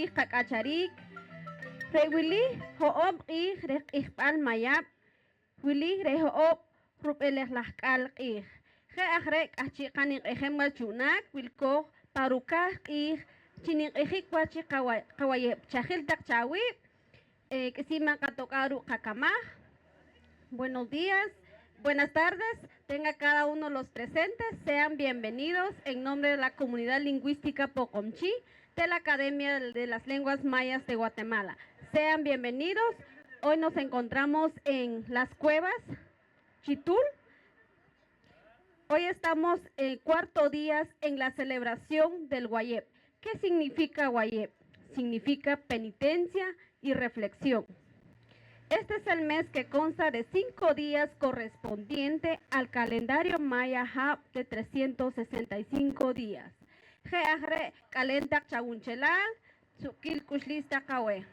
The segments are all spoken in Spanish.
q'ij qak'acharik re wili jo'ob q'ij re q'ijb'al mayab' wili re jo'ob rub'elej laj k'al q'ij je' aj re' k'ajchi' qa ninq'ejem wa ch'u'nak wilkooj parukaj q'ij chi ninq'ejik wach qawayeb' chajil taq chawiib' k'isiman qatok'aj ruk' qakamaj. Buenos días, buenas tardes, tenga cada uno de los presentes, sean bienvenidos en nombre de la comunidad lingüística Pocomchi de la Academia de las Lenguas Mayas de Guatemala. Sean bienvenidos, hoy nos encontramos en las cuevas Chitul. Hoy estamos en cuarto día en la celebración del Guayep. ¿Qué significa Guayep? Significa penitencia y reflexión. Este es el mes que consta de 5 días correspondiente al calendario maya Hab de 365 días. Jeajre kalendak chawunchelal, sukil kushlista kawe.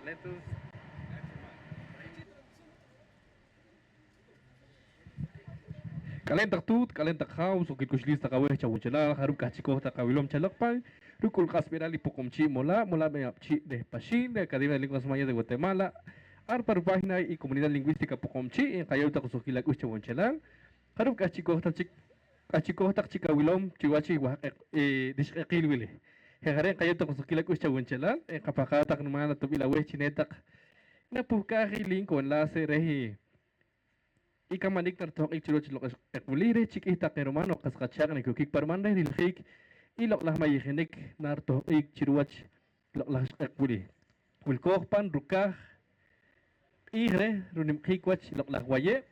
Lentos. Kalentak tut, kalentak haus, o kikushlis takaweh chawunchelal, haruk kachiko takawilom chalakpan, rukul kasperali pocomchi mola meapchi de Pachín, de Academia de Lenguas Mayas de Guatemala, arpar página y comunidad lingüística pocomchi, en Cayauta Kusukila Kuchawunchelal, haruk kachiko takchikawilom, chihuachi, dishkilwile. Hegaren Cayauta Kusukila Kuchawunchelal, en Capacata Numana Tubila Wechinetak, Napukaji link o enlace reji. Ika manik tartok ichiroch lo ekbulire chik ita keromano kaskachak ni kukik parmanda dilhik ilok lah mayihenik narto ik chiruach lo lah ekbuli wilkok pan rukah igre runim kikwach lo lah waye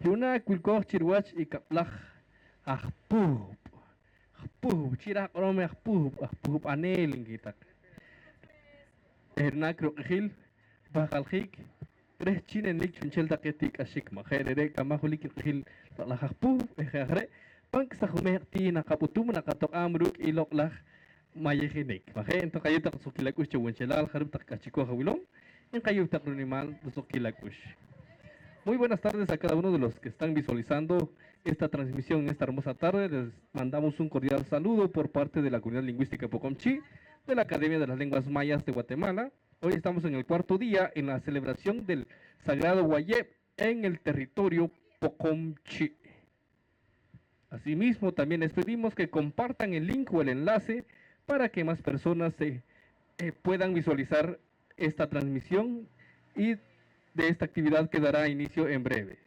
yuna wilkok chiruach ikaplah ahpuh chirak rome ahpuh anel kita hernak rokil bakal khik reh chine nik chunchel taketik ashik ma khere kama hulik khil la ahpuh khere pang sa khumeti nakaputum nakatok amruk ilok lah mayehinik mahe ento kayutak sukilakush chawunchelal kharub takachiko hawilom en kayutak runimal sukilakush. Muy buenas tardes a cada uno de los que están visualizando esta transmisión en esta hermosa tarde. Les mandamos un cordial saludo por parte de la comunidad lingüística Pocomchi de la Academia de las Lenguas Mayas de Guatemala. Hoy estamos en el cuarto día en la celebración del Sagrado Guayep en el territorio Pocomchi. Asimismo, también les pedimos que compartan el link o el enlace para que más personas puedan visualizar esta transmisión y de esta actividad que dará inicio en breve.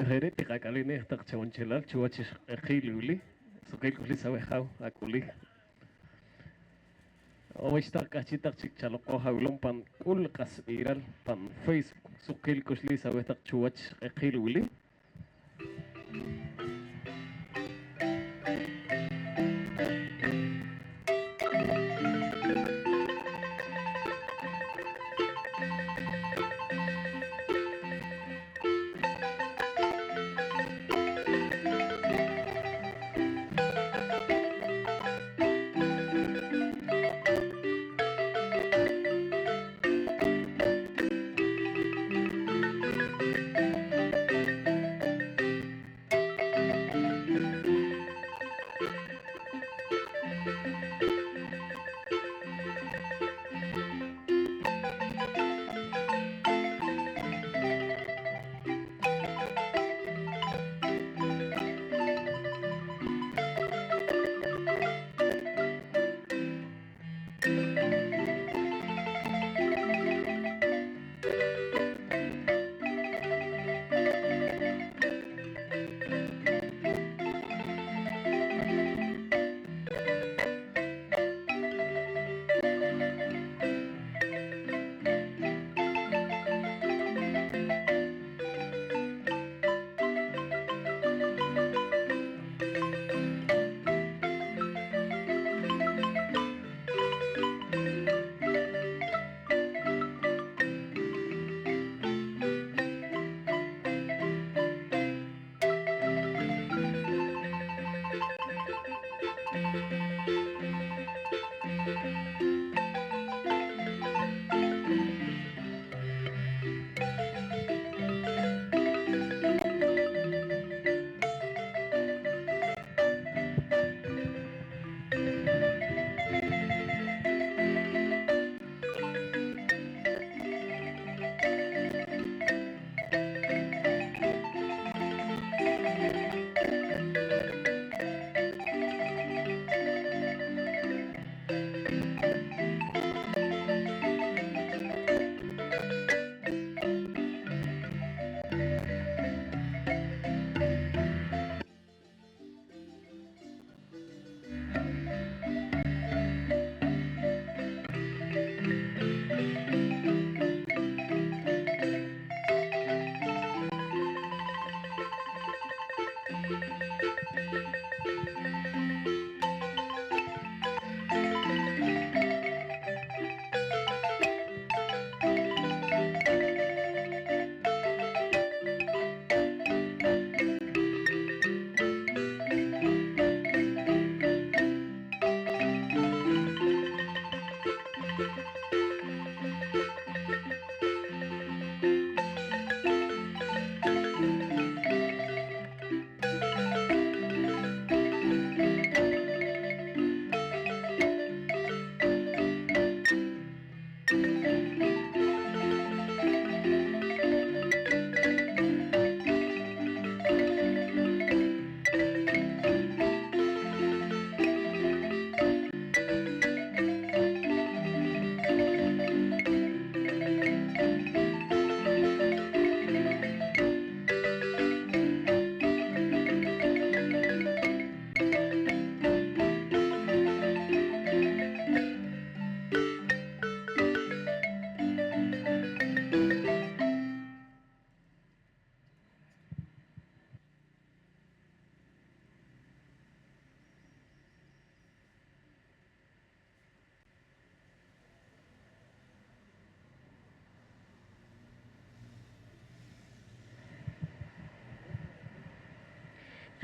Kajere tikakaline takchawanchelal chuachis ejiluli. Sukil kuli sawe hau akuli. Oishta kachita chikchaloko haulon pan ulkas viral pan Facebook. Sukil kuli sawe tak chuach ejiluli.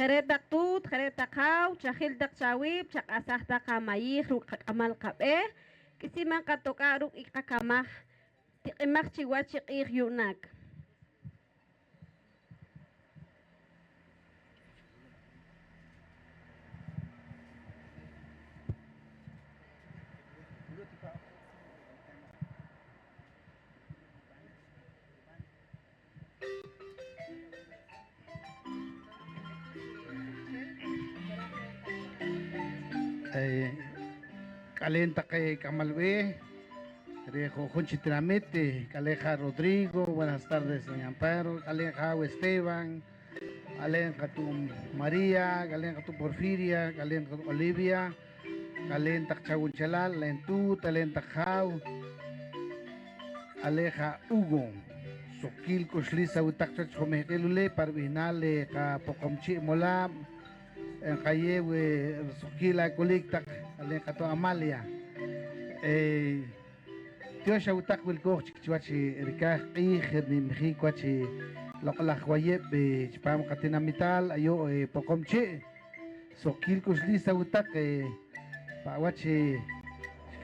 Xeretak tut, xeretak haw, chahiltak chawip, chakasahta kamayih, rukakamal kabe, kisiman katoka ruk ikakamah, tikimak chiwachik yunak. Calenta que Camalvé, Rejo Conchitramete, Caleja Rodrigo, buenas tardes, doña Amparo, Caleja Esteban, alen katum Maria, alen katum Porfiria, alen katum Olivia, alen tak Chawun Chalal, alen tu, alen tak Haw, aleja Hugo. Sukil kuslisa utak chach komehkelule parvinale ka pokomchi mola en kaye we sukila kuliktak alen kato Amalia. Tio sha utak wil koch chwachi rikah qih ni mhi kwachi lokla khwaye be chpam katina mital ayo pokomchi sukil kuslisa utak pa wachi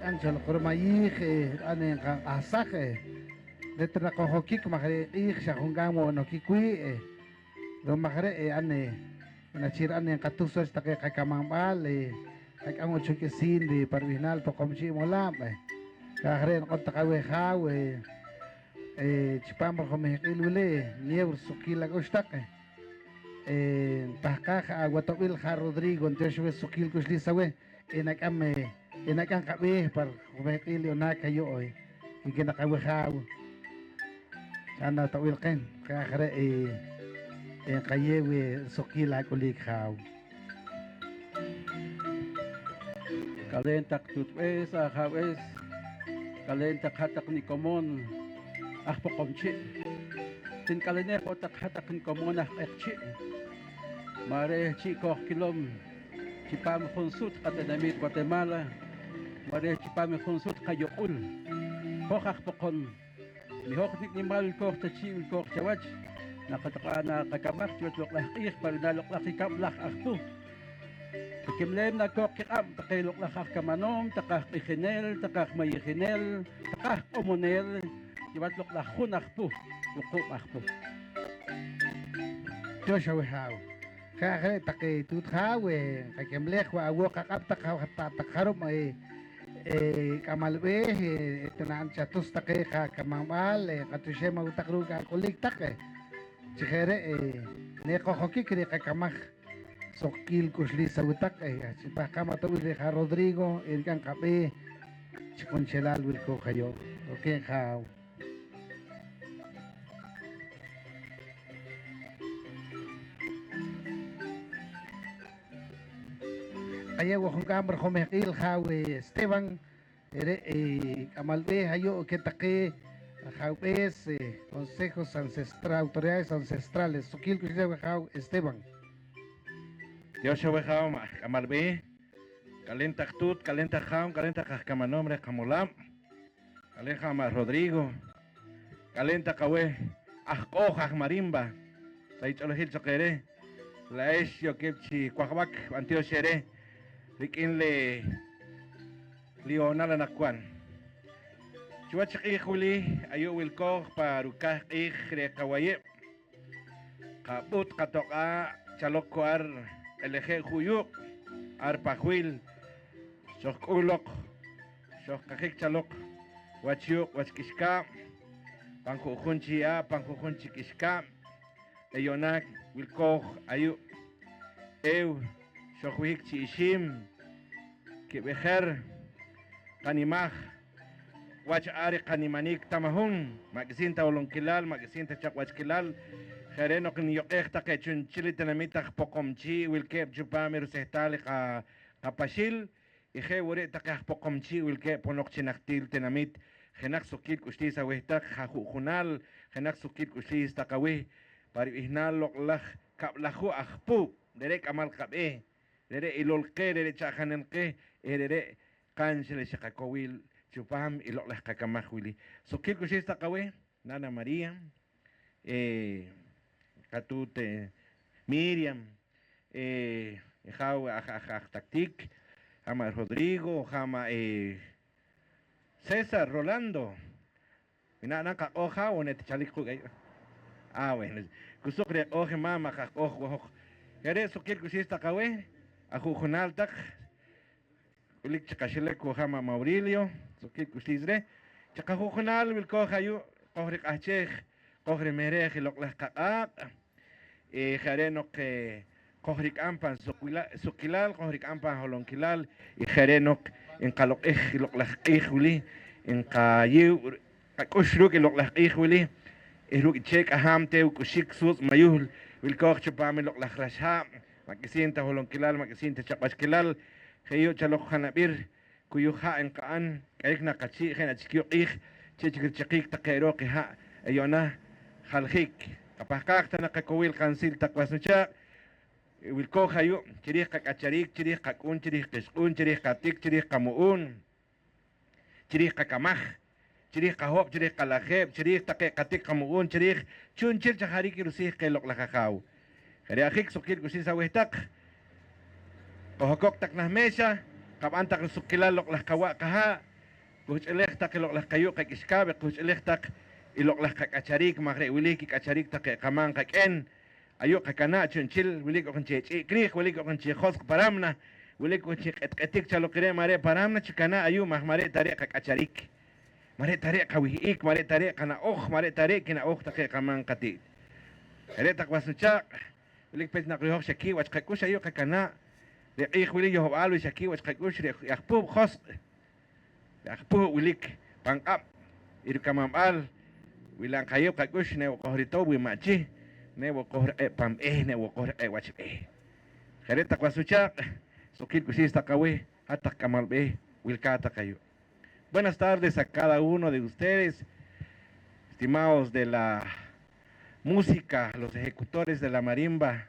ancha lokromayih anen ka asake Letra ko hokik makare ik sa hungamo no kikui do makare ane na chir ane katusos ta kay kamambal kay amo chuki sin di parvinal to komchi mola kahre ko ta kawe hawe chipam ko mehilule nieur sukila gostak tahka agwatobil ha Rodrigo enteswe sukil kuslisawe enakam kabe par mehilio na kayo oy ikinakawe hawe Ana tawil ken kaya kare kayewe sokila kulik haw. Kalentak tutwes ahawes kalentak hatak ni komon ahpokomchi tin kalene potak hatak ni komon ekchi mare chiko kilom chipam khunsut katanamit Guatemala mare chipam khunsut kayokul hokak pokon Mihoktik ni mal ko ta chiw ko chawach nakataka kakamak chutlok lah ich parinalok lah kikablak akpo Kimlem na ko kikam takilok lah kamanom takak ikhinel takak mayikhinel takak omonel ibatlok lah khunakpo uko akpo Joshua haw. Kaya kare take tut haw kakemlek wa awo kakap takharom kamalwe tanan chatus take ka kamamal katushe mautakru ka kulik take chikere ne ko hoki kire ka kamak sokil kusli sautak sipa kama to wi ha Rodrigo kan kape chikoncelal wil ko kayo okay haw Kaya wakong kamar komehil hawe Esteban ere kamalbe hayo ketake hawes consejos ancestrales autoridades ancestrales sukil kusile haw Esteban Dios yo haw kamalbe kalentak tut kalentak haw kalentak kamanombre kamolam kaleja ma Rodrigo kalentak kawe ahko marimba sai cholohil chokere la es yo kepchi kwakbak antio shere Rikin le Leonala Nakwan. Chuachak ikuli ayo wilko parukah ikre kawaye. Kaput katoka chalokwar eleje huyuk arpahuil sok ulok sok kakik chalok wachuk wachkishka pangkukunchia pangkukunchikishka eyonak wilko ayo ew Shokwik Chishim Kibeher Kanimah Wach Ari Kanimanik Tamahun Magazine Taulong Kilal Magazine Tachakwach Kilal Hereno Knyokta Kechun Chili Tenamita Pokomchi Wilkep Jupamir Sehtali Kapashil Ihe Wuri Takah Pokomchi Wilkep Ponok Chinaktil Tenamit Henak Sukit Kustis Awehtak Hahunal Henak Sukit Kustis Takawi Pari Ihnal Loklach Kaplahu Ahpu Derek Amal Kabe Dere ilolke dere chakanenke dere kanchele shakakowil chupam iloklah kakamahwili sokil kushista kawe Nana Maria katute Miriam jaw taktik jama Rodrigo jama César Rolando minana ka oja onet chaliku bueno kusukre oje mama ka ojo kere sokil kushista kawe Ajujunal tak ulik chakashilek ko hama Maurilio sokit kusizre chakajujunal wil ko hayu kohrik achech kohre merech loklah kaak jarenok kohrik ampan sukilal kohrik ampan holonkilal jarenok en kalok loklah wili en kayu kakushruk loklah wili iruk chek ahamte kushik sus mayul wilkoch chupame lok la rasha makisinta holongkilal makisinta chapashkilal heyo chalok hanabir kuyuha en kaan kaik na kachi hen achikyo ich chichikirchikik takeroki ha ayona khalhik kapahkak ta nakakawil kansil takwasnucha wilkoch hayo chirih kakacharik chirih kakun chirih kishkun chirih katik chirih kamuun chirih kakamaj chirih kahop chirih kalajeb chirih take katik kamuun chirih chunchil chahariki rusih kelok lakakaw kariahik sukil kusin sa wehtak kohokok tak nah mesa kabantak sukilal lok lah kawa kaha kuch elek tak lok lah kayu kak iskabe kuch elek tak ilok lah kak acarik magre wili kik acarik tak kamang kak en ayo kakana chunchil wili ko kanche krik wili ko kanche khos paramna wili ko chik etik chalo kire mare paramna chikana ayu mahmare tare kak acarik mare tare kawiik mare tare kana mare tare kina tak kamang kati ere tak wasnucha wili pet nak rihok shaki wach kakush ayo kakana ik wili yo alu shaki wach kakush yakpu khos yakpu wilik pangap iru kamamal wilang kayo kakush ne kohrito wi machi ne kohr pam ne kohr wach kare tak wasucha sukil kusista kawe hatak kamal be wilkata kayo. Buenas tardes a cada uno de ustedes, estimados de la música, los ejecutores de la marimba.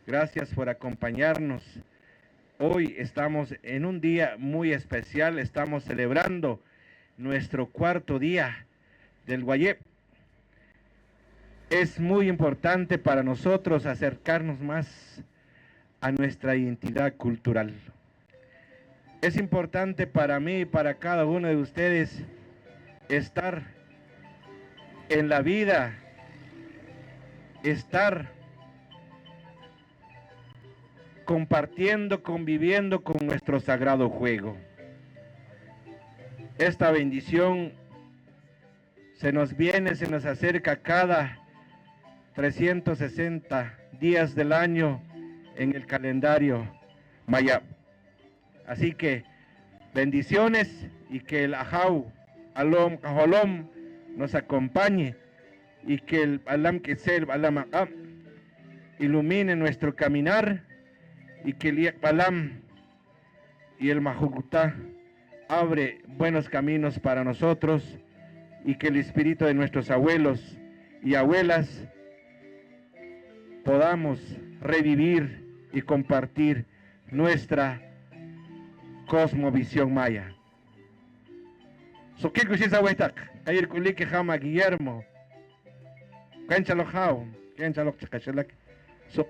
Gracias por acompañarnos. Hoy estamos en un día muy especial, estamos celebrando nuestro cuarto día del Guayep. Es muy importante para nosotros acercarnos más a nuestra identidad cultural. Es importante para mí y para cada uno de ustedes estar en la vida, estar compartiendo, conviviendo con nuestro sagrado juego. Esta bendición se nos viene, se nos acerca cada 360 días del año en el calendario maya. Así que bendiciones y que el Ajau, Alom, Kaholom nos acompañe y que el Alam Kesel, Alam Akam ilumine nuestro caminar y que el Balam y el Mahugutá abre buenos caminos para nosotros y que el espíritu de nuestros abuelos y abuelas podamos revivir y compartir nuestra cosmovisión maya. Sokil kusisa wetak, kayir kuliki Jama Guillermo, kanchalok hao, kanchalok chakashalak, sok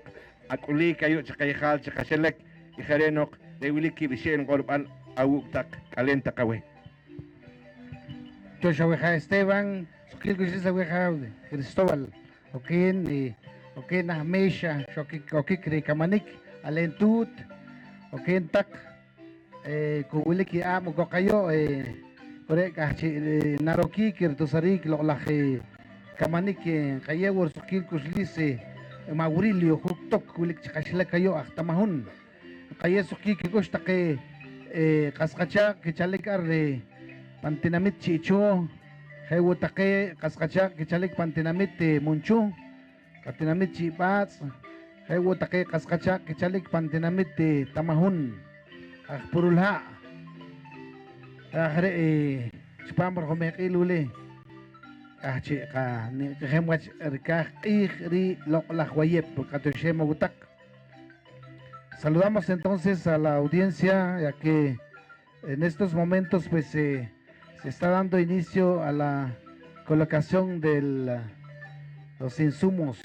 akuli kayo chakayhal chakashalak, iharenok, de wiliki bishen gorbal awuktak, kalenta kawe. Joshua Esteban, sukil kusisa weha Cristóbal, okin na mesha, okik de kamanik, alentut, okin tak, kuwiliki amo ko kayo, kore kahchi naroki kirtusarik loklaki kamanik kayewor sukil kuslise maurilio huktok wilik chakashila kayo aktamahun kaye suki kikush take kaskacha kichalik arre pantinamit chicho hewo take kaskacha kichalik pantinamit munchu katinamit chipats hewo take kaskacha kichalik pantinamit tamahun akpurulha ahre chpamor homekilule ahchi ka ni hemwach rikah ri la Guayep katoshema gutak. Saludamos entonces a la audiencia, ya que en estos momentos pues se está dando inicio a la colocación de los insumos,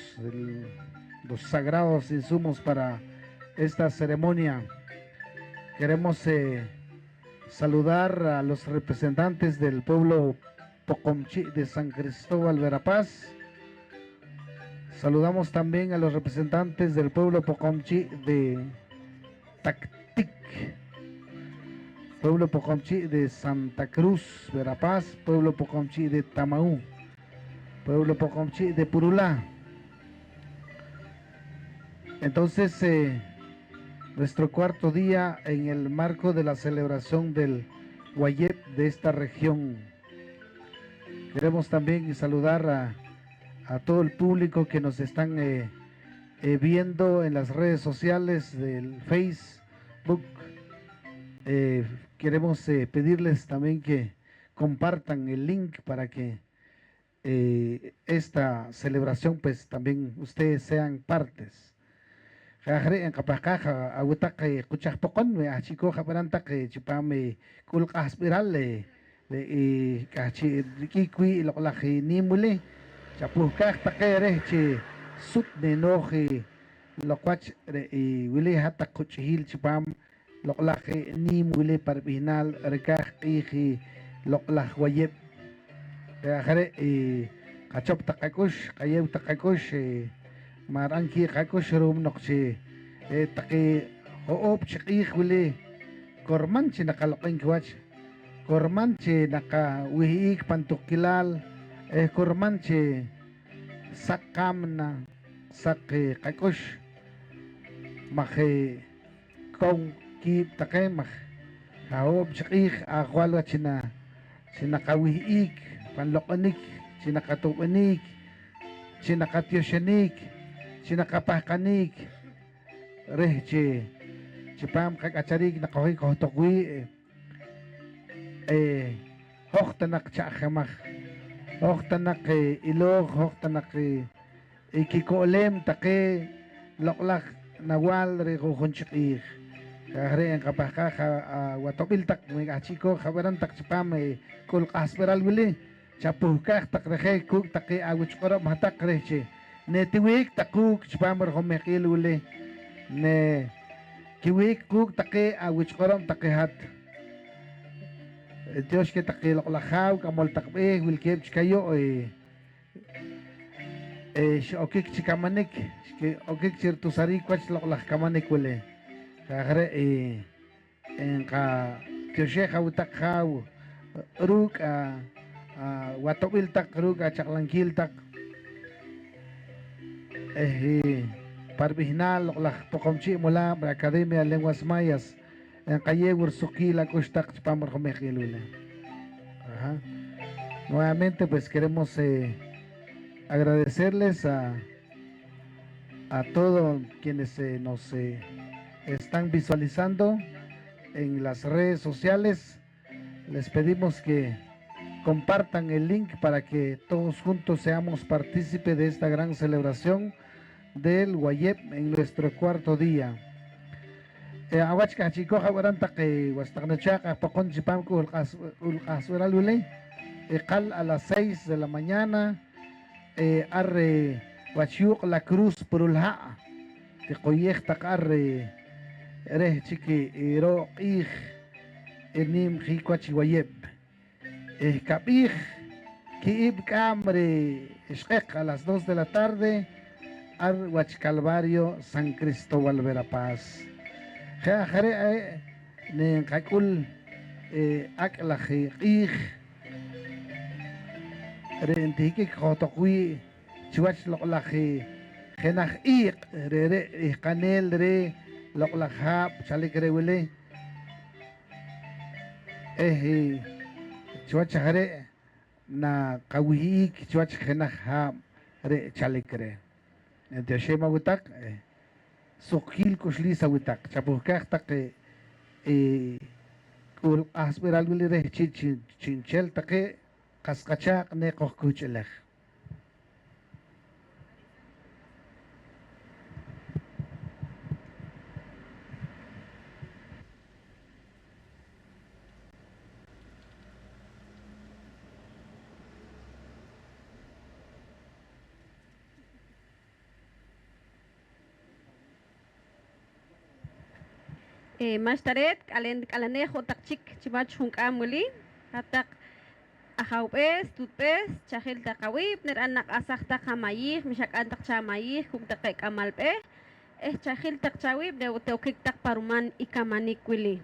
los sagrados insumos para esta ceremonia. Queremos saludar a los representantes del pueblo Pocomchi de San Cristóbal Verapaz. Saludamos también a los representantes del pueblo Pocomchi de Tactic, pueblo Pocomchi de Santa Cruz Verapaz, pueblo Pocomchi de Tamaú, pueblo Pocomchi de Purulá. Entonces nuestro cuarto día en el marco de la celebración del Guayep de esta región. Queremos también saludar a todo el público que nos están viendo en las redes sociales del Facebook. Queremos pedirles también que compartan el link para que esta celebración pues también ustedes sean partes. Jajre en kapakaja awutak kuchak pokon me achiko japarantak chipame kul kaspiral le kachi kikwi loklaji nimule chapukak takere chi sut ne noji lokwach wili hatak kuchihil chipam loklaji nimule parbinal rekaj iji loklaj wayep jajre kachop takakush kayew takakush maranki kakush rum nokchi taki hoob chikih wili korman chi nakalokin kwach korman chi naka wihiik pantukilal korman chi sakam na sak kakush mahe kong ki take mah hoob chikih akwalwa china sinakawihiik panlokonik sinakatupanik sinakatyosanik sinakapahkanik rehche chipam kakacharik nakohi kohtokwi hoktanak chakhamach hoktanak ilog hoktanak ikikoolem take loklak nawal re kukunchikih kahre ang kapahkaka watobiltak may achiko kabarantak chipam kul kasperal wili chapuhkak takrehe kuk take awich korop hatak rehche ne tiwik takuk chipamar homekil wili ne kiwik kuk take awich korom take hat Dios que take loklahaw kamol takbe wilkeb chkayo okik chikamanik okik chirtusari kwach loklah kamanik wili kagre en ka tiosheja utak haw ruk watobil tak ruk chaklankil tak parbihnal loklah pokomchi mula Academia de Lenguas Mayas en calle Ursukila Kustak Chpamar Jomejilule. Nuevamente pues queremos agradecerles a todos quienes nos están visualizando en las redes sociales. Les pedimos que compartan el link para que todos juntos seamos partícipes de esta gran celebración del Wayep en nuestro cuarto día. Awachka chiko hawarantak wastaknachaka pakon chipamko ulkasweral wile qal a las 6 de la mañana arre wachiuk la cruz purulha tiqoyeh takarre reh chiki iro ij enim jikwachi Wayep kabij kiib kamre ishqeq a las 2 de la tarde ar wach Calvario San Cristóbal Verapaz jare ne kakul aklaji ij rentiki khotokwi chwach loklaji jenaj iq re kanel re loklajab chalik re wile chwach jare na kawihik chwach jenaj hab re chalik re Entioshema wutak sokil kushliza wutak chapuhkak tak kul asperal wili re chinchel take kaskachak ne kohkuchelech. Mashtaret kalanejo takchik chibach hunkamuli hatak ahawbes tutbes chahil takawib ner anak asak takamayih misyak antak chamayih kuk takek amalpe chahil tak chawib de teukik tak paruman ikamanik wili.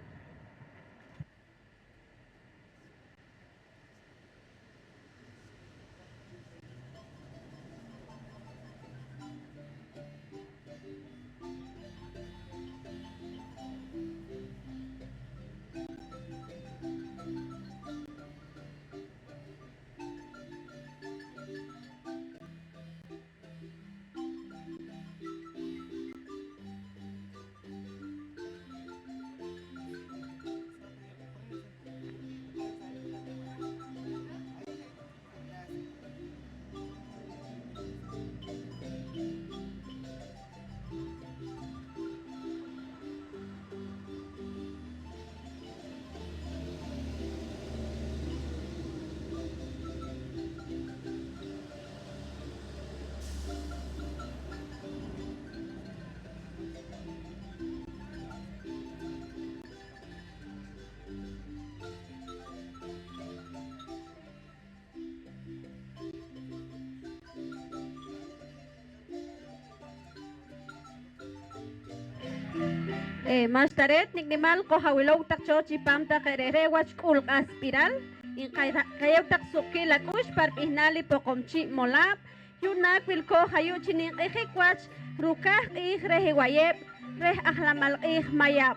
Mastaret niknimal ko hawilaw tak chochi pam tak erere wach kul aspiral in kayaw tak suki lakush par pihnali pokomchi molap yunak wil ko hayu chining ihikwach rukah ih rehiwayep reh ahlamal ih mayap.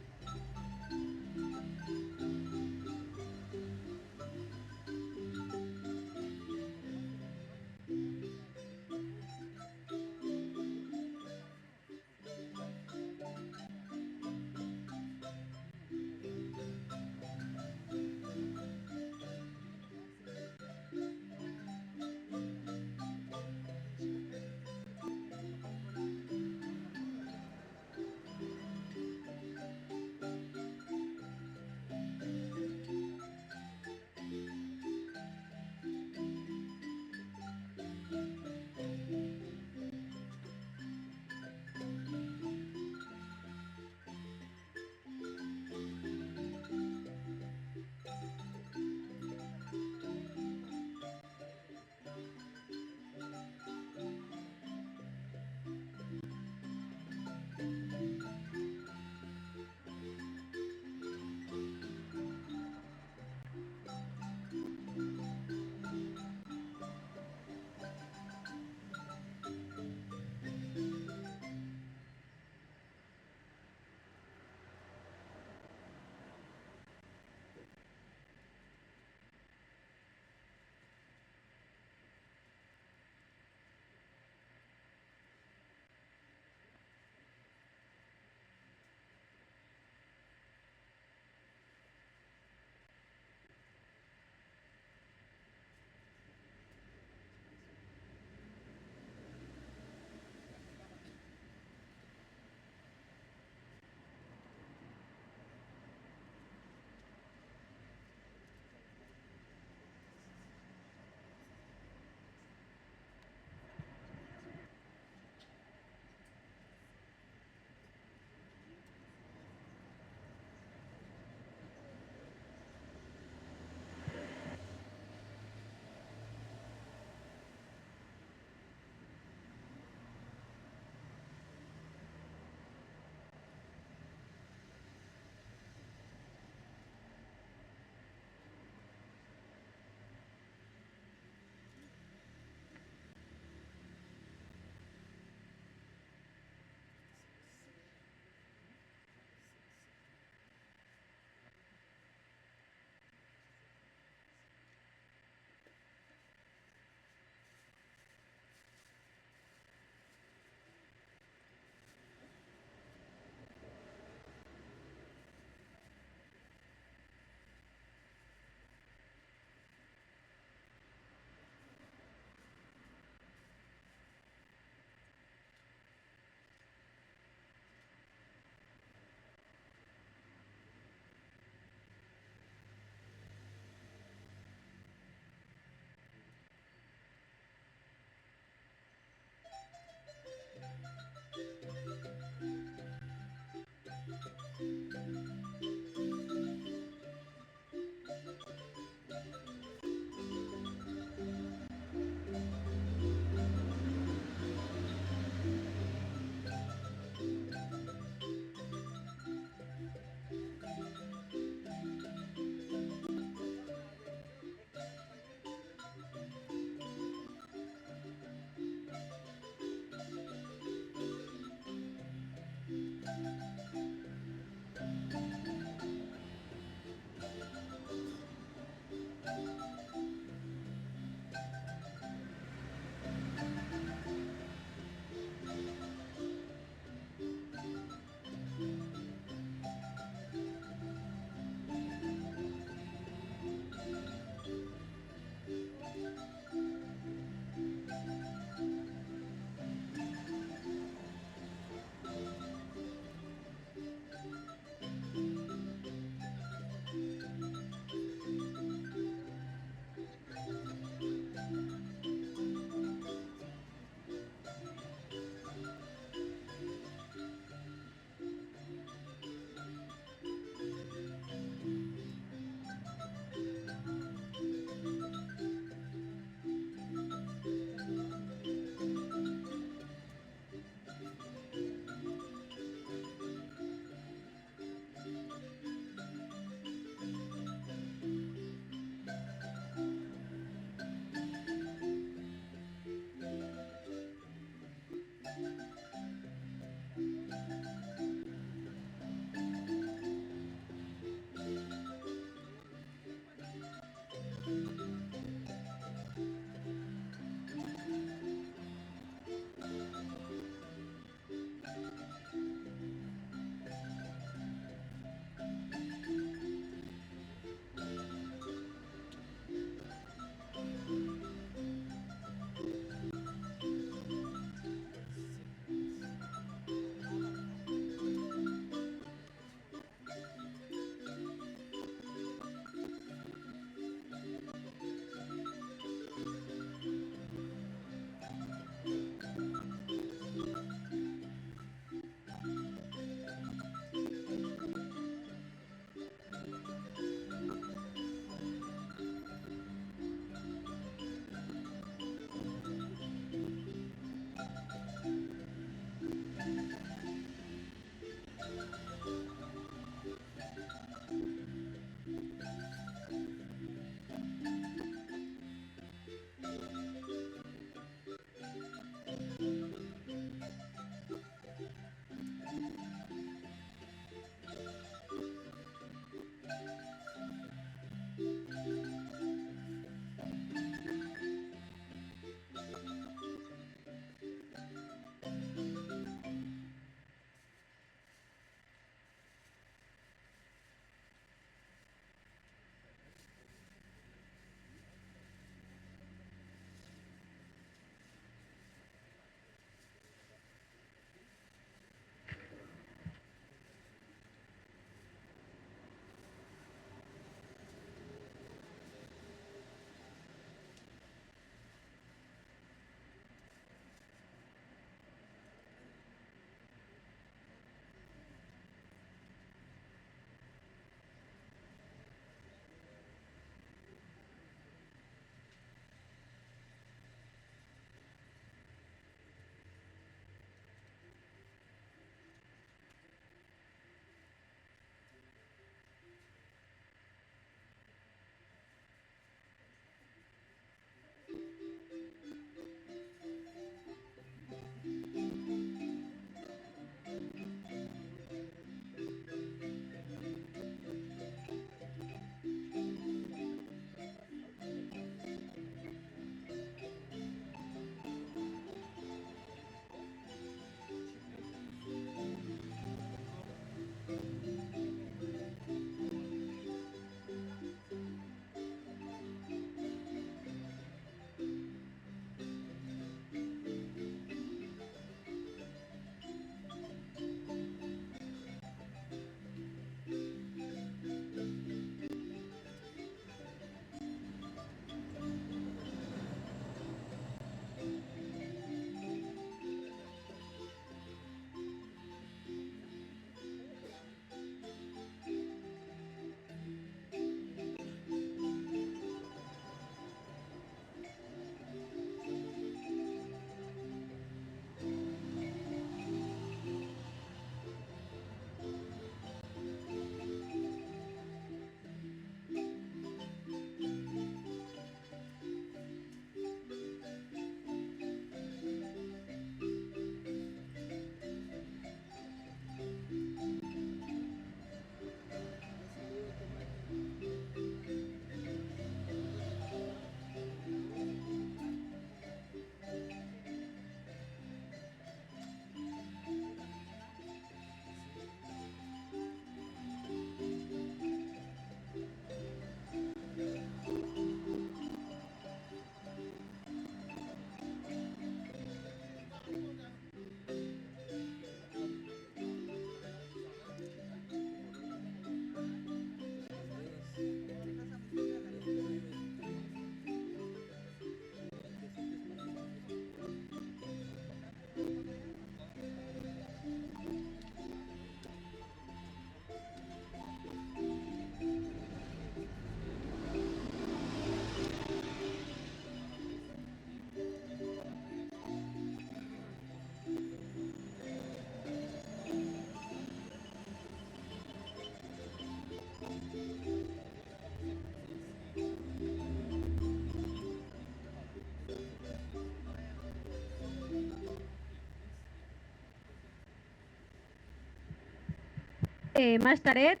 Mastaret,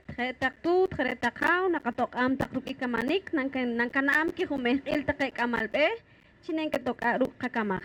tut, takau, nakatok am takruk ikamanik, nangkanaam ki humehil takek amalbe, chinen katok aruk kakamah.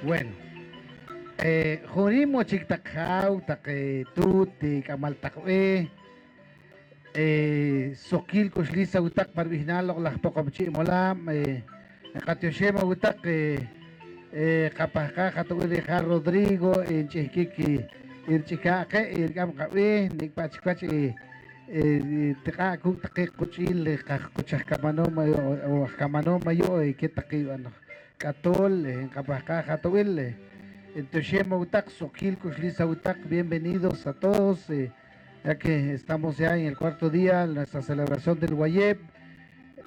Bueno, Jorimo chiktakau, take tuti, kamal takwe, sokil kuslisa utak parbihnalok lah pokomchi molam, nakatyoshema utak, kapaka katuwili ka Rodrigo, chihkiki, irchikake, irgam kawe, nikpachkwach, tika kuk take kuchil, kakuchah kamano mayo, o kamano mayo, kitaki ano. Catol, Capacá, Jatoel, Entoshema Utak, Sokil, Kushliza Utak, bienvenidos a todos, ya que estamos ya en el cuarto día de nuestra celebración del Guayeb,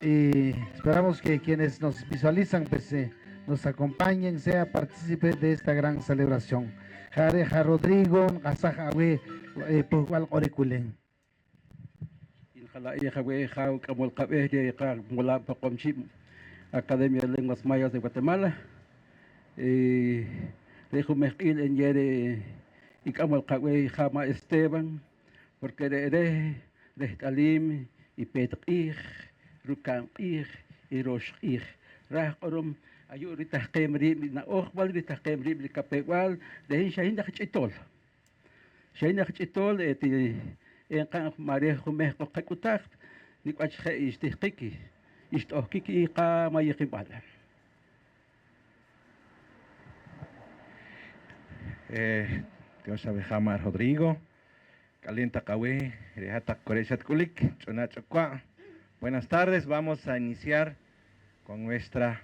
y esperamos que quienes nos visualizan pues, nos acompañen, sea partícipes de esta gran celebración. Jareja Rodrigo, Gazajawe, Pujual Oreculen. Academia de Lenguas Mayas de Guatemala. Dejo mezquil en yere y camal cawe jama Esteban, porque de talim y petrich, rukan ich irosh ich rah qorom ayu ritah qemri na okhbal ritah qemri li kapewal dehin shahin dak chitol eti en kan mare khumeh qokutak nikwach khe istihqiki istohkiki qa mayiqibal. Dios Abejamar Rodrigo, Calienta Cahué, Rehata Corechat Kulik, Chonachokwa. Buenas tardes, vamos a iniciar con nuestra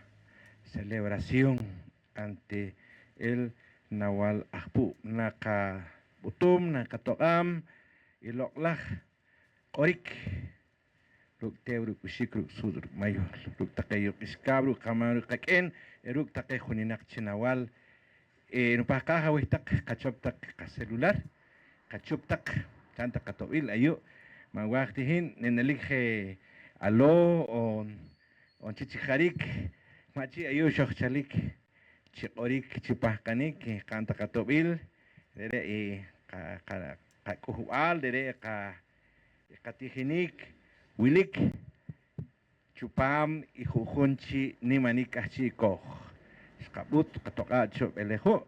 celebración ante el Nawal Ahpu, Naka Butum, Naka Togam, y Loklach, Orik, Ruk Tebru, Kushikru, Sudur, Mayor, Ruk Takeyo Kiskabru, Kamaru Kaken, Ruk Takehuninak Chinawal. Nupakaha wistak kachoptak ka celular kachoptak tanta katoil ayo mawaktihin nenelikhe alo on chichiharik machi ayo shochalik chikorik chipahkanik kanta katoil dere ka kuhual dere ka katihinik wilik chupam ijuhunchi nimanikachi koh Skabut katoka chop eleho.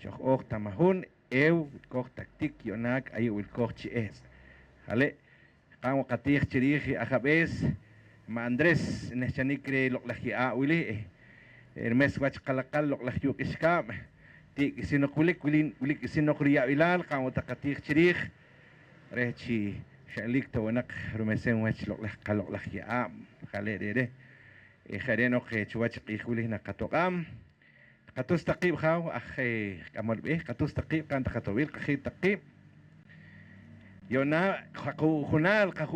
Shok ok tamahun koch taktik yonak ayu koch chies. Hale kamo katih chirih akhabes ma Andres nechanikre loklahi a wili Hermes wach kalakal loklahu iskam ti sinokulik wilik sinokriya ilal kamo takatih chirih rechi shalik tawanak rumesen wach loklahi a hale dere خلينا كشوات قيخوله نكتوقام كتوس تقيب خاو أخي كمل بيه كتوس تقيب كان تكتويل كخي تقيب يونا خو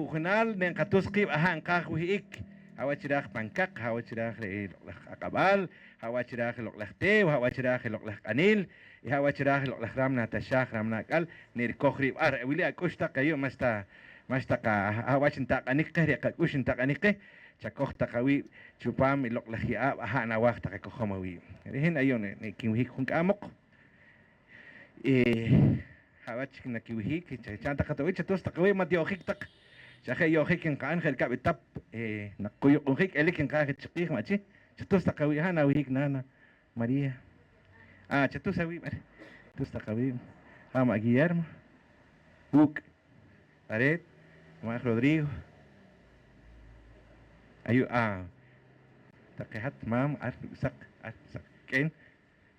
خنال نين كتوس قيب أهان كاخو هيك هوا تراخ بانكاك هوا تراخ لقلق أقبال هوا تراخ لقلق تي وهوا تراخ لقلق أنيل هوا تراخ لقلق رامنا تشاخ رامنا قال نير كوخريب ويلي أكوش تقيو مستا هوا تنتاق أنيك كهريق أكوش تنتاق أنيك Chakoh takawi chupam ilok lahia ahana wah takakohomawi. Rihin ayon ne kiwihik kung amok. Hawach na kiwihik chanta katawi chatos takawi matiohik tak. Chakhe yohik en kaan khel kabitap nakuyo hik elik en kaan chikih machi. Chatos takawi hana wihik nana Maria. Chatos awi mar. Chatos takawi Hama Guillermo. Buk Pared Mar Rodrigo. Ayo takehat mam sak ken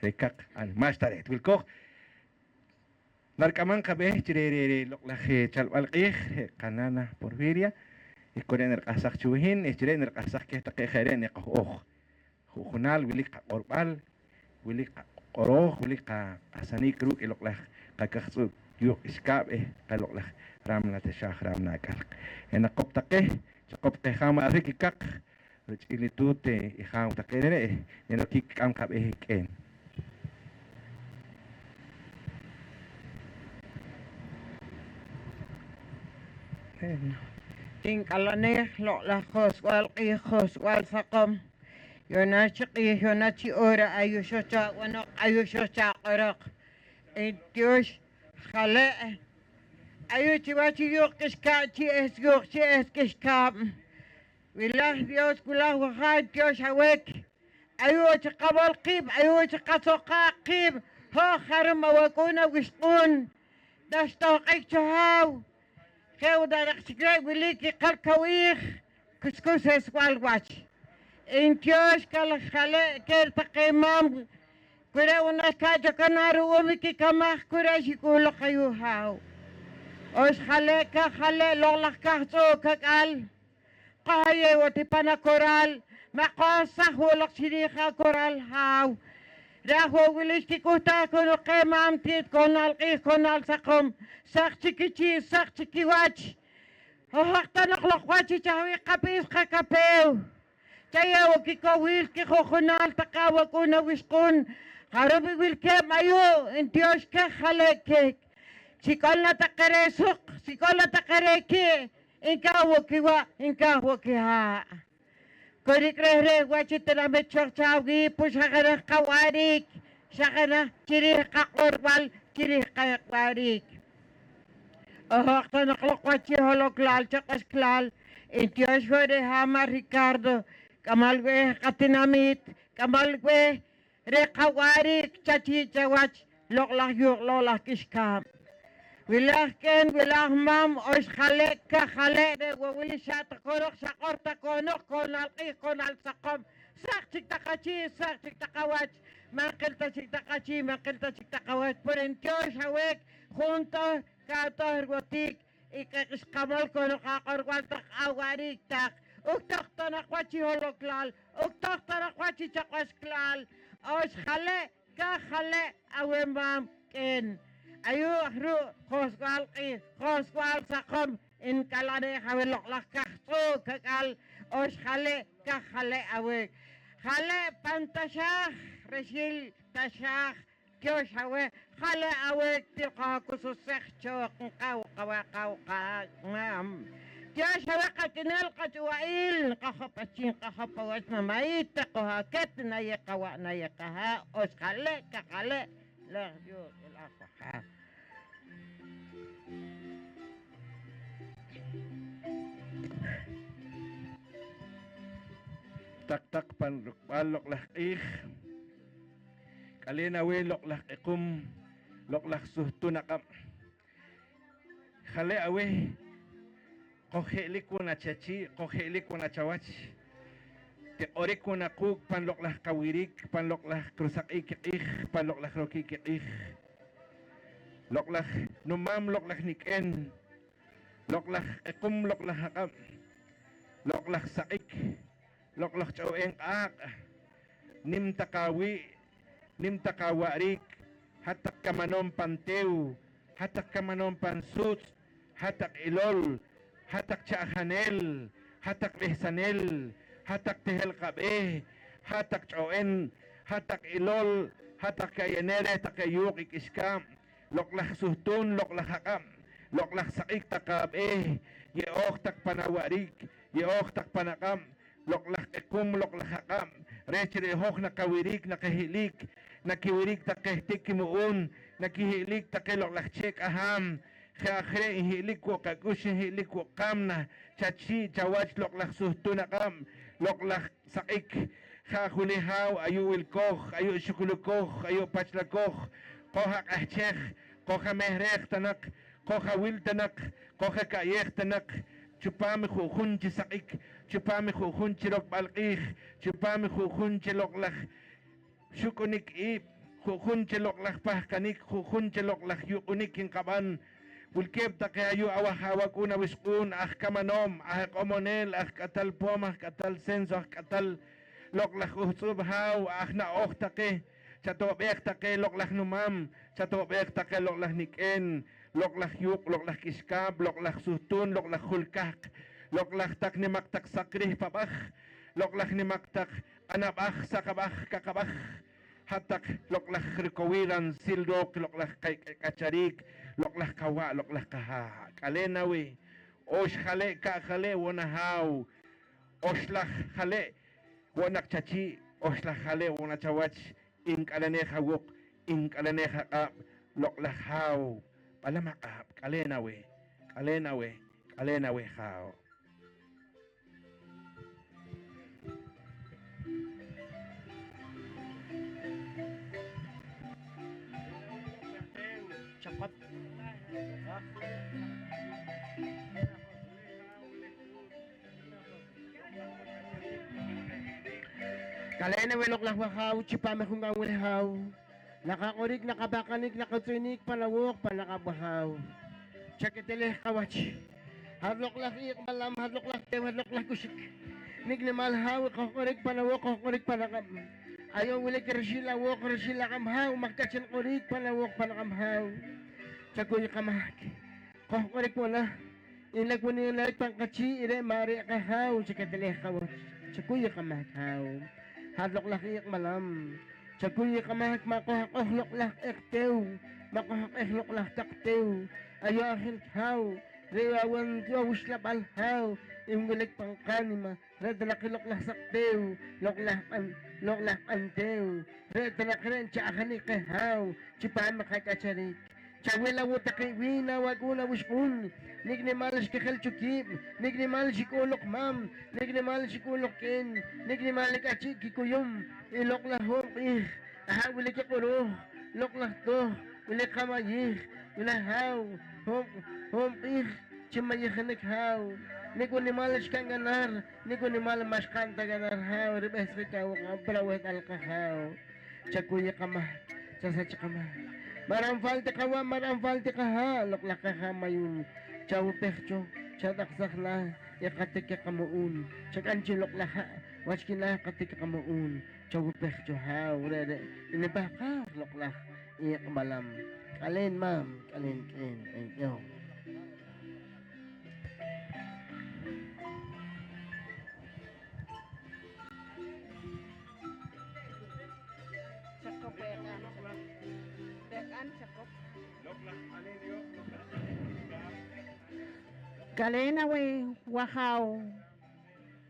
rekak mas taret wilkoh narkaman kabeh chirere loklahe chalwal qih kanana porfiria ikoren qasak chuhin chirene qasak ke takeheren qoh khunal wilik qorbal wilik qoroh wilik asani kruk loklah kakaksu yo iskab kaloklah ramna tashah ramna kal ena qop takeh Cakop teh kama ariki kak, ruc ini tu teh ikam tak kene neno kik kam kap ken. Ting kalane lo la khos wal saqam. Yona chi ora ayusho cha qarak. Dios khale Ayuchi wachi yokiskachi es kishkam. Willah Dios kulah wahad Dios hawek. Ayuchi qabal qib, ayuchi qasoqa qib. Ho kharam wakuna wishqun. Dashtoqik chahaw. Khew daraqsikray wiliki qarkawikh. Kuskus es walwach. In Dios khale kel taqimam. Kura unakaja kanaru wamiki kamah kura shikulo qayuhaw. Os khale lolak kahso kakal qaye watipana koral maqasa holak sirikha koral haw raho wiliski kuta kono qemam tit konal qih konal saqom saqchiki wach hohaqta naqlaq wachi chawi qapis qakapew chayaw kiko wilki khokhonal taqawa kuna wisqun harabi wilkem ayo intios ke khale kek Sikola takare suk, sikola takare ki, inka woki ha. Korik rehre wachitera me chawgi pushagara kawarik, shagara chiri kakorbal, chiri kawarik. Ahakta naklok wachi holok lal chakas klal, Dios fue Hama Ricardo, Kamalwe Katinamit, Kamalwe Rekawari, Chachi Chawach, Lokla Yuk Lola Kishkam. Wilahken, Wilahmam, Osh Haleka, Halede, Wilishat, Korok, Sakorta, Konok, Konal, Konal Sakom, Saktik Takachi, Saktik Takawach, Makelta Chiktakachi, Makelta Chiktakawach, por en Dios Hawek, junto, Kato Hergotik, Ikaskamal Konok, Akorwatak, Awaritak, Uktokta Nakwachi Holoklal, Uktokta Nakwachi Chakwasklal, Osh Hale, Kahale, Awemam, Ken. Ayu ahru khoswal sakom in kalane hawelok lakahto kakal os khale ka khale awe khale pantashah resil tashah kyos hawe khale awe tilqa kususakh chok qaw ngam kyos hawe katinal qatwail qahapachin qahapawat mamait qaha katna yaqwa na yaqaha os khale ka khale la yo الأفحى Tak pan lok lah kalina we lok lah ikum lok lah suhtu nakam khale awe koheli kuna chachi koheli kuna chawach te ore kuna kuk pan lok lah kawirik pan lok lah krusak pan lok lah roki lok lah numam lok lah niken lok lah ikum lok lah hakam lok lah saik lok lah chaweng ak nim takawarik hatak kamanom pantew hatak kamanom pansut hatak ilol hatak chahanel hatak lehsanel hatak tehel kabe hatak chawen hatak ilol hatak kayanere takayuk ikiskam lok lah suhtun lok lah hakam lok lah saik takabe yeok tak panawarik yeok tak panakam lok lah ekum lok lah hakam rechre hok nakawirik nakahilik nakiwirik takehtik kimuun nakihilik takelok lah chek aham khakhre hilik ko kagush hilik ko kamna chachi chawach lok lah suhtun akam lok lah saik khahulihaw ayu wilkoh ayu shukulukoh ayu pachlakoh kohak ahchekh koha mehrek tanak koha wil tanak koha kayekh tanak chupami khukhun chi saik chupami khukhun chi lok balqih chupami khukhun chi lok lah shukunik ip khukhun chi lok lah pahkanik khukhun chi lok lah yukunik king kaban Bulkeb takayu awahawak una wiskun kamanom komonel katal pom katal senso katal lok lah usub haw na ok take chato bek take lok lah numam chato bek take lok lah niken lok lah yuk lok lah kiskab lok lah sutun lok lah khulkak lok lah tak ni maktak sakrih pabah lok lah ni maktak anabah sakabah kakabah hatak lok lah rikawiran sildok lok lah kacarik lok lah kawa lok lah kaha kalena we osh khale ka khale wona haw osh lah khale wona chachi osh lah khale wona chawach in kalane khawok in kalane kha lok lah haw palama ka kalena we haw cepat Kalena welok lah wakaw, chipame kung ang walahaw. Nakakurik, nakabakanik, nakatuinik, panawok, panakabahaw. Chakitele kawach. Hadlok lah iyak malam, hadlok lah tew, hadlok lah kusik. Nignimal haw, kakurik, panawok, kakurik, panakam. Ayaw wala kersila wok, kersila kamhaw, magkachin kurik, panawok, panakamhaw. Chakuya kamak. Kakurik mo na. Ilag mo nila pangkachi, ire mari kahaw, chakitele kawach. Chakuya kamak haw. Hadlok lah iyak malam. Chakuya kamak makohakohlok lah ektew. Makohakohlok lah taktew. Ayahin haw. Rewawan Diyos la balhaw. Imgulik pangkanima. Redalakilok lah saktew. Lok lah antew. Redalakren chaakanik kahaw. Chipan makakacharik. Chawela wutakiwina waguna wiskun. Nignimal shikil chukib. Nignimal shikulok mam. Nignimal shikulok ken. Nignimal kachik kikuyum. Ilok la hom ih. Aha wili kikuro. Lok la to. Wili kamayih. Wila haw. Hom ih. Chimayih haw. Nignimal shkanganar. Nignimal mashkanta ganar haw. Ribes kikaw kabrawet alkahaw. Chakuya kamah. Chasa chakama. Marang falte kawa, marang falte kaha, loklak kaha mayun. Chaw pekcho, chadaksak na, yakatik kamuun. Chakanchi loklaha, wachkina katik kamuun. Chaw pekcho ha, urere. Inibaka, loklak, iyak malam. Kalin ma'am, kalin ken, thank you. Cakop bekan. Bekan cakop. Kalena we wahaw.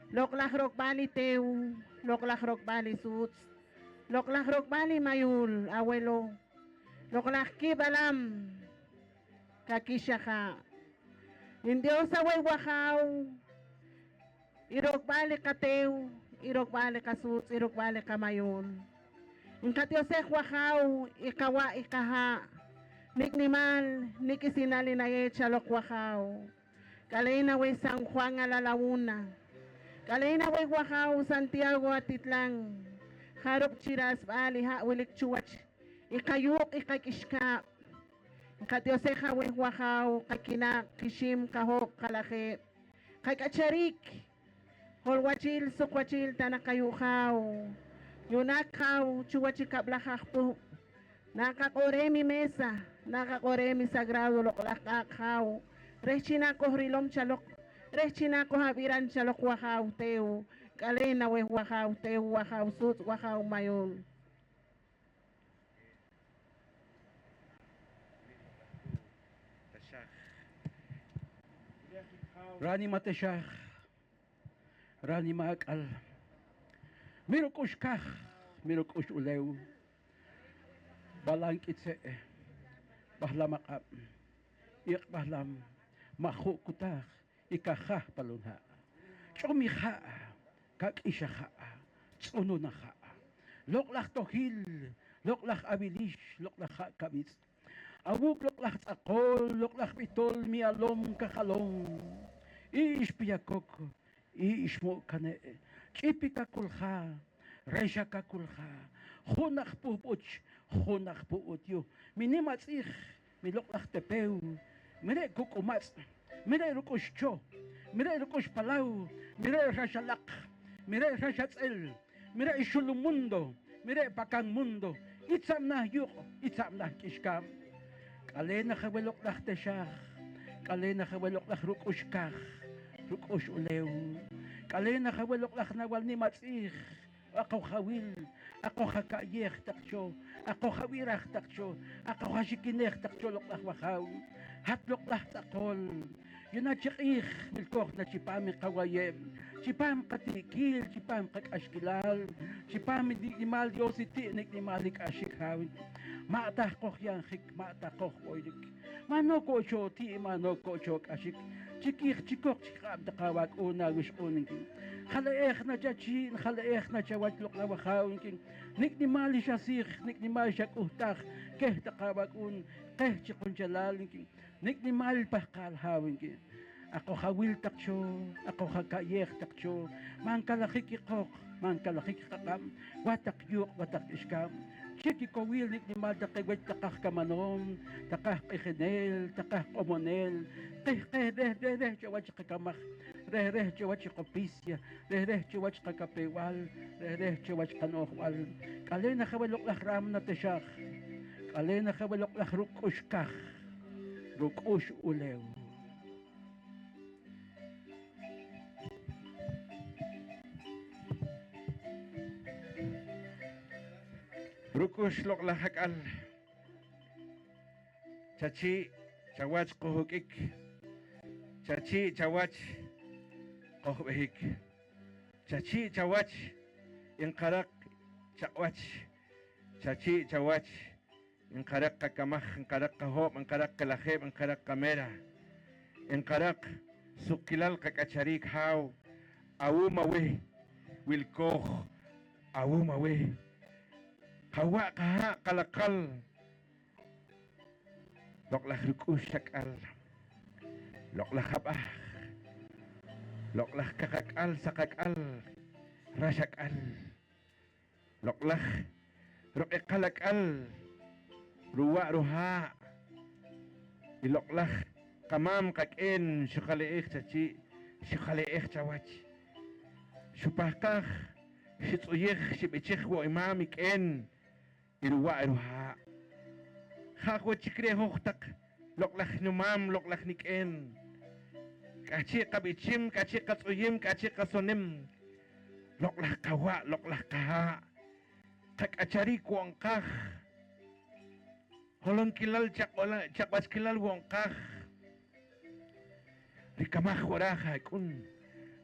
Loklak rok bali tew. Loklak rok bali suits. Loklak rok bali mayul. Awelo. Loklak kibalam. Kakisya ka. Hindi sa way wahaw. Irok bali ka tew. Irok bali ka suits. Irok bali ka mayul. Inkatiosek wahaw. Ikawa ikaha. Niknimal. Nikisinali na ye chalok wahaw. Kalina we San Juan Alalauna. Kalina we Wakaw Santiago Atitlang. Harap chiras bali ha wilik chuwach. Ikayuk ikakishka. Ikatioseha we Wakaw kakina kishim kahok kalaki. Kakacharik. Holwachil sukwachil tanakayukaw. Yunakaw chuwachikablakakpo. Nakakoremi mesa. Nakakoremi sagrado loklakakaw. Rechina ko rilom chalok. Rechina ko habiran chalok wakaw teo. Kalena we wakaw teo wakaw sut wakaw mayon. Rani mateshah. Rani maakal. Mirukush kah. Mirukush ulew. Balang itse. Bahlamakap. Ik bahlam. Mahu kutah ikakha palunha. Chumikha kak isakha. Tsununakha. Loklak tohil. Loklak abilish. Loklak kabits. Awuk loklak akol. Loklak pitol mialom kakalong. Iish piyakok. Iish mo kane. Chipi kakulha. Resha kakulha. Hunak pupuch. Hunak puutyo. Minimatsich. Miloklak tepew. Mire kukumats, mire rukuscho, mire rukush palau, mire rashalak, mire rashatzel, mire ishulumundo, mire pakang mundo, itsam na yuk, itsam na kishkam. Kalena kawelok lah teshach, kalena kawelok lah rukushkach, rukush ulew, kalena kawelok lah nawal ni matsich, ako kawil, ako kakayech takcho, ako kawirach takcho, ako kashikinech takcho lok lah wakaw. Hatlok lah takol. Yun na chikich, milkok na chipami kawayem. Chipam katikil, chipam kakashkilal. Chipam di imal yositi, nik imalik ashikhawin. Maatah koh yang hik, maatah koh oilik. Mano ko cho, ti mano ko cho ashik. Chikich, chikok, chikab takawag una wish uningin. Khalaech na chachin, khalaech na chawatlok na wakawin. Nik nimali siya sikh, nik nimali siya kuhtach. Keh takawag un, keh chikon chalalingin. Nik ni mal pakal hawin ki. Ako hawil takcho, ako hakayek takcho. Man kalakik ikok, man kalakik kakam. Watak yuk, watak iskam. Chiki ko wil nik ni mal takiwet takah kamanom, takah kikinel, takah komonel. Deh, chawach kakamak. Reh, chawach kopisya. Reh, chawach kakapewal. Reh, chawach kanokwal. Kalena kawalok lah ram na tesyak. Kalena kawalok lah rukushkach. Rukush ulew. Rukush lok lahakal. Chachi chawach kohukik. Chachi chawach kohbehik. Chachi chawach inkarak chawach. Chachi chawach انقرق كمخ انقرق هوب انقرق لخيب انقرق ميرا انقرق سكيلال كشريك هاو أوما ويه والكوخ أوما ويه هواء كها قلقل لوك لخ ركوش شكال لوك لخ أباه لوك لخ ككال سكال رشكال لوك لخ رؤي قلقال رواء رها لوك لخ قمام كاكين شخالي إخ تشي شخالي إخ تواج شباكخ شتويخ شبيتشيخ وإمامك إن رواء رها خاخو تشكري هوختك لوك لخ نمام لوك لخ نيك إن كاتشي قبيتشيم كاتشي قصويم كاتشي قصونم لوك لخ كواء لوك لخ كها كاك أشاريك وانقاخ هولون كلال چاق واس كلال وانقاخ ريكاماخ وراخا يكون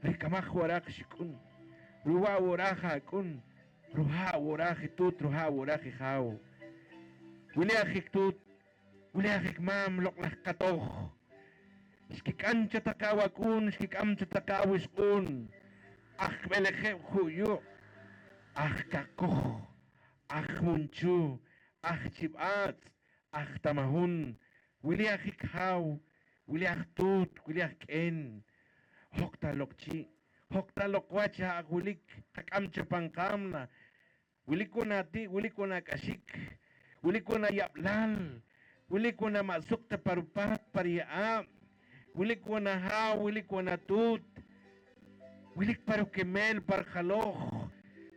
ريكاماخ وراخ شكون روا وراخا يكون روها وراخي توت روها وراخي خاو ولي أخيك توت ولي أخيك مام لوك لخ كاتوخ شكيك أنت تكاوى كون شكيك أنت تكاوى شكون أخ ملخيب خويو أخ كاكوخ أخ منشو أخ تبعات أخ تمهون ولي أخيك هاو ولي أخ توت ولي أخ كين هوكتا لوكشي هوكتا لوكواتشا أخ وليك حك أمشا بانقامنا وليكونا تي وليكونا كاشيك وليكونا يابلال وليكونا ماسوكتا باروبات باريام وليكونا هاو وليكونا توت وليك بارو كمال بارخلوخ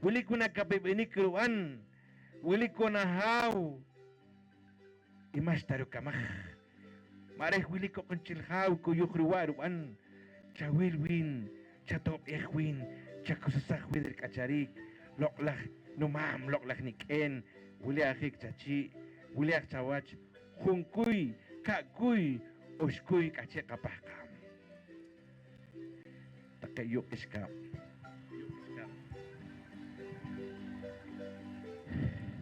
وليكونا كابيبينيك روان وليكونا هاو imashtaru kamaj mareh wili ko konchilhaw ko yukhruwaru an chawil win chatop win chakusasah widr kacharik loklaj numam loklaj niken wili akhik chachi wili akh chawach junkuy kakuy ushkuy kache kapahkam takayuk iskap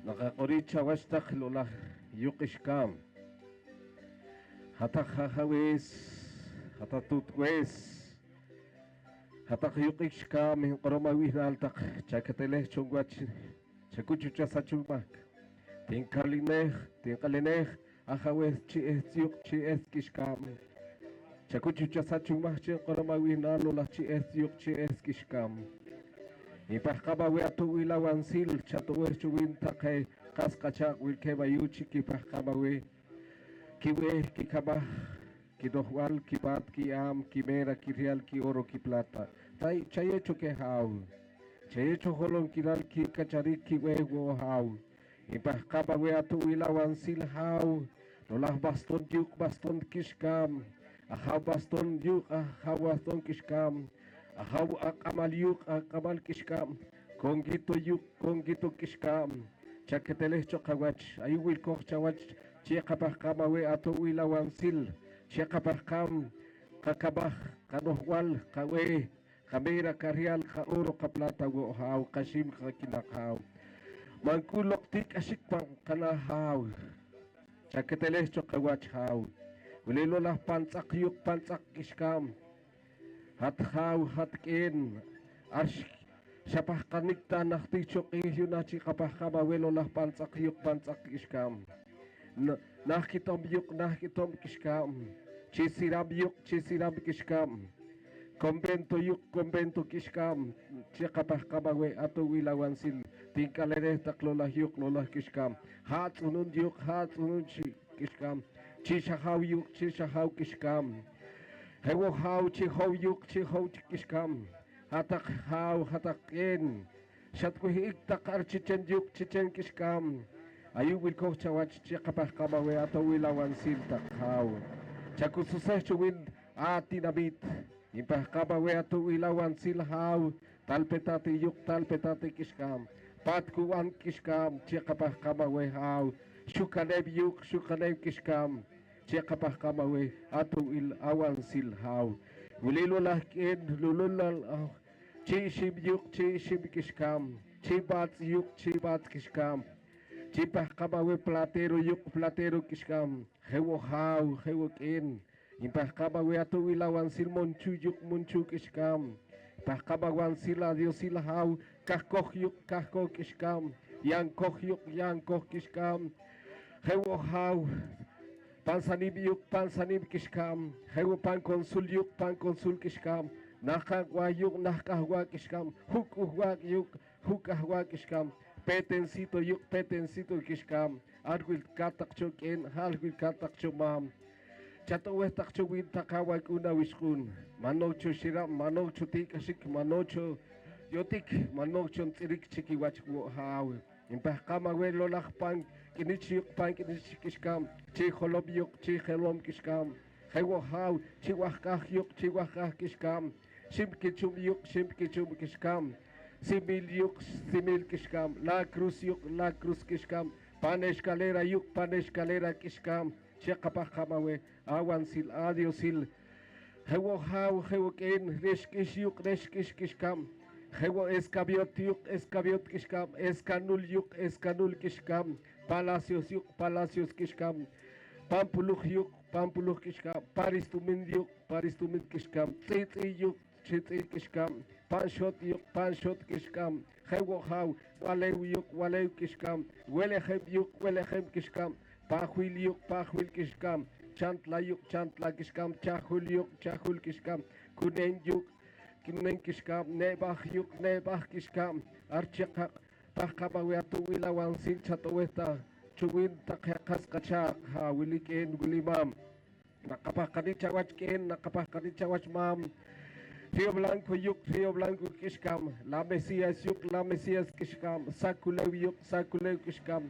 نقاقري تشاوش تخلولا يوقش كام هتا خاويس هتا توتويس هتا يوقش كام من قرما وينا التق شاكتله شونغواتش شاكوتشو تشاساتشوماك تنقلينيخ أخاويس تشي يوق تشي كيش كام شاكوتشو تشاساتشوماك قرما وينا لولا تشي يوق تشي كيش كام Ipahkaba weatu wila wansil chato wechu winta kay kaskacha wilke bayuchi kipahkaba we kiwe kikaba kidohwal kipat kiam kimera kirial ki oro ki plata tai chayecho ke haw chayecho holon kiral ki kachari kiwe wo haw Ipahkaba weatu wila wansil haw lolah baston yuk baston kishkam ahaw baston yuk ahaw baston kishkam Ahaw akamal yuk akamal kishkam kongito yuk kongito kishkam chaketele chokawach ayuwil koch chawach chekapah kama we ato wila wansil chekapah kam kakabah kanohwal kawe kamera karial ka oro ka plata go haw kashim ka kinakaw mangkulok tik asikpang kanahaw chaketele chokawach haw ulilo lah pansak yuk pansak kishkam hathaw hatkin arsh sapah kanikta naktichok ihyunachi kapah kabawelo lah pansak yuk pansak iskam nakitom yuk nakitom kiskam chisirab yuk chisirab kiskam konbento yuk konbento kiskam chikapah kabawe ato wilawan sil tingkalere taklolah yuk lolah kiskam hatsunun yuk hatsunun kiskam chisahaw yuk chisahaw kiskam Hewo haw chi haw yuk chi haw kishkam hatak haw hatak in shat ko hiktak ar chichen yuk chichen kishkam ayu wil ko chawach chi kapah kabawe ato wilawan sil tak haw chakususah chuwin ati nabit impah kabawe ato wilawan sil haw talpetati yuk talpetati kishkam patkuan kishkam chi kapah kabawe haw shukanev yuk shukanev kishkam Chekapah kamawe ato il awan silhaw Ulilulah kin lululal chi shib yuk chi shib kishkam chi bats yuk chi bats kishkam Chipah kamawe platero yuk platero kishkam. Hewo hau, hewo ken. Impah kamawe atu wilawan sil monchu yuk monchu kishkam. Pah kamawan sila dio sila hau. Kahkoh yuk kahkoh kishkam. Yang koh yuk yang koh kishkam. Hewo hau. Pansanib yuk pansanib kishkam. Hewo pan konsul yuk pan konsul kishkam. Nakahwa yuk nakahwa kishkam. Hukahwa yuk hukahwa kishkam. Petencito yuk petencito kishkam. Arguil katak choken, arguil katak chomam. Chato westak chowin takawa kuna wishkun. Manocho shira, manocho tikashik, manocho yotik, manocho tirik chiki wachku hawe. Impahkama we lolak pan, kinichi yuk pan kinichi kishkam. Chi holob yuk, chi helom kishkam. Hewo haw, chi wahkah yuk, chi wahkah kishkam. Shimkichum yuk, shimkichum kishkam. Simil yuk, simil kishkam. La cruz yuk, la cruz kishkam. Pan escalera yuk, pan escalera kishkam. Chekapahkamawe, awan sil, adios sil. Hewo haw, hewo ken, reshkish yuk, reshkish kishkam. Hewo escabiot yuk, escabiot kishkam. Escanul yuk, escanul kishkam. Palacios yuk, palacios kishkam. Pampuluh yuk, pampuluh kishkam. Paristumin yuk, paristumin kishkam. Titi yuk, titi kishkam. Panshot yuk, panshot kishkam. Hewo haw, walew yuk, walew kishkam. Welehem yuk, welehem kishkam. Pahuil yuk, pahuil kishkam. Chantla yuk, chantla kishkam. Chahul yuk, chahul kishkam. Kunen yuk, kunen kishkam. Nebah yuk, nebah kishkam. Archeka, pahkamawe atu wilawan sil chatoweta. Chuwin takhakas kachak, ha wiliken wilimam. Nakapahkani chawach ken, nakapahkani chawach mam. Rio Blanco yuk, Rio Blanco kishkam. La Mesías yuk, la Mesías kishkam. Sakulew yuk, sakulew kishkam.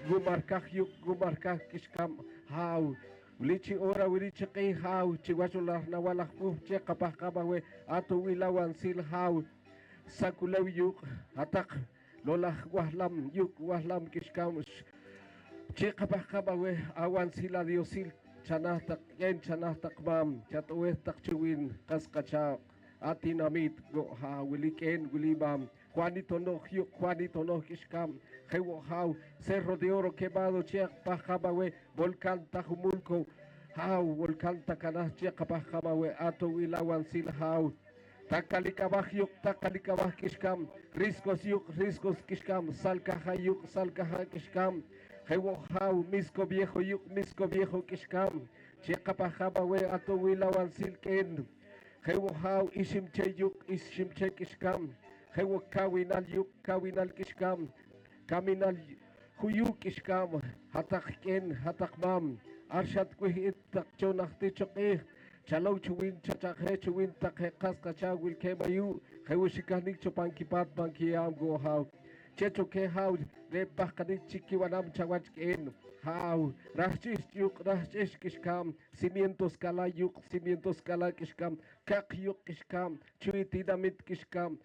Gumarkah yuk, gumarkah kishkam. Haw. Ulichi ora, ulichi kay haw. Chiwachulah nawalak puh, chekapah kabawe. Ato wilawan sil haw. Sakulew yuk, atak. Lolah wahlam yuk, wahlam kishkam. Chekapah kabawe, awan sila diosil. Chanah tak yen, chanah tak mam. Chatuwe tak chuwin, kaskachak. Atinamit go ha wiliken wilibam Juanito no hyuk Juanito no kishkam hewo haw Cerro de Oro quemado chek pajabawe volcán tajumulco haw volcán takanah chek pajabawe ato wilawan sil haw Takalikabah yuk takalikabah kishkam riscos yuk riscos kishkam salkaha yuk salkaha kishkam hewo haw misko viejo kishkam chek pajabawe ato wilawan sil ken Hewo haw ishimche yuk ishimche kishkam. Hewo kawinal yuk kawinal kishkam. Kaminal huyuk kishkam. Hatak ken hatak mam. Arshat kuhit tak chonakti chokih. Chalaw chuwin chachakhe chuwin takhe kaskacha wil kemayu. Hewo shikanik chopankipat bankiyam go haw. Checho ke haw repah kanik chikiwanam chawach ken. Haw rachis yuk rachis kishkam. Cimientos kala yuk cimientos kala kishkam. Kak yuk kishkam, chuitinamit kishkam,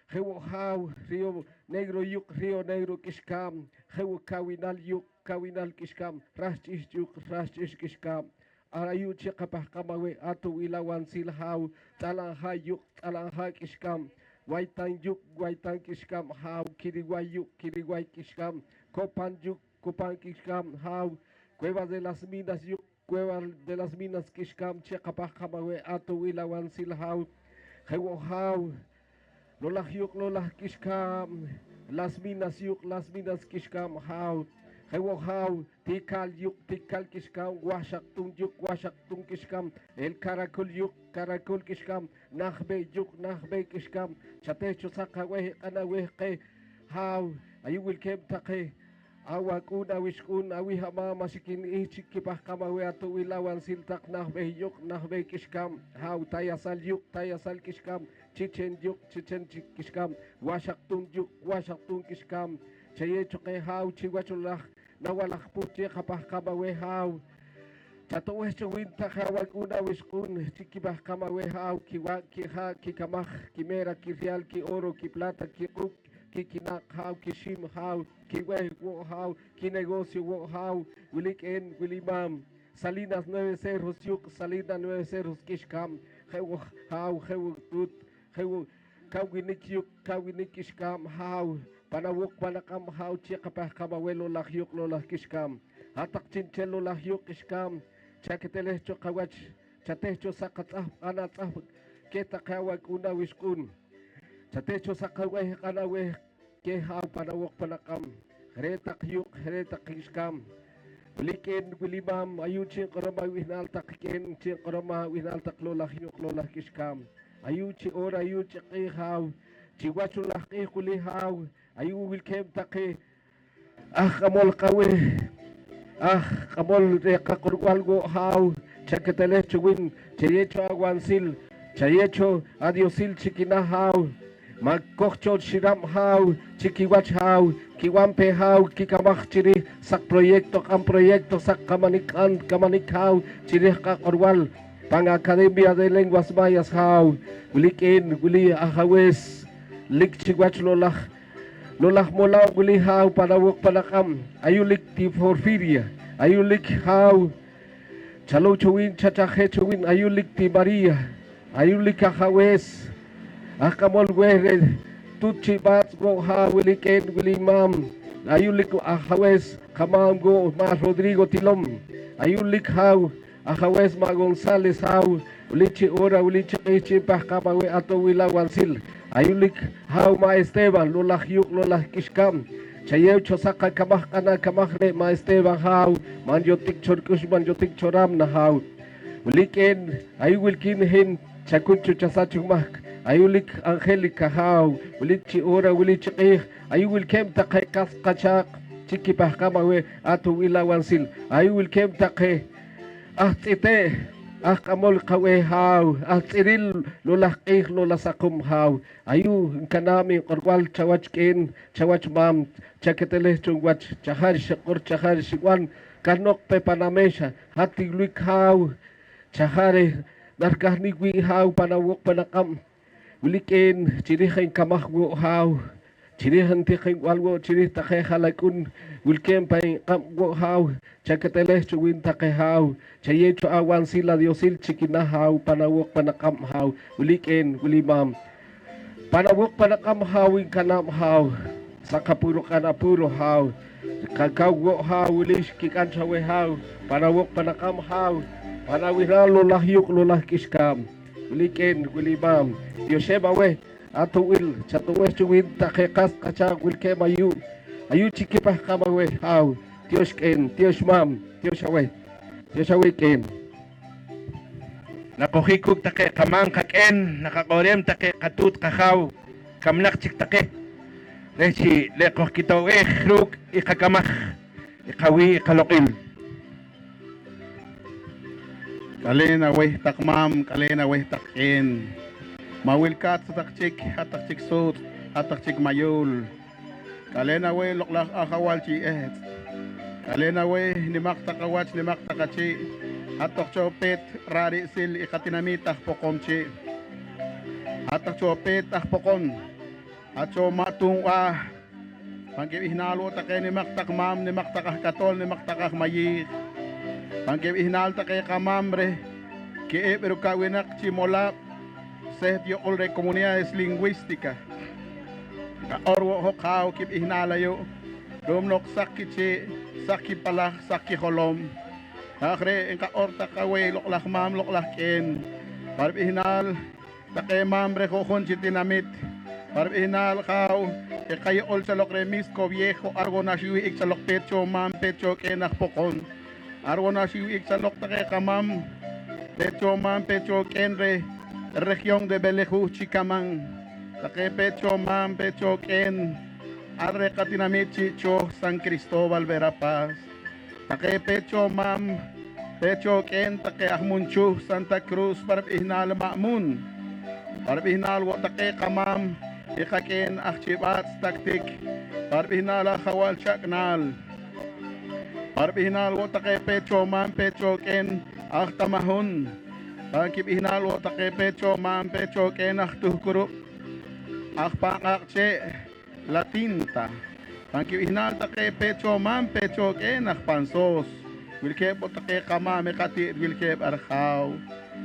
hewo haw, rio negro yuk, rio negro kishkam, hewo kawinal yuk, kawinal kishkam, rachis yuk, rachis kishkam, arayu chekapah kamawe, atu ilawan sil haw, talangha yuk, talangha kishkam, waitan yuk, waitan kishkam, haw, kiriway yuk, kiriway kishkam, kopan yuk, kopan kishkam, haw, cueva de las minas yuk, Cueva de las Minas kishkam chekapah kamawe ato wilawan silhaw hewo haw lolah yuk lolah kishkam las minas kishkam haw hewo haw tikal yuk tikal kishkam washak tung kishkam el caracol yuk caracol kishkam nahbe yuk nahbe kishkam chatecho sakawe anawe ke haw ayu wilkem take Awak una wishkun awi hama masikin ichikipah kamawe ato wilawan siltak nahbe yuk nahbe kishkam haw tayasal yuk tayasal kishkam chichen yuk chichen kishkam washak tung kishkam chaye choke haw chiwachulah nawalak puche kapah kamawe haw Chatowe chowinta hawak una wishkun chikipah kamawe haw kiwa kiha kikamah kimera kirial ki oro ki plata ki ruk kikinak haw kishim haw kiweh wo haw kinegocio wo haw wilik wilimam Salinas 9 Cerros yuk Salinas 9 Cerros kishkam hewo haw hewo tut hewo kawinik yuk kawinik kishkam haw panawuk panakam hau chikapah kamawelo lahyuk lo lahkishkam hatak chinchelo lahyuk kishkam chaketele chokawach chatecho sakatzah anatzah keta kawak una wiskun chatecho sakaweh kanaweh ke hau panawuk panakam heretak yuk heretak kishkam Ulikin wilimam ayuchin koroma wihnal takikin chin koroma wihnal taklo lahyuk lo lahkishkam ayuchi ora ayuchi qihaw chiwachu lahqih kulihaw ayu wilkem taqi kamol qawe kamol de qakurwalgo haw chaketele chuwin chayecho aguansil chayecho adiosil chikina haw magkochcho shiram haw chikiwach haw kiwampe haw kikamach chiri sak proyekto sak kamanik haw chiri qakurwal pang Academia de Lenguas Mayas haw ulikin uli ahawes lik chiwach lolah molaw uli haw panawok panakam ayulik ti Porfiria ayulik haw chalo chuwin chachahe chuwin ayulik ti Maria ayulik ahawes akamol wehre tuchi bats go haw ulikin ulimam ayulik ahawes kamam go mas Rodrigo Tilom ayulik haw ahawes ma González haw ulichi ora ulichi qichi pahkamawe ato wila wansil ayulik haw ma Esteban lolah yuk lolah kishkam chayew chosaka kamah kana kamahre ma Esteban haw man yotik chorkush man yotik choram na haw ulikin ayulikin hin chakuchu chasachumah ayulik Angelica haw ulichi ora ulichi qih ayulikem taqe kas qachaq chiki pahkamawe ato wila wansil ayulikem taqe tite kamol kawe haw tsiril lulaqih lulasakum haw ayu kanami qorwal chawach ken chawach mam chaketele chungwach chahar shakur chahar shigwan kanok pe panamesha hati luik haw chahare narkahni gwi haw panawok panakam uliken chirihin kamahwo haw chirihan tikin walwo chirih takhe halakun wilkem pay kamwo haw chaketele chuwin takhe haw chayecho awan sila diosil chikina haw panawok panakam haw uliken ulimam panawok panakam haw kanam haw sakapuro kanapuro haw kakawwo haw ulish kikanchawe haw panawok panakam haw panawiralo lahyuk lolah kishkam uliken ulimam Yosheba we atuwil chatuwe chuwin takekas kachak wilkem ayu chikipah kamawe haw Dios ken Dios mam Dios awe ken Nakuhikog take kamang kaken nakakorem take katut kakaw kamnak chik take lechi lekoh kitaw ruk ikakamah ikawi ikalokil kalena weh takmam kalena weh takin mawilkat sa takchik hatakchik sot hatakchik mayol kalena weh loklak akawal chi kalena weh nimak takawach nimak takachi hatok chopet rari sil ikatinamit pokon chi hatok chopet pokon hacho matung pangkib ihnalo takay nimak takmam nimak takah katol nimak takah mayik pangkib ihnal takay kamamre kiep erukawinak chimolap Setio de comunidades lingüísticas. Orwo hokao kip ihnalayo. Domnok sakichi, saki palak, saki holom. Akre enka orta kawe loklak mam loklak ken. Parb ihnal take mambre kokon chitinamit. Parb ihnal kao kayo ol sa lokre misko viejo argo na siwi ik sa lok pecho mam pecho kenak pokon. Argo na siwi ik sa lok take kamam pecho mam pecho kenre. Región de Belejú, Chicamán, Taque Pecho, Man, Pecho, Ken, Arre Catinamichicho, San Cristóbal, Verapaz, Taque Pecho, Man, Pecho, Ken, Taque Ahmunchu, Santa Cruz, Barbihnal, Ma'mun, Barbihnal, Watake, Kamam, Ikaken, Achibats, Taktik, Barbihnal, Hawal, Chaknal, Barbihnal, Watake Pecho, Man, Pecho, Ken, Achtamahun, Pangkip ihnalo take pecho mam pecho kenak tuhkuru akpangak che latinta pangkip ihnal take pecho mam pecho kenak pansos wilkeb take kama mekati wilkeb arhaw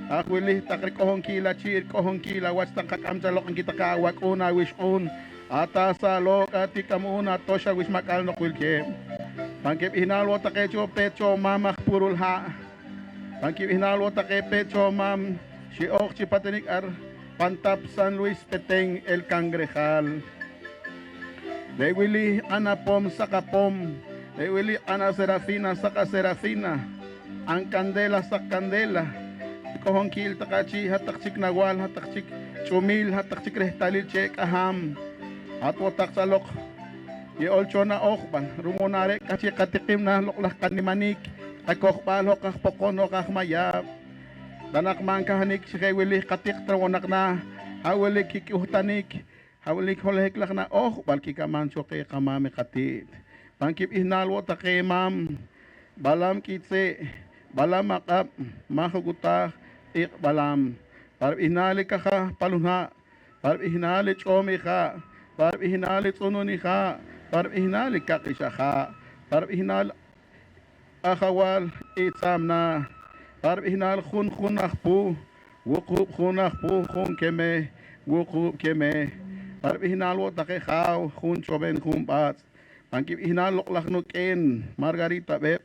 akwili takri kohong kila chir kohong kila wats tang kakam salok ang kita kawak una wish on ata sa lo kati kamuna to siya wis makal no kulke pangkip hinalo ta kecho pecho mamak purul ha pangkip hinalo ta ke pecho mam si ok si patinik ar pantap San Luis Peteng El Cangrejal de Willy ana pom saka pom de Willy ana Serafina saka Serafina ang kandela sa kandela kohong kil takachi hatakchik nagwal hatakchik chumil hatakchik rehtalil chek aham at watak salok ye olcho na okban rumonare kachi katikim na loklah kanimanik kakokbal hokak pokon hokak mayap danak man kahanik si kay wili katik trawonak na hawili kikiutanik hawili kolehek lak na okbal kikamancho kay kamame katit pangkip ihnalwo ta kay mam balam kitse balam makap mahugutak ik balam par ihnali ka palunha par ihnali chomi ka par ihnali tsununi ka par ihnali kakisha ka par ihnal akhawal itsam na par ihnal khun akpu wukub khun akpu khun keme wukub keme par ihnal wo take khaw khun choben khun bat pangkip ihnal loklak no ken Margarita beb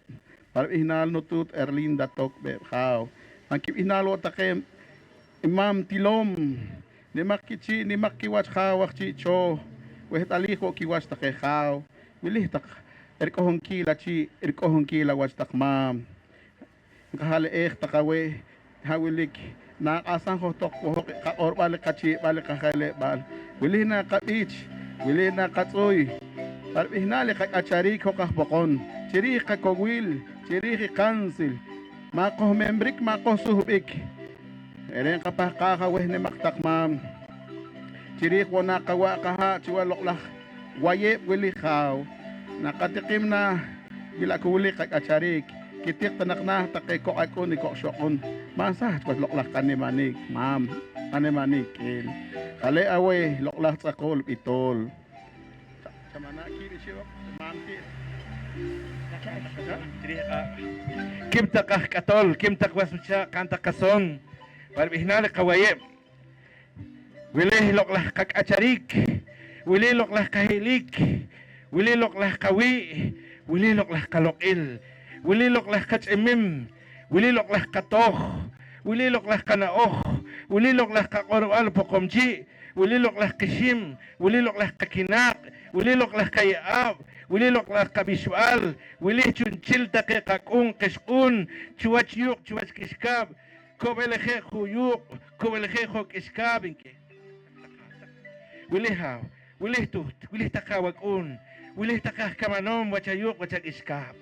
par ihnal no tut Erlinda tok beb khaw pangkip ihnal wo take Imam Tilom ni makichi ni makiwach khawak chi cho wehtali ko kiwas take khaw wilih tak erkohong kila chi erkohong kila was tak mam kahale takawe hawilik na asan ko tok ko ka or balik kachi balik kahale bal wilih na kabich wilih na katsoy par ihnali ka achari ko kahbokon chiri ka kogwil chiri ka council mako membrik mako suhbik eren kapah kakaweh ni maktak mam chiri ko nakawa kaha chiwa loklah waye wili khaw nakatikim na bila kuli kay acharik kitik tanak na takay ko ako ni ko syokon masa chwas loklah kanimanik mam kanimanik kin kale awe loklah sakol itol chamana kiri siyo mam ti kim takah katol kim takwas siya kanta kasong par ihnali kawaye wili loklah kag acharik wili loklah kahilik wili loklah kawi wili loklah kalokil wili loklah kachimim wili loklah katoh wili loklah kanaoh wili loklah kakorwal pokomchi wili loklah kishim wili loklah kakinak wili loklah kayaab wili loklah kabiswal wili chunchil take kakung kishkun chuwach yuk chuwach kishkab kobeleje huyuk kobeleje hok iskabinke wili haw wili tut wili takawag un wili takah kamanom wachayuk wachag iskab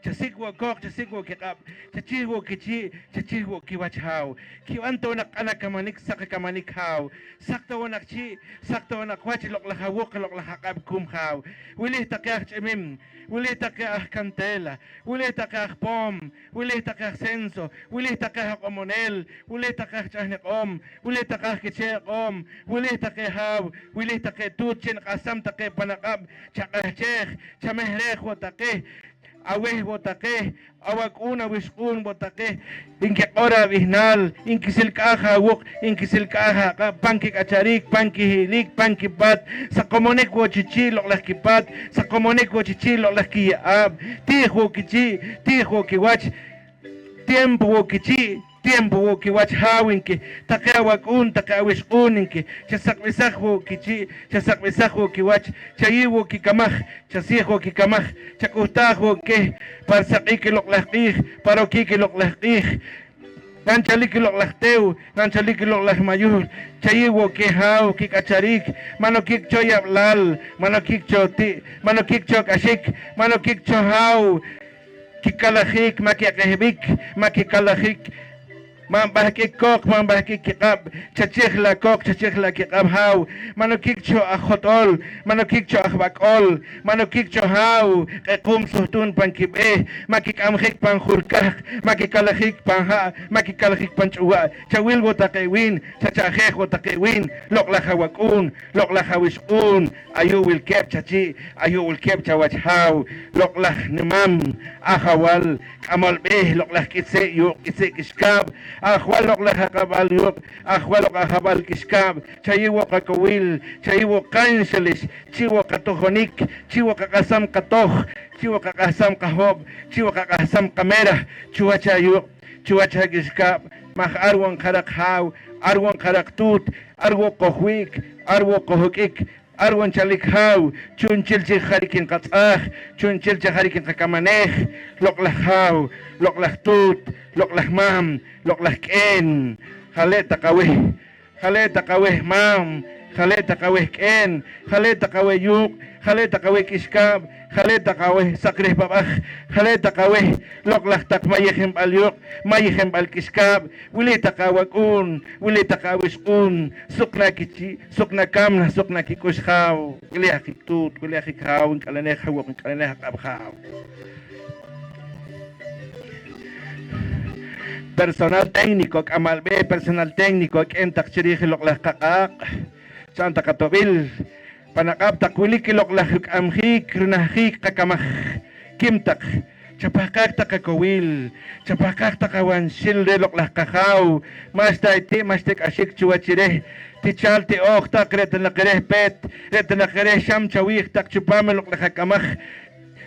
chasigwo kok chasigwo kikab chachihwo kichi chachihwo kiwachhaw kiwanto nak anak kamanik sak kamanik haw sakto nak chi sakto nak wachi loklah hawuk loklah hakab kum haw wili takah chimim wili takah kantela wili takah pom wili takah senso wili takah komonel wili takah chahnik wili takah kichek wili takah haw wili takah tutchin kasam takah panakab chakah chekh chamehrek watakeh aweh botake awak una wiskun botake inke ora bihnal inke silkaha wuk inke silkaha ka panki acharik panki hilik panki bat sa komonek wo chichi loklah kipat sa komonek wo chichi loklah kiab tiho kichi tiho kiwach tiempo wo kichi tiempo wo kiwach hawinke takawak un takawis uninke chasakwisah wo kichi chasakwisah wo kiwach chayiwo kikamah chasiho kikamah chakutah wo ke parsaqiki loklah qih parokiki loklah qih nanchaliki loklah teu nanchaliki loklah mayul chayiwo ke haw kikacharik manokik choyab lal manokik choti manokik chok ashik manokik chohaw kikalahik makikahbik makikalahik mambahkik kok mambahkik kikab chachihla kok chachihla kikab haw manokik cho akhotol manokik cho akhbakol manokik cho haw kum suhtun pankibeh makikamhik pankhulkah makikalahik panha makikalahik panchuwa chawil go takewin chachahek go takewin loklah hawakun loklah hawiskun ayu will kep chachi ayu will kep chawach haw loklah nimam akhawal kamal beh loklah kitse yu kitse kiskab ajualok la hakabal yok ajualok ajabal kiskab chayiwo kakawil chayiwo kanselis chiwo katojonik chiwo kakasam katoh chiwo kakasam kahob chiwo kakasam kamera chuacha yok chuacha kiskab mah arwan karak haw arwan karak tut arwo kohwik arwo kohokik arwan chalik haw chunchil chi harikin qatsah chunchil chi harikin qakamaneh loklah haw loklah tut loklah mam loklah ken haleta kaweh mam haleta kaweh ken haleta kaweh yuk haleta kaweh kiskab haleta kaweh sakrih babah haleta kaweh loklah tak mayhem al yuk mayhem al kiskab wilita kawakun wilita kawiskun sukna kichi sukna kamna sukna kikush khaw kilih kitut kilih khaw kalaneh hawak kalaneh kabkhaw personal técnico amal be personal técnico entak chirih loklah kakak santa katobil panakap takwili kiloklah amhik runahik kakamah kimtak chapakak takakawil chapakak takawan silde loklah kakaw mas daiti mas tek asik chuachire tichal ti ok tak retanakere pet retanakere sham chawik tak chupame loklah kakamah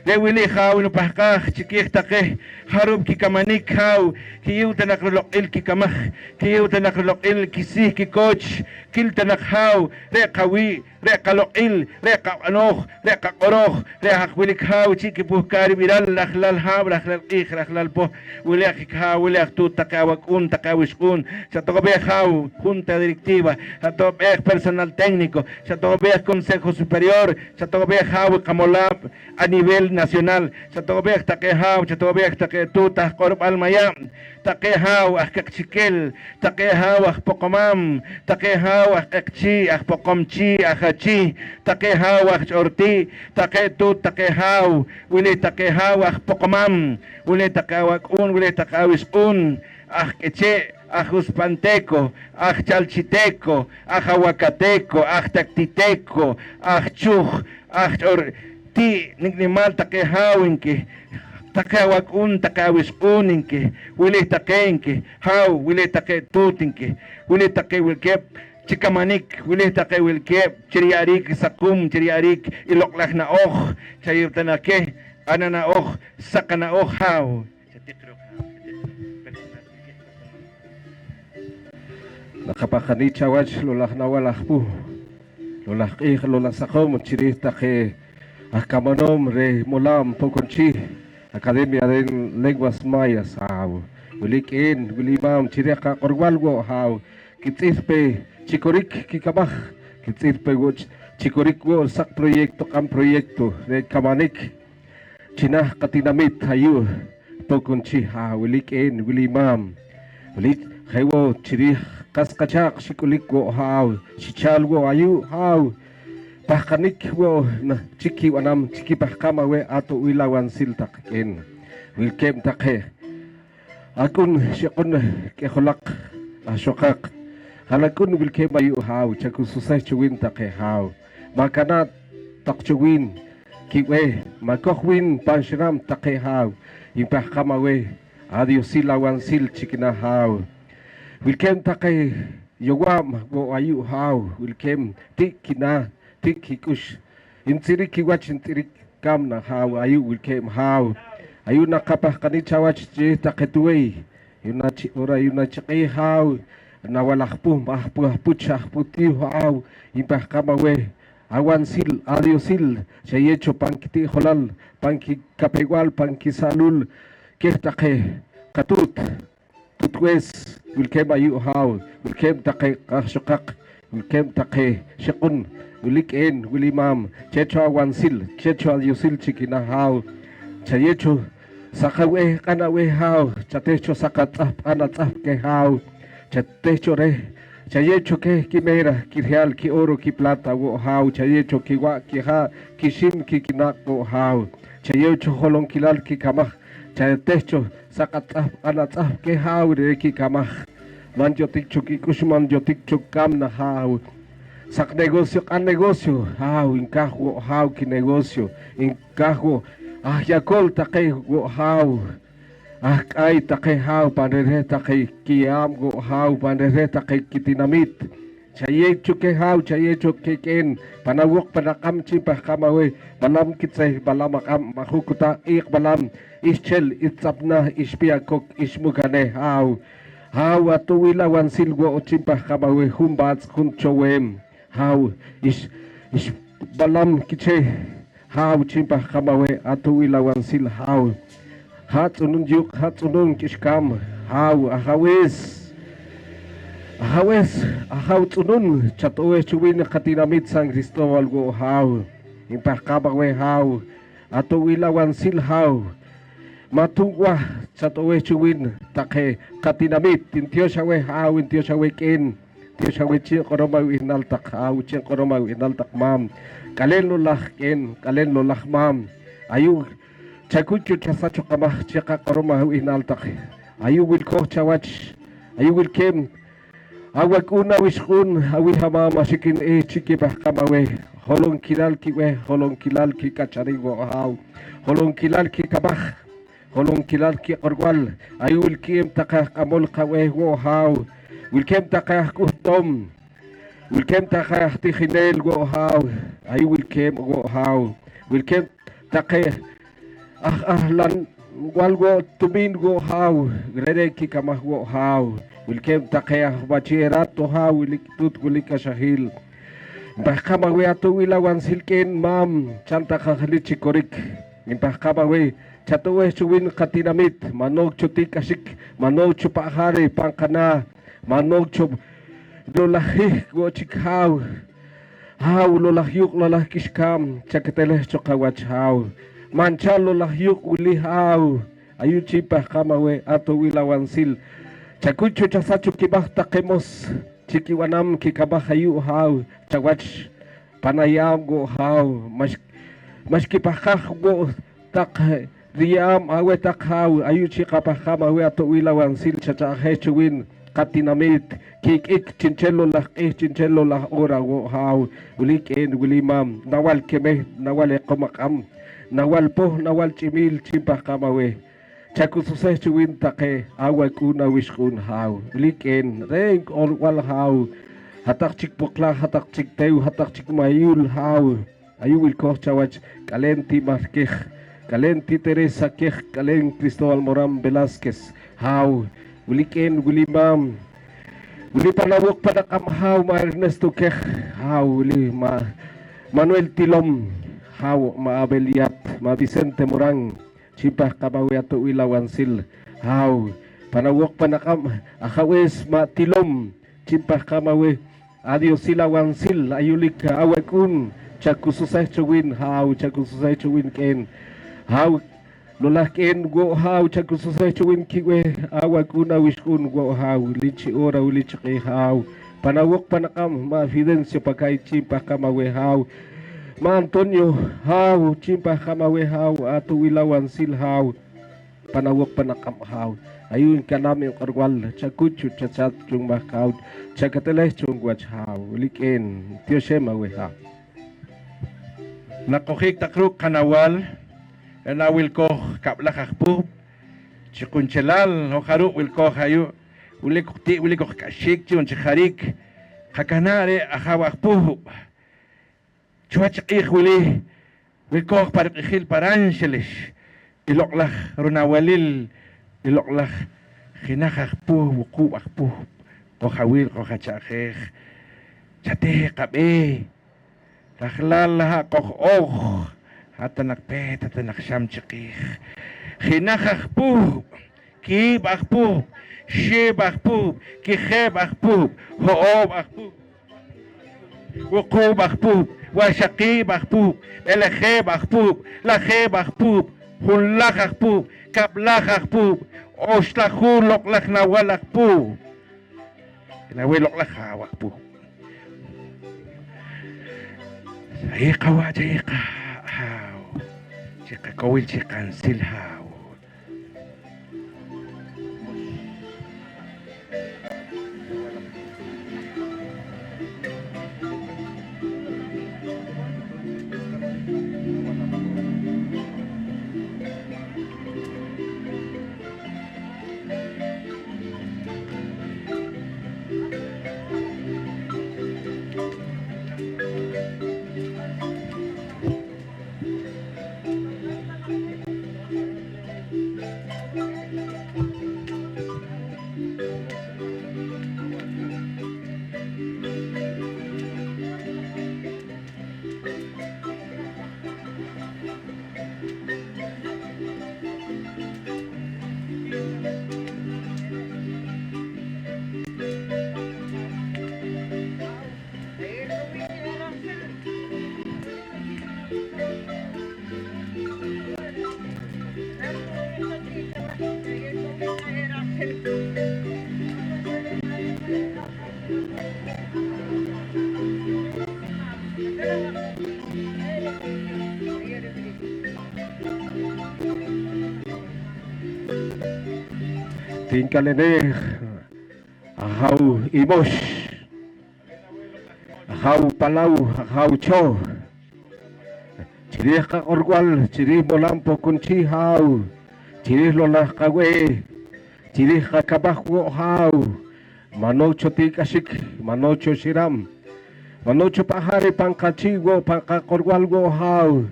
lewili khaw no pahkah chikik takeh harub ki kamanik khaw kiyu tanak lokil ki kamah kiyu tanak lokil kisih ki coach kil tanak khaw re qawi re qalokil re qanoh re qoroh re hakwili khaw chiki puhkari biral lakhlal haw lakhlal qikh lakhlal poh wili khaw wili tu takawakun takawiskun sa tobe khaw junta directiva sa tobe personal técnico sa tobe consejo superior sa tobe khaw kamolab a nivel nacional sa tobek takehaw sa tobek taketuta korb almayam takehaw akakchikel takehaw akpokomam takehaw akakchi akpokomchi akachi takehaw akchorti taketut takehaw wili takehaw akpokomam wili takawakun wili takawiskun akkeche Ajuspanteko, Chalchiteco, Ajahuacateco, Taktiteco, Chuj, ti nignimal takehawinke takawakun takawiskuninke wili takenke haw wili taketutinke wili takewilkep chikamanik wili takewilkep chiriarik sakum chiriarik iloklah na oh chayutanake anana oh sakana oh haw nakapakani chawach lolah nawalah pu lolah ikh lolah sakom chirih take Akamonom re molam pokonchi Academia de Lenguas Mayas haw Wilik wilimam chireka korwalgo haw Kitzirpe chikorik kikamah Kitzirpe woch chikorik wo sak proyekto kam proyekto re kamanik Chinah katinamit hayu pokonchi haw wilik wilimam Wilik hewo chirih kaskachak chikolik wo haw chichalgo ayu haw Pahkanik wo na chiki wanam chiki pahkama we ato wilawan siltak in wilkem takhe akun syakun ke kholak asyokak halakun wilkem ayu haw chaku susay chuwin takhe haw makana tak chuwin kiwe makohwin panshram takhe haw impahkama we adio silawan sil chikina haw wilkem takhe yowam wo ayu haw wilkem tikina tik hikush intirik kiwach intirik kam na haw ayu wilkem haw ayu nakapah kani chawach je taketuwe yunachi ora yunachi haw na walakpu mahpu puchah puti haw impah kamawe awan sil adio sil chayecho pankiti holal panki kapegwal panki salul kehtake katut tutwes wilkem ayu haw wilkem take kashukak wilkem take shakun Wilik wilimam checho awansil checho alyusil chikina haw chayecho sakawe kanawe haw chatecho sakatzap anatzap ke haw chatecho re chayecho ke kimera kirreal ki oro ki plata wo haw chayecho ki wa ki ha kishin ki kinako haw chayecho holon kilal ki kamah chatecho sakatzap anatzap ke haw re ki kamah manjotik chuki kushman jotik chukam na haw sak negosyo kan negosyo haw inkahwo haw ki negosyo inkahwo yakol takay haw Ay take hau pandere take kiam go hau pandere take kitinamit. Chaye chuke hau chaye chuke ken panawok panakam chipah kamawe balam kitse balamakam mahukuta ik balam ischel itsapna ispiakok ismugane hau. Hau atuwila wansil go chipah kamawe humbats hunchowem. Hau is balam kitse hau chipah kamawe atuwila wansil hau. Hat unun juk hat unun kishkam hau ahawes ahaw unun chatowe chuwin katinamit San Cristobal go hau impakabawe hau ato wilawan sil hau matungwa chatowe chuwin take katinamit intio shawe hau intio shawe ken intio shawe chi koroma winal tak hau chi koroma winal tak mam kalen lulak ken kalen lulak mam ayu Chakuchu chasacho kamah chika koroma inaltak. Ayu will ko chawach. Ayu will kem. Awak una wishkun awi hama masikin chiki bah kamawe. Holong kilal ki we holong kilal ki kachari go haw. Holong kilal ki kabah. Holong kilal ki orwal. Ayu will kem takah kamol kawe go haw. Will kem takah kuhtom. Will kem takah tikhinel go haw. Ayu will kem go haw. Will kem takah lan walgo tumin go haw grede ki kamah go haw wilkem takaya bachirat to haw tut gulika shahil bahkama we atu wilawan silken mam chanta khali chikorik bahkama we chatowe chuwin katinamit manog chutik asik manog chupahari pangkana manog chup lolahi go chikhaw haw lolahyuk lolah kishkam chaketele chokawach haw Manchalo lahyuk uli hau ayu chipah kamawe ato wilawan sil chakucho chasacho kibah takemos chikiwanam kikabah ayu hau chawach panayam go hau mas kipahkah go tak riam awe tak hau ayu chikapah kamawe ato wilawan sil chachahe chuwin katinamit kik chinchelo lah ora go hau ulik en ulimam nawal kemeh nawal ekomakam nawal po nawal chimil chimpah kamawe chakususeh chuwin take awak una wishkun haw liken reng or wal haw hatak chik pokla hatak chik teu hatak chik mayul haw ayu wil koh chawach kalenti markeh kalenti Teresa keh kalen Cristobal Moram Velasquez haw liken gulimam guli panawok padakam haw ma Ernesto keh haw li ma Manuel Tilom haw ma Abeliat ma Vicente Morang chipah kabawe ato wilawan sil haw panawok panakam akawes ma Tilom chipah kamawe adios silawan sil ayulik awakun chakususay chuwin haw chakususay chuwin ken haw lolah ken go haw chakususay chuwin kiwe awakun awishkun go haw lichi ora ulichi haw panawok panakam ma Fidencio pakai chipah kamawe haw Ma Antonio haw chimpah kamawe haw ato wilawan sil haw panawok panakam haw ayun kanami karwal chakuchu chachat chung makaw chakateleh chung wach haw liken tiosema we haw Nakohik takruk kanawal enawil ko kablakakpo chikunchelal hokaru wil ko hayu ulikukti ulikuk kashik chun chikarik kakanare ahawakpo Chuach ikhwili wilkoh parik ikhil paranshelish iloklach runawalil iloklach khinakh pu wuku akpu kohawil kohachakh chate qabe takhlal laha koh hatanak pet hatanak sham chikh khinakh pu kib akpu shib akpu kikheb akpu hoob akpu وقوب أخبوب وشقيب أخبوب الخيب أخبوب لخيب أخبوب هلخ أخبوب كبلخ أخبوب أشلخو لقلخ نوال أخبوب نوال لقلخ أخبوب جيقة وجيقة هاو جيقة كويل جيقة نسيل هاو tinkalene ahau imos ahau palau ahau cho chirih ka orwal chirih molampo kunchi hau chirih lolah kawe chirih ka kabahwo hau manocho tikashik manocho shiram manocho pahari pankachigo pankakorwalgo hau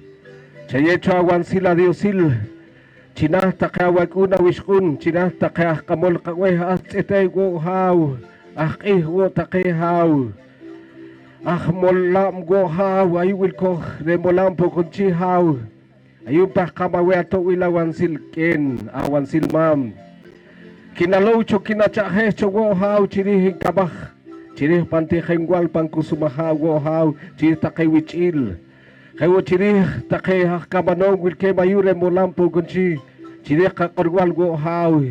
chayecho awansila diosil chinah takawakuna wishkun chinah takah kamol kawe atsitego hau ahihwo takehau molam go hau ayuwil ko remolampo kunchi hau ayun pa kamawe ato wila wansil ken awansil mam kinalocho kinachahecho go hau chirih kabah chirih panti khengwal pangkusumaha go hau chirih takay wichil kayo chirih takay kamanong wilke mayure molampo kunchi chirih kakorwal go hau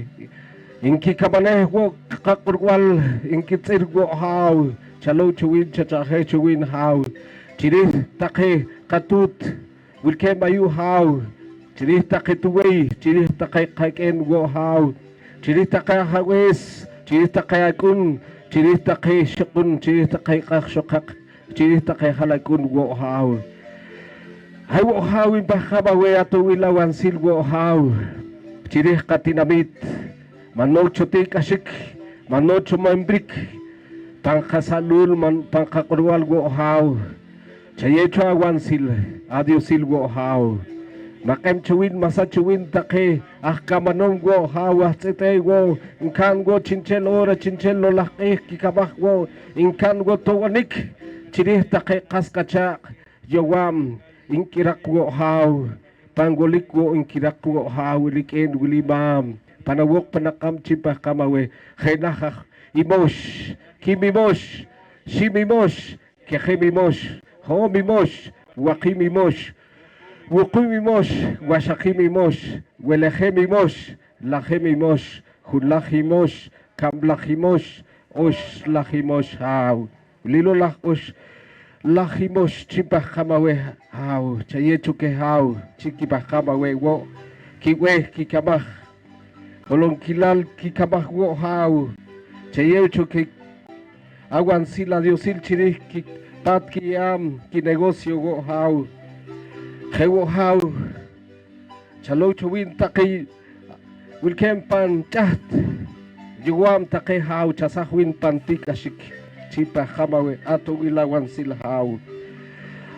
inki kamaneh go kakorwal inki tsir go hau chalo chuwin chachahe chuwin hau chirih takay katut wilke mayu hau chirih takay tuway chirih takay kaken go hau chirih takay hawes chirih takay akun chirih takay shakun chirih takay kakshokak chirih takay halakun go hau ay wo hau imbakabawe ato wilawan sil go hau chirih katinamit manocho tikashik manocho mambrik pangkasalul man pangkakurwal go hau chayecho awan sil adio sil go hau makem chuwin masa chuwin take kamanong go hau atsete go inkan go chinchel ora chinchel lo lakih kikabah go inkan go towanik chirih take kaskachak yawam inkirak go hau pangolik go inkirak go hau liken wilibam panawok panakam chipah kamawe khenakh imosh kimimosh shimimosh kehemimosh homimosh wakimimosh wukumimosh washakimimosh welehemimosh lahemimosh hulahimosh kamlahimosh oshlahimosh hau lilo lah osh lahimosh chipah kamawe hau chayechu ke hau chikipah kamawe wo kiwe kikabah kolong kilal kikabah wo hau chayechu ke awan sila diosil chirih ki tat ki am ki negocio go hau hewo hau chalo chuwin takay wilkem pan chat yuwam takay hau chasahwin pan tikashik chipa hamawe ato wilawan sila hau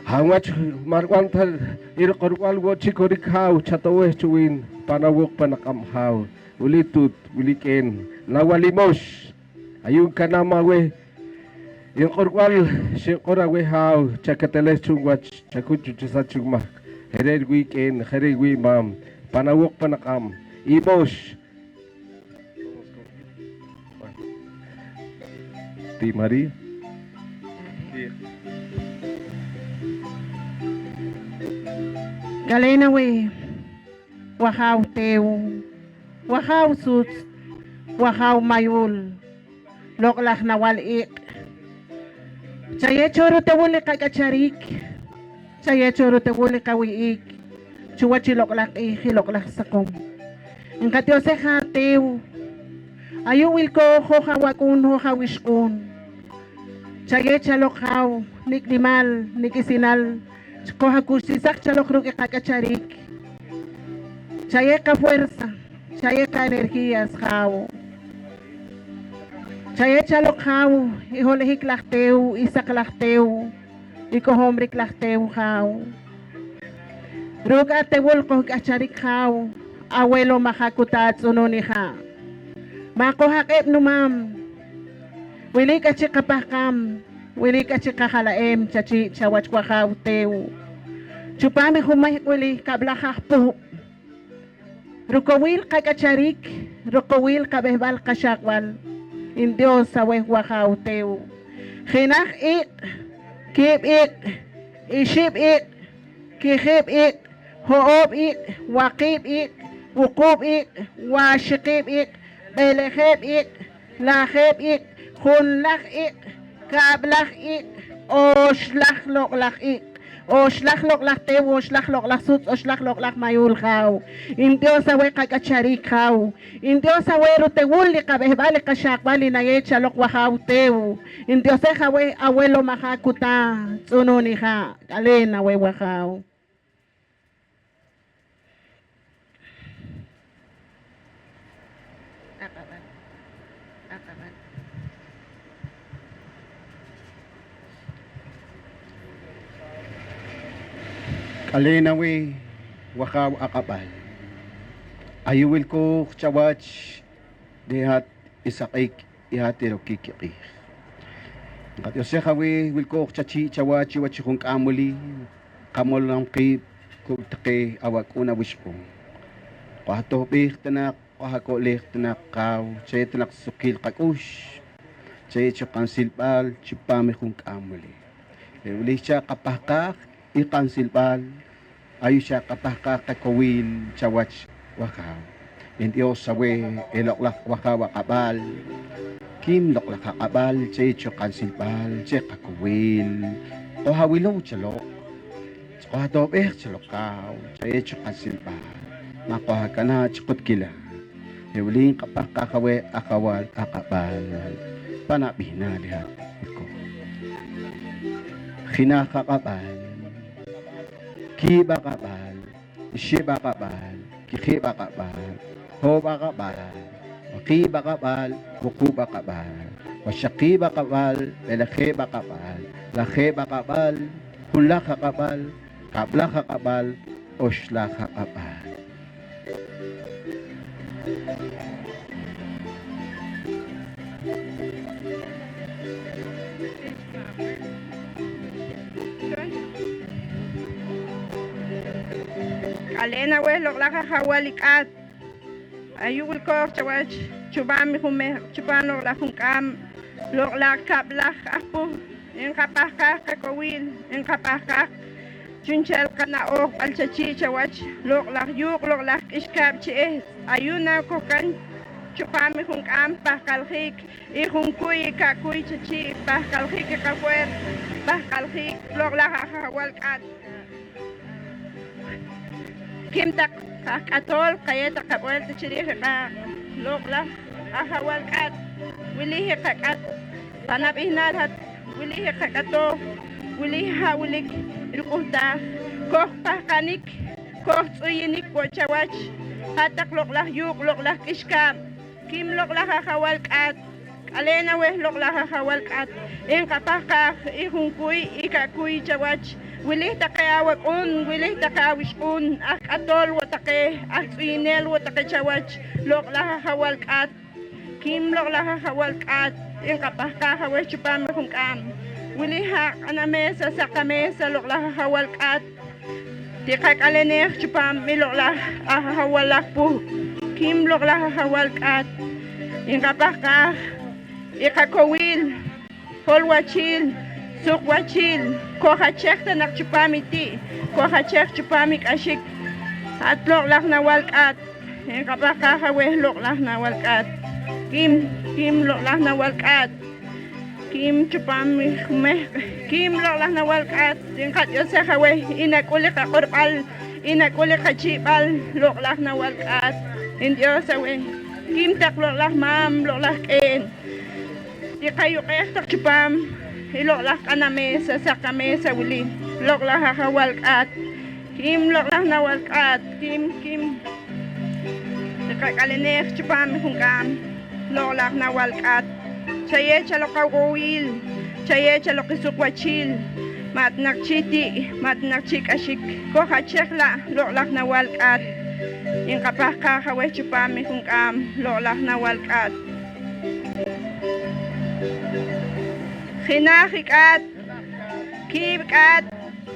hangwach marwantal irkorwal go chikorik hau chatawe chuwin panawok panakam hau ulitut uliken lawalimosh ayun kanamawe yung korwal shikora we hau chakateles chungwach chakuchu chisachugma hered weekend hered we mam panawok panakam ibos ti Maria Galena we wahau teu wahau sut wahau mayul loklak nawal ik chaye choro te wole kakacharik chaye choro te wole kawiik chuwachi loklak loklak sakom inkatyo se hateu ayu wilko hoja wakun hoja wishkun chaye chalokhaw nikdimal nikisinal koha kusisak chalokruk kakacharik chaye ka fuerza chaye ka energías haw chaye chalok haw iholehik lahteu isak lahteu ikohomrik lahteu haw ruga tewol ko kacharik haw abuelo mahakutat sunoni ha mako hakep numam wili ka chikapakam wili ka chikahalaem chachi chawach kwa haw teu chupami humay wili kablahah po rukawil kakacharik rukawil kabehbal kashakwal in Dios sa wehwahaw teu khinach ik kip ik iship ik kihip ik hoob ik wakib ik wukub ik washikib ik beleheb ik laheb ik hunlach ik kablach ik oshlach loklach ik O shlak lak tew, o shlak lak suts, o shlak lak mayul kao. Indiosa we kakachari kao. Indiosa we rutewuli kabehbali kashakwali na yecha lok wahau tew. Indiosa we abuelo mahakuta, tsununi ha, kalena we wahau. Kalena we wakaw akapal. Ayuwil ko chawach dihat isakik ihatiro kikiki. Kat yose kawe wil ko chachi chawachi wachi kung kamuli kamol ng kip kung take awak una wispo. Kato pih tanak kahako leh tanak kaw chay tanak sukil kakush chay chakan silpal chipame kung kamuli. Uli siya kapakak ikan silpal ayu siya kapakak kakawin chawach wakaw. Hindi o sawe eloklak wakaw akabal. Kim loklak akabal chay chakan silpal chay kakawin. O hawilo chalok. Kato pih chalok kaw chay chakan silpal. Makuha ka na chukot kila. Uli kapakakawe akawal akabal. Panapih na lihat ko. Kinakakabal, kibakabal, shibakabal, kikibakabal, hobakabal, wakibakabal, wukubakabal, wasyakibakabal, belakibakabal, lakibakabal, hulakakabal, kablakakabal, oslakakabal. Kalena we loklak hawalikat. Ayul ko chawach chubami hume chupano la hungkam loklak kablak apo en kapaka kakawil en kapaka chunchel kana ok alchachi chawach loklak yuk loklak iskab chi ayuna ko kan chupami hungkam pakalhik ihungkuy kakuy chachi pakalhik kakwet pakalhik loklak hawalikat. Kim tak katol kaya tak kapwel ta chiri ka lokla ahawal kat wili ka kat tanap ihnal hat wili ka kato wili ha wili rukuta koh pakanik koh tsuyinik ko chawach hatak lokla yuk lokla kiskam kim lokla ahawal kat alena we lokla ahawal kat en kapaka ihungkuy ikakuy chawach wilih takayawag wilih takawis ak atol watake ak inel watake chawach lok laha hawal kat kim lok laha hawal kat yung kapaka hawal chupam kung kam wilih hak anamesa sa kamesa lok laha hawal kat tikak aleneh chupam milok laha hawal lakpo kim lok laha hawal kat yung kapaka ikakawil holwachil sukwachil kohachek tanak chupamiti kohachek chupamik ashik at loklak na walkat en kapakahawe loklak na walkat kim loklak na walkat kim chupamik meh kim loklak na walkat en kat yose hawe inakulik ka korpal inakulik ka chipal loklak na walkat en Dios hawe kim tak loklak mam loklak en di kayo kaya tak chupam iloklah kana mesa sa kamesa wili loklah hawalkat kim loklah nawalkat kim kaleneh chupam hungkam loklah nawalkat chaye chalokawil chaye chalokisukwachil matnak chiti matnak chikashik ko hachekla loklah nawalkat yung kapaka hawe chupam hungkam loklah nawalkat Khinahikat, kibkat,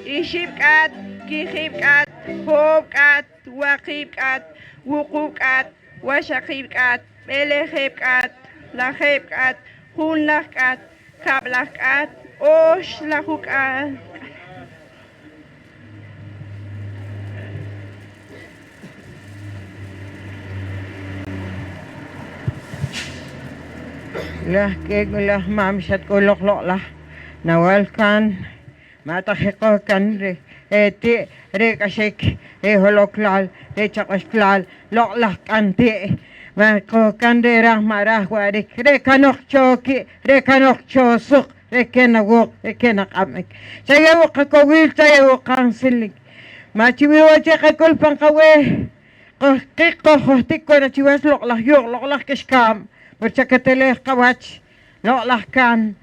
ishibkat, kihibkat, hobkat, wakibkat, wukubkat, washakibkat, belehibkat, lahibkat, hunlahkat, kablahkat, oshlahukat. Lah kek lah mamsat ko lok lah nawalkan Matahiko kan ti re kasik holoklal re chakasklal loklah kanti mako kandera marah warik re kanok choki re kanok chosuk re kenawok re kenakamik saya wak kawil saya wak kansilik machiwi wache kakul pangkawe kiko hotik ko na chiwas loklah kishkam bercakatele kawach loklah kan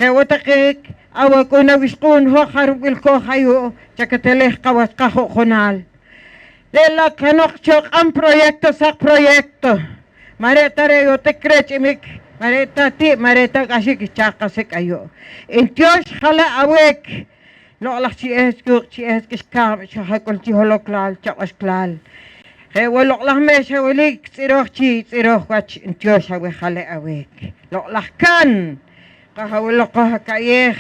Hewatakik, awag ko na wiskun ho karupil ko kayo, tsakateleh kawas kaho konal. Lela kanok chok ang proyekto sa proyekto. Mareta reyo tekrech imik, mareta ti, mareta kasik ichakasik ayo. Intyos hala awek, loklak si kiskam, tsakakol si holoklal, tsakasklal. Hewalok lang me sa walik, tsiroh wach, intyos awek hala awek. Loklak kan. Kahawalok ko hakayeh,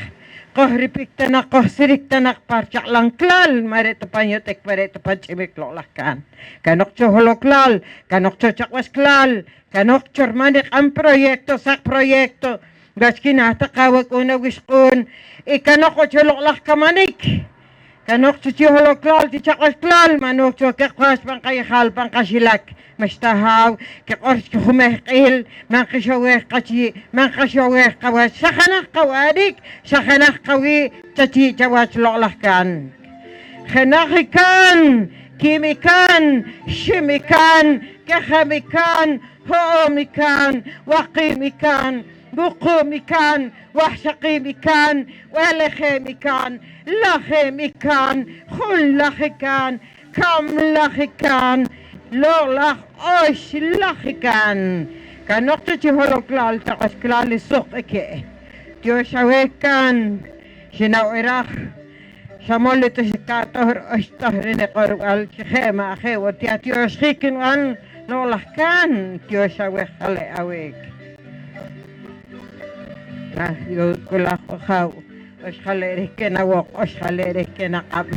kohripik tanak, kohsirik tanak, parcak lang klal, marito panyotek, marito panchimik lolakan. Kanok cho holoklal, kanok cho chakwas klal, kanok cho manik ang proyekto, sak proyekto, gas kinatakawag una wiskun, ikanok ko cho loklak kamanik. Kanok cho holoklal, ti chakwas klal, manok cho kakwas pangkayakal, pangkasilak. Mastahaw, kakors kumekil, mankasaweh kachi, mankasaweh kawas, sakanak kawadik, sakanak kawi, caci cawas lolahkan. Kenakikan, kimikan, shimikan, kehamikan, hoomikan, wakimikan, bukumikan, wahsakimikan, walehemikan, lahemikan, hullahikan, kamlahikan, Lolak ois lakikan. Kanok to si holoklal takas klal isok eke. Diyos awekan. Sinawirak. Samol ito si kator ois tahrin ekorwal. Si khema akewa. Tiya Diyos hikinwan. Lolakan. Diyos awek hale awek. Nah, yun kulak wakaw. Ois hale riken awok. Ois hale riken akam.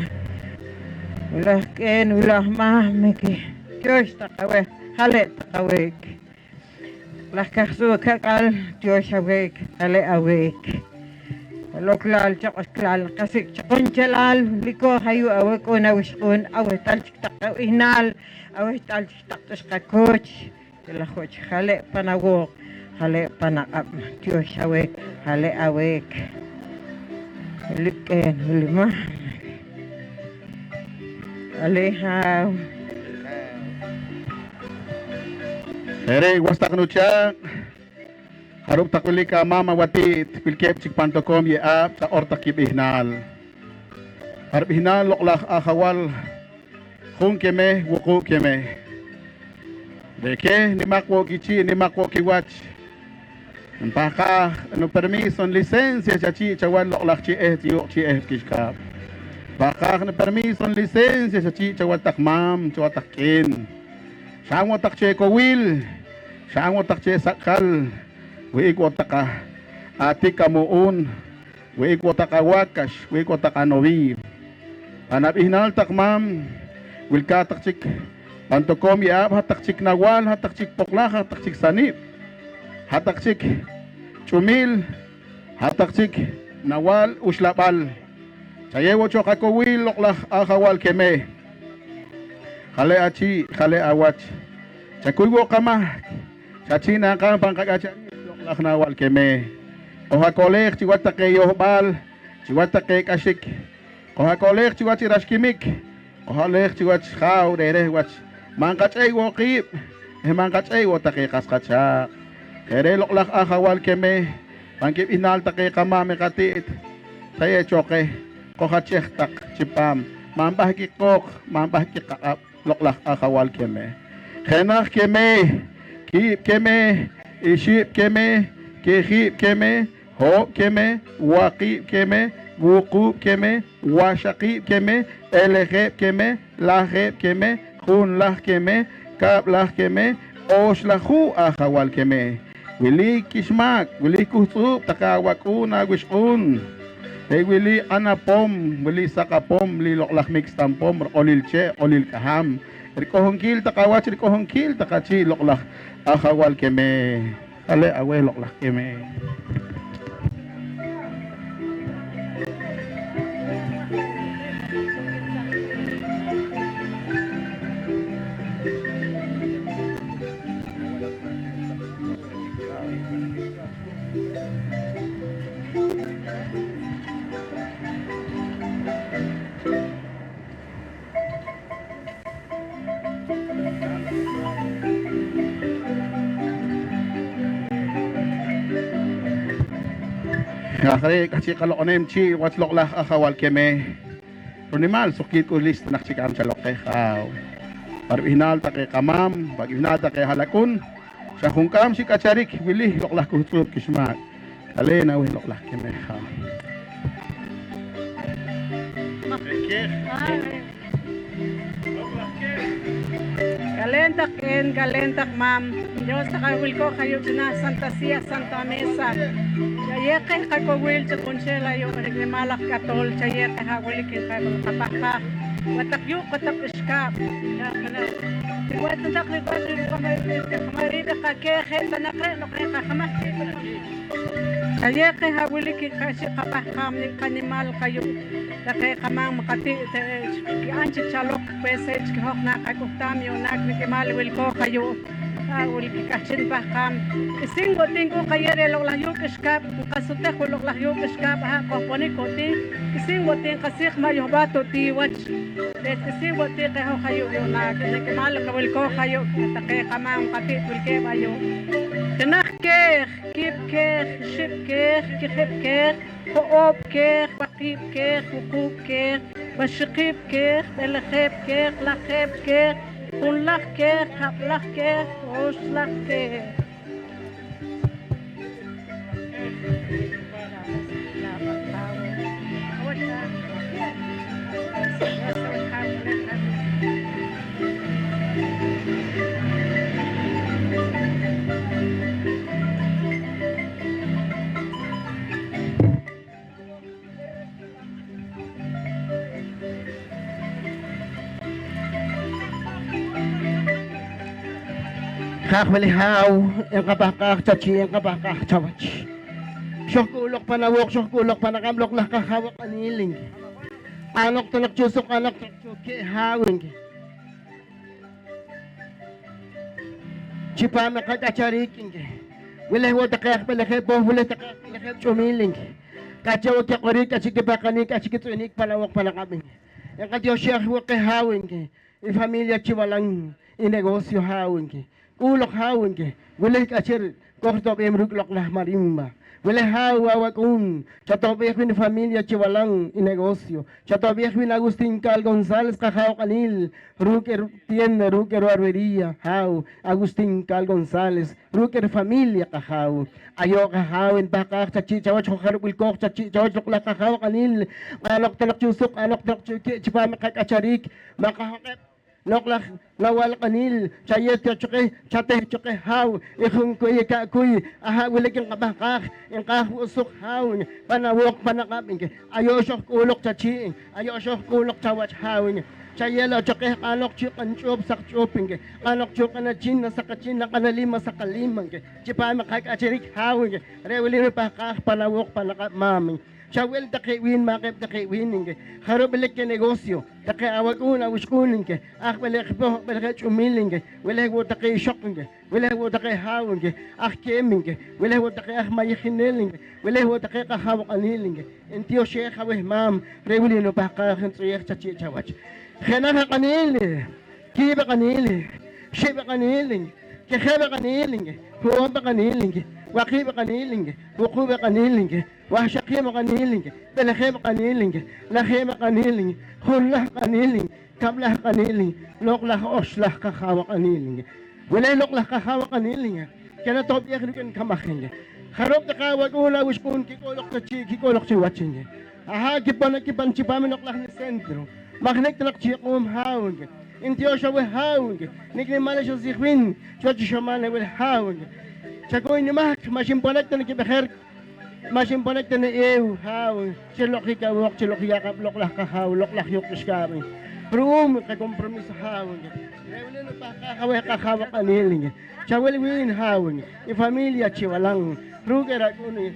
Ulah ken ulah mahmeki. Diyos takawek, hale takawek. Lakak kakal, Diyos awek, hale awek. Loklal, tsakos klal, kasik tsakon chalal, liko hayu awek o nawiskun, awek talsik takawihnal, awek talsik taktos kakoch, tilakoch, hale panawok, hale panakap, Diyos awek, hale awek. Liken, hulimah. Alehaw. Ere wastak nucha harap takuli ka mama watit pilkep cik pantokom ye ap sa ortak ihnal harap ihnal loklak akawal kung keme wuku keme deke ni makwo kichi ni makwo kiwach paka ano permison lisensya chachi chawan loklak chi kishkap baka ano permison lisensya chachi chawan takmam chawan takin Saan mo takche ko will, saan mo takche sakal, wiik mo taka ati kamuun, wiik mo taka wakas, wiik mo taka novi. Anap ihnal takmam, wil ka takchik, pantokom yaab hatakchik nawal, hatakchik poklak, hatakchik sanip, hatakchik chumil, hatakchik nawal uslapal. Sayewo choka ko will, loklak akawal keme. Kale achi, kale awach. Chakuiwo kama. Chachina kan pangkagacha loklak na wal keme. Oha kolek chiwata ke yohbal, chiwata ke kashik. Oha kolek chiwati rashkimik. Oha lek chiwat khaw dere wach. Mangkachay wo kip. Mangkachay wo take kaskacha. Kere loklak akawal keme. Pangkip inal take kama mekatit. Saya choke. Koha chektak chipam. Mambah kikok, mambah kikap. Loklak akawal keme. Khenak keme, kip keme, iship keme, kehip keme, ho keme, waqib keme, wuqub keme, washaqib keme, eleheb keme, laheb keme, khunlah keme, kablah keme, oslahu akawal keme. Wili kismak, wili kusub, takawakuna wishun. Wili anapom, wili sakapom, li loklak mixtampom, olil che, olil kaham. Rikohongkil takawach, rikohongkil takachi loklak akawal keme. Ale awe loklak keme. Akare kasi kalokonem chi wat loklah akawal keme. Runimal sukit ko list nak chikam chalok kay kaw. Paru hinal ta kay kamam, pag hinal ta kay halakun. Sa hungkam si kacharik wili loklah ko tup kismat. Kale na wi loklah keme ha. Kalentak mam. Diyos sa kawil ko kayo na Santa Sia, Santa Mesa. Chayeke kakawil sa konsela yung nagmalak katol. Chayeke hawilikin kakawil kapaka. Watakyo katap iskap. Tiwatan takli ko sa kamarida kakehe. Tanakre no kaya kakamaki. Chayeke hawilikin kasi kapakam ni kanimal kayo. Dake kamang makati anchi chalok pesej kihok na kakuktam yung nagnikimal wil ko kayo. Uli kikachin pakam. Ising goting ko kaya relok lang yung iskap. Kasute ko lok lang yung iskap. Ha, koponi koti. Ising goting kasik mayo bato tiwach. Ising goting kayo kayo yung nagnikimal kawil ko kayo. Take kamang kati tulke bayo. Tinak keh, kip keh, ship keh, kihip keh. Hoop keh, pakip keh, hukub keh. Bashikip keh, belakip keh, lakip keh. Unlak keh, haplak keh, oslak keh. Kakmalihaw, yung kabakak chachi, yung kabakak chawach. Syok kulok panakamlok lah kahawak aniling. Anok tanak chusok, anok tanak chuki hawing. Chipame kakachariking. Wala huwa takak palakay po, wala takak palakay chumiling. Kachawag kakorik, kachikipakanik, kachikituinik palawak panakaming. Yung kadyo siya huwa kahawing. Yung familia chiwalang inegosyo hawing. Ulok hawin ke, wala kacir, kau top emruklok lah marimba. Wala hawa kun, chato biakwin familia chiwalang inegosyo. Chato biakwin Agustin Cal González kahaw kanil, ruker tienda, ruker barbería, haw, Agustin Cal González, ruker familia kahaw. Ayo kahawin bakak chachi chawach harupil kok chachi chawach lokla kahaw kanil, alok talak chusok, alok talak chuki, chipa makakacharik, makahakep. Loklak lawal kanil chayet choke chate choke haw ikhung kuy ka kuy aha wilik ang kabakak ang kahusok haw panawok panakaping ayo syok kulok chachi ayo syok kulok chawach haw chayelo choke kanok chuk an chup sak chuping kanok chuk na chin na sakachin na kanalima sa kalimang chipa makak achirik haw rewili pa ka panawok panakap maming Chawel take win makep take winning haro belek ke negosyo take awag una uskuning ke ak belek po belek chumiling wala wo take shopping wala wo take hawing ak keming wala wo take ak mayikineling wala wo take ka hawak aniling entio sheikh aweh mam rewili no pa ka khntiyek chachi chawach khana ka kanili kiba kanili shiba kaniling ke khaba kaniling huwa kaniling wakiba kaniling wukuba kaniling Wahsyakima kaniling, belakima kaniling, lakima kaniling, hulah kaniling, kablah kaniling, loklah oslah kahawa kaniling. Wala loklah kahawa kaniling. Kaya topiak nukan kamakin. Harap na kawag ula wiskun kikolok na chi kikolok si watching. Aha kipan chipamin loklah ni sentro. Magnek talak chi hawag. Intio siya hawag. Niklimala siya sikwin. Siya siya man hawag. Chakoy ni mak masimponak na nakibaher. Masin panak na ew haw silok ikawok silok yakap loklah kahaw loklah yok iskami prum ka kompromis haw rewlen pa kakawak aniling chawel win haw i familia chiwalang ruger aguni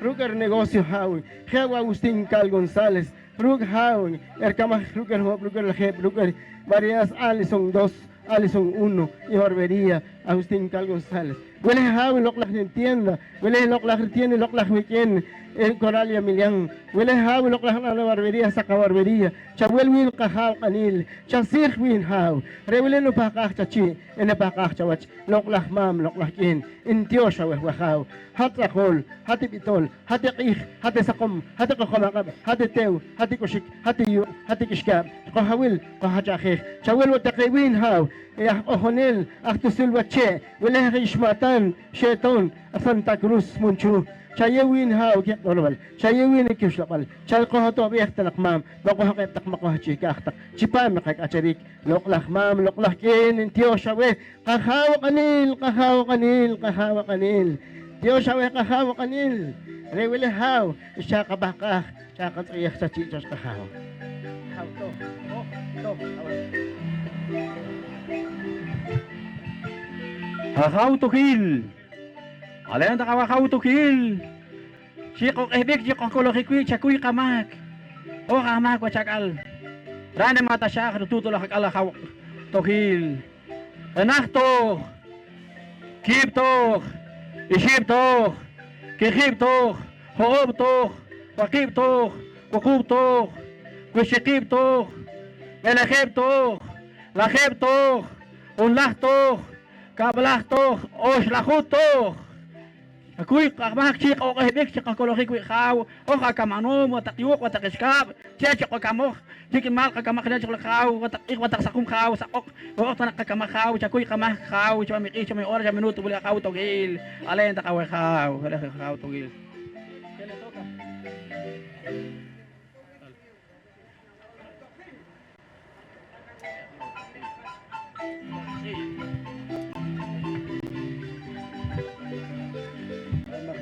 ruger negosyo haw Jewa Agustin Cal González rug haw kamah ruger lahep ruger varias Alison 2 Alison 1 y barbería Agustín Tal González. Huele hau loklak ni tienda, huele loklak tienda loklak weekend en Coralia Emilian. Huele hau loklak na barbería saca barbería. Chabuel win kahau kanil, chasir win hau. Rewele no pakak chachi, en pakak chawach, loklak mam loklak in tiosha wehau. Hat rakol, hati pitol, hati qih, hati sakom, hati kokomakab, hati tew, hati koshik, hati yu, hati kishkab. Kohawil, kohachakh. Chawel watakewin hau. يا أهونيل أختسل وتشي ولا غيشماتان شيطان سانتا كروس منشو شايوين هاو كي نورمال شايوين كيش لقل شاي قهتو بيختلق مام بقى حقيقتك مقه شي كاختك شبا مقك أشريك لقلخ مام لقلخ كين انتيو شوي قهاو قنيل قهاو قنيل قهاو قنيل تيو شوي قهاو قنيل ريولي هاو الشاقة بحقاه شاقة طريق تشي جاش قهاو هاو تو Hakaw tukil. Alayan ta kawakaw tukil. Chiko ehbek chiko kolokikwi chakuy kamak. O kamak wa chakal. Rane mata siya tutulak alakaw tukil. Anak to. Kip to. Iship to. Kikip to. Hoob to. Wakip to. Wakub to. Kwishikip to. Melakip to. Lakip to. Unlah to. Kabalah to, os lahut to. Akuy kamak chik o kahibik chik kolokik wi khaw. O kakamano mo takyuk wa takiskab. Chek ko kamok. Chik mal kakamak na chik khaw wa takik wa taksakum khaw sakok. O tanak kakamak khaw chakuy kamak khaw chwa mi ich mi ora ja minuto buli khaw to gil. Alen ta khaw khaw, hala khaw to gil.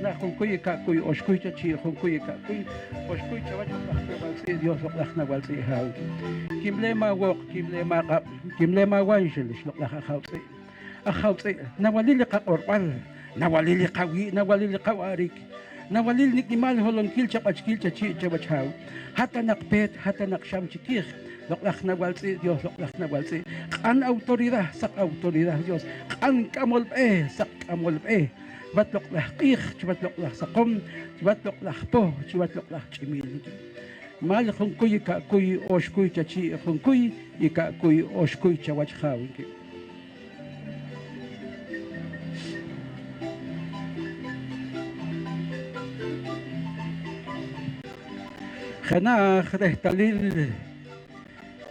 Na kung kuy ka kuy oskuy cha chi kung kuy ka kuy oskuy cha wa walsi Dios loklah na walsi haw kimle ma wok kimle ma wan shil loklah khawsi akhawsi na walili ka orpal na walili qawi na walili qawarik na walili nikmal holon kil cha chi cha haw hata nakpet hata naksham chikih loklah na walsi Dios loklah na walsi an autoridad sak autoridad Dios an kamol sak kamol batlok lah qih batlok lah sakom batlok lah po batlok lah chimil mal khun kuy ka kuy oskuy chachi khun kuy ka kuy oskuy chawach khawin ki khana khreh talil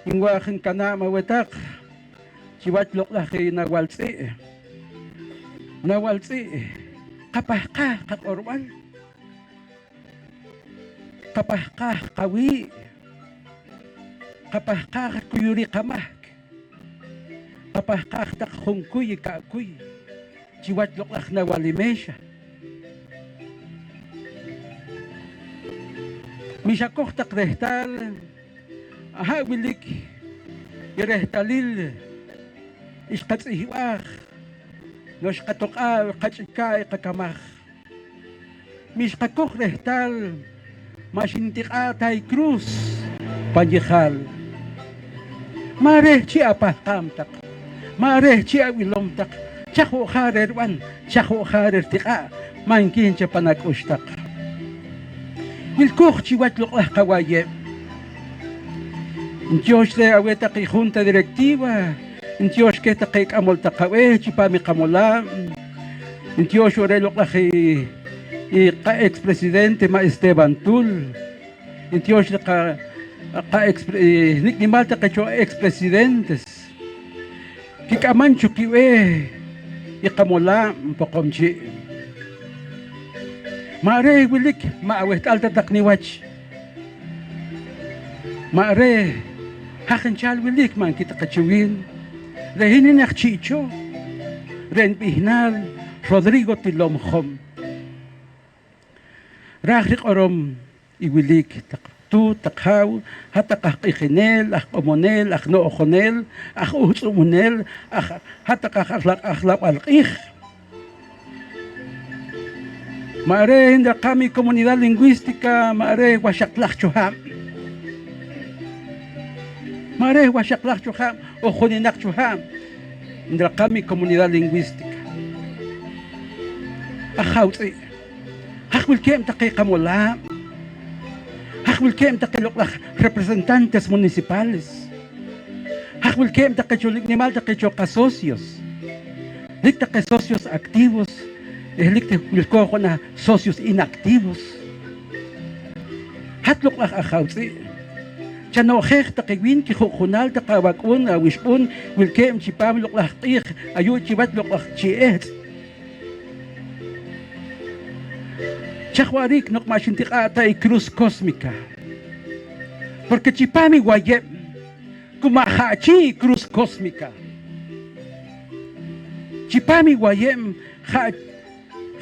ingwa khin kana mawetak batlok lah khina walsi kapahkah kat orwan kapahkah kawi kapahkah kat kuyuri kamak kapahkah tak khungkuy kakuy jiwat loklak na walimesha misakok tak rehtal aha wilik irehtalil iskatsihiwak Los katoka katsika kakamah. Mis kakok rehtal masintika tay cruz panjihal. Mare chi apa kamtak. Mare chi awilom tak. Chako kharer wan, chako kharer tika mangkin cha panakustak. Ilkuch chi watlok lah kawaye. Diyos le aweta kay junta directiva. Diyos kita kay kamol takawe chipami kamola Diyos orelok la kay ka ex-presidente ma Esteban Tul Diyos ka niknimal ta kay ex-presidentes kikaman chukiwe ikamola pokomchi mare wilik maawet alta takniwach mare hakin chal wilik man kita kachuwin Rehinin Chicho, Ren Pihnal, Rodrigo Tilomhom. Rahrik orom iwilik tu takhaw hatakah ikhinel omonel no okhonel umonel hatakah akhlaq alqih. Mare hinda kami komunidad lingüística mare washaklak chuham. Mare washaklak chuham o khuninak chuham Ndrakami comunidad lingüística. Ajauti. Hachwilkem taqiqamola. Hachwilkem taqiloqlaj representantes municipales. Hachwilkem taqicholignimal taqichoqa socios. Lictaque socios activos. Lictaque socios inactivos. Hatloqlaj ajauti. Chanojej taqiwin kijujonal taqawakun awishpun wilkem chipam loqlaj qij ayu chivat loqlaj chiet. Chahuarik no machintiqata y cruz cósmica. Porque chipami guayem kumahachi cruz cósmica. Chipami guayem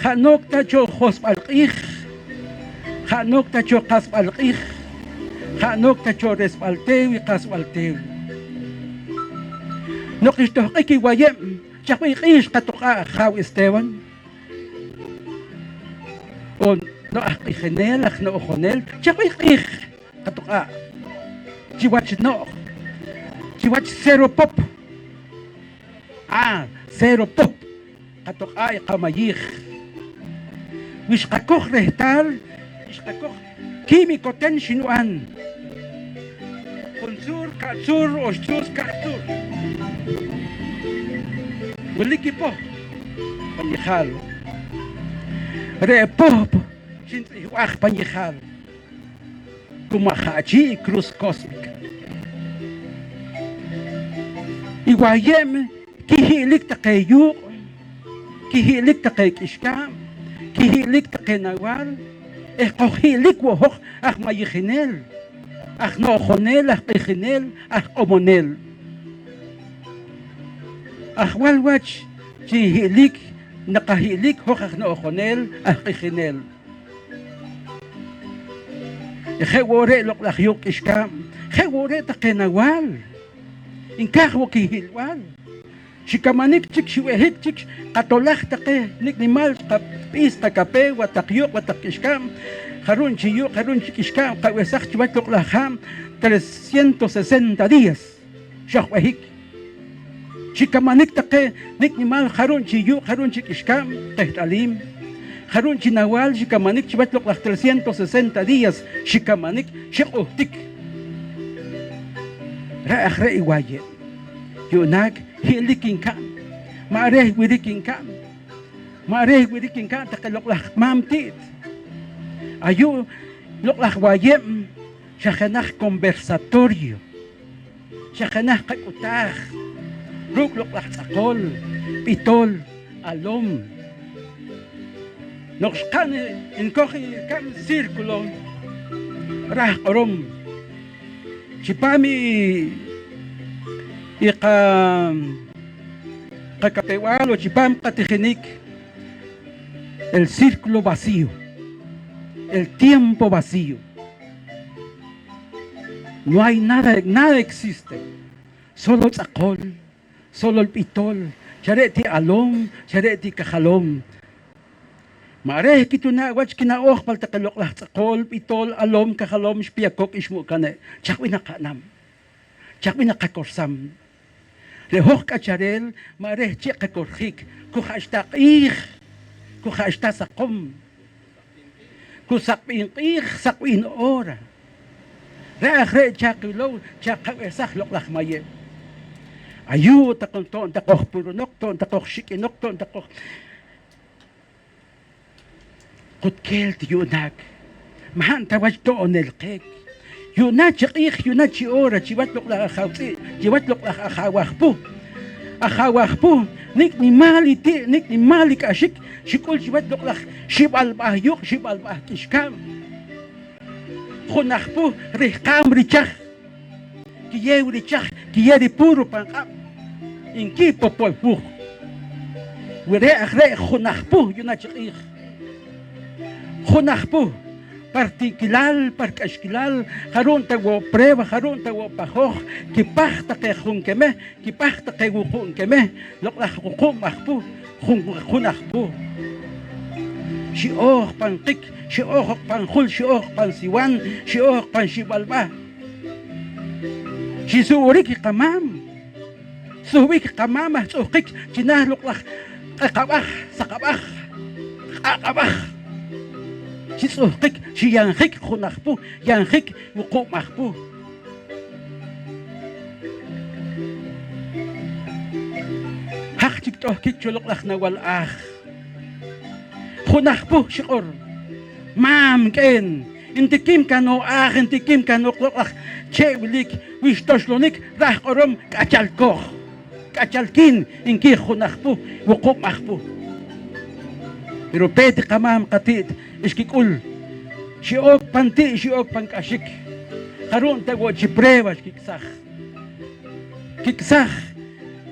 hanokta cho hospalqij. Hanokta cho qaspalqij. Hanokta cho respalteu y qaspalteu. No qishtoqiki guayem chahuiqish qatoqa jaw Esteban. O no aqigenel no ojonel chaqiqij qatoqa chiwach no chiwach cero pop cero pop qatoqa qamayij wishqakoj rehtal wishqakoj químico ten shinuan consur katsur oshtus katsur wilikipo panijal repop shintihuaj panijal kumahachi cruz cósmica iguayem kihilik taqeyu kihilik taqeikishkam kihilik taqenawal qohilik wohoj mayijinel nojonel qijinel omonel walwach chihilik nakahilik hojaj nojonel qijinel jewore loqlahyuk ishkam jewore taqenawal inkajwo kihilwal xikamanik chik xiwehik chik qatolaj taqe niknimal qap'is taqape wataqyuq wataqixkam jarun chiyuq jarun chikixkam qawesaj chiwach loqlajam 360 días xajwehik xikamanik taqe niknimal jarun chiyuq jarun chikixkam qeht'alim jarun chinawal xikamanik chiwach loqlaj 360 días xikamanik xiq'ujtik ra'aj re iwaye yunak hilikinkam ma'arej wirikinkam ma'arej wirikinkam taqaloqlaj mamtit ayu loqlaj wayem xajanaj conversatorio xajanaj qak'utaj ruk loqlaj tz'aqol pitol alom noqxqan inkoj kam círculo raj qorom chipami Qakapewal o chipam qatijinik el círculo vacío, el tiempo vacío. No hay nada, nada existe. Solo el tz'aqol, solo el pitol, chareti alom, chareti kajalom. Marej kituna wach kinaoh pal taqaloqlaj tz'aqol, pitol, alom, kajalom, shpiakok ishmu kane. Chaqwina kanam, chaqwina kakorsam. Lehoj kacharel, marej cheqekorjik, kuhashtaqij, kuhashtasaqom, kusaqpinqij, saqpin ora. Reajre chaqilo, chaqawesaj loqlaj maye. Ayu taqonton, taqoj purunokton, taqoj shikinokton, taqoj Kutkelt yunak, mahan tawaj toon elqek. Yunat chiqij, yunat chiora, chivat loqlaj ajawtzi, chivat loqlaj ajawajpu, nik ni mali kashik, shikul chivat loqlaj shibalbah yuk, shibalbah kishkam. Junajpu, rihkam richaj, kiyew richaj, kiyeri puro pankam, inki popolpuj. Wire ajre junajpu, yunat chiqij. Junajpu, particular, parkashkilal, harun tawo prueba, harun tawo pajoj, kipachta ke junkeme, kipachta ke junkeme, loqlaj jukumajpu, junajpu. Shioj pankik, shioj panjul, shioj pansiwan, shioj panshibalba. Shisurik kamam, suwik kamama tsukik chinah luklak kakabah sakabah kakabah si tsukik si yanghik khunakpu yanghik wukumahpu hak tiktohkik chuluklak nawal khunakpu shikur mam ken intikim kano intikim kano luklak chewilik wishtoshlonik rah korom kachalkoh kachalkin inki khunakpu wukumahpu pero pwede kamam katit iskikul siok panti siok pangkasik karon tawo si pruebas kiksah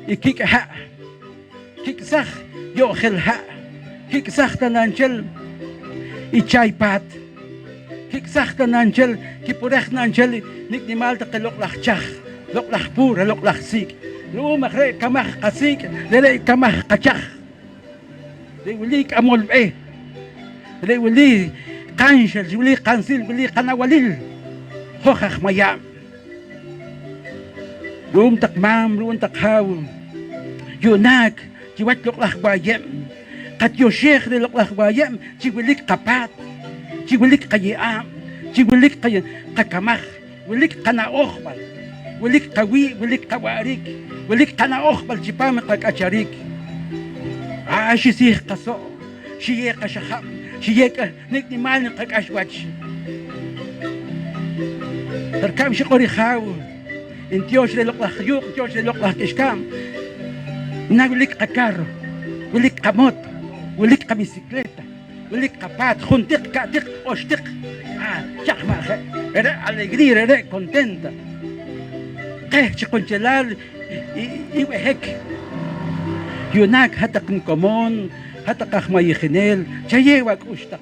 ikikha kiksah yohelha kiksah tananchel ichaypat kiksah tananchel kipurek nanchel niknimal ta loklachach loklachpura loklachsik lumak re kamah kasik lele kamah kachach Wili amol wili kanshel wili kansil wili kanawalil hokhakh mayam rum tak mam rum tak haw yunak jiwat loklakh bayem kat yo sheikh de loklakh bayem jiwilik kapat jiwilik qayam jiwilik kay kakamah wilik kanaokhbal wilik kawi wilik kawarik wilik kanaokhbal jipam kakacharik shisih kaso shiye kashaham shiye niknimal kakashwach terkam shiqori khaw intiosh de loklakh yuk intiosh de loklakh kishkam nagulik kakaro wilik kamot wilik kabisikleta wilik kapat khuntik katik oshtik chakma era alegría era contenta chiqonchelal iwehek yunak hatak komon hatak ahmayikhinel chayewa kushtak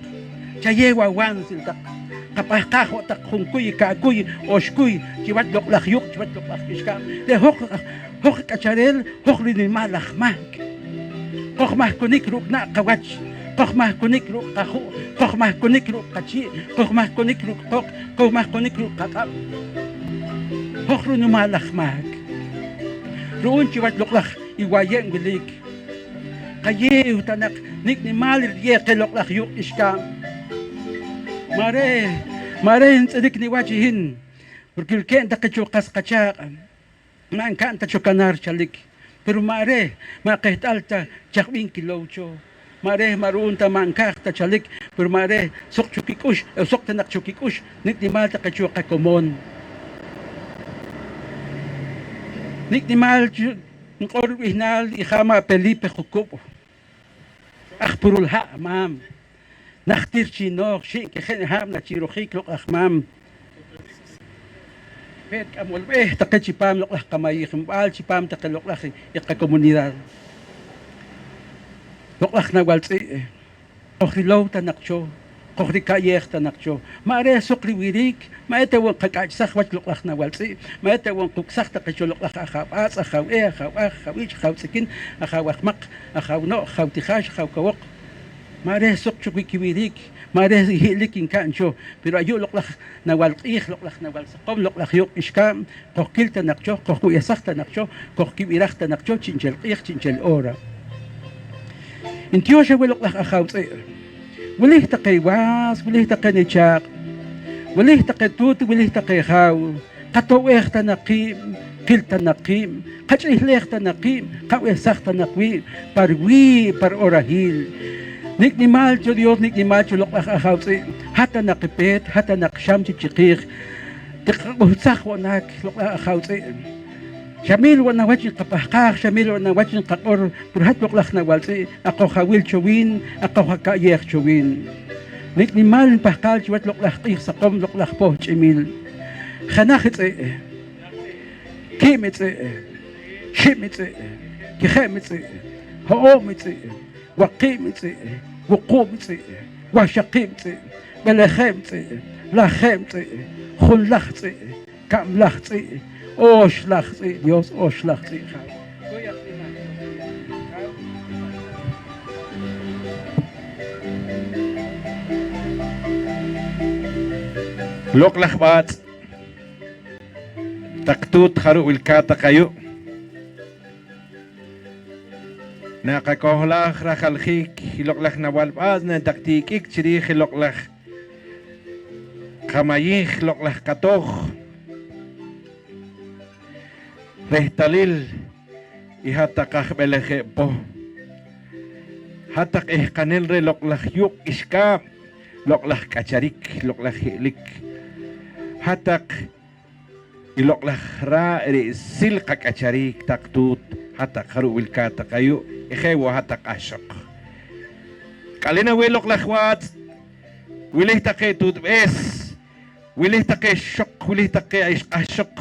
chayewa wansiltak kapahkah tak khunkuy kakuy oshkuy chiwat loklakh yuk chiwat loklakh kishkam de hok kacharel hok linimalakhmak hok mahkunik rukna kawach hok mahkunik ruk kahu hok mahkunik ruk kachi hok mahkunik ruk hok mahkunik ruk kakap hok linimalakhmak ruun chiwat loklakh iwayeng bilik kaye utanak niknimal ye keloklakh yuk iskam mare tsadik ni wajihin porque ken takichukas kachak man kan tachukanar chalik pero mare makahtalta chakwin kilowcho mare marunta mankah ta chalik pero mare sok chukikush sok tanak chukikush niknimal takichukakomon niknimal Ngor ihnal ikhama Felipe Jukupo akhpurul ha mam nakhtir chinok shi khen ham na chirokhik lok akhmam pet amol takachipam lok kamay khimbal chipam takalok lak komunidad lok na waltsi okhrilaw tanakcho kokhri kayekh tanakcho mare sokri wirik maetawon kakachsakh wat loklakh na waltsi maetawon kuksakh takachol loklakh akhawas akhawich khawtsikin akhawakmak akhawno khawtikhash khawkawok mare sokchuk wirik mare hilikin kancho pero ayo loklakh na walqih loklakh na walsaqom loklakh yok iskam kokhkil tanakcho kokhkuyasakh tanakcho kokhkibirakh tanakcho chinchel qih chinchel ora intiyosha loklakh akhawtsi وليه تقيواس وليه تقنيشاق وليه تقتوت وليه تقيخاو قطويخ تنقيم قل تنقيم قجريه ليخ تنقيم قوي ساخ تنقوي باروي بار اوراهيل نيكني مالجو ديوت نيكني مالجو لقخ اخاوسي حتى نقبيت حتى نقشام تشقيخ تقربه ساخ وناك لقخ اخاوسي شميل وانا وجه قبحقاخ شميل وانا وجه ققر برهت لقلخنا والسي اقو خويل شوين اقو حكايخ شوين نيكني مال بحقال جوات لقلخ قيخ سقوم لقلخ بوه جميل خناخت ايه كيمت ايه شمت ايه كخامت ايه هقومت ايه وقيمت ايه وقومت ايه وشقيمت ايه بلخامت ايه لخامت ايه خلخت ايه كاملخت ايه Oshláchtí, Dios, oshláchtí. Loklach bat, taktut haru wilkata kayo. naqakohlaj rajaljik hiloqlaj nawalb'as nantaktikik chirij hiloqlaj qamayij loqlaj katoj rehtalil ihataqaj belejepo hataq ihqanil re loqlaj yuq ishkab loqlaj kacharik loqlaj hilik hataq iloqlaj ra ri silqa kacharik taqtut hataq haru wilkata qayu ijewa hataq ashaq qalena we loqlaj wat wilih taqe tut bes wilih taqe shaq wilih taqe ashaq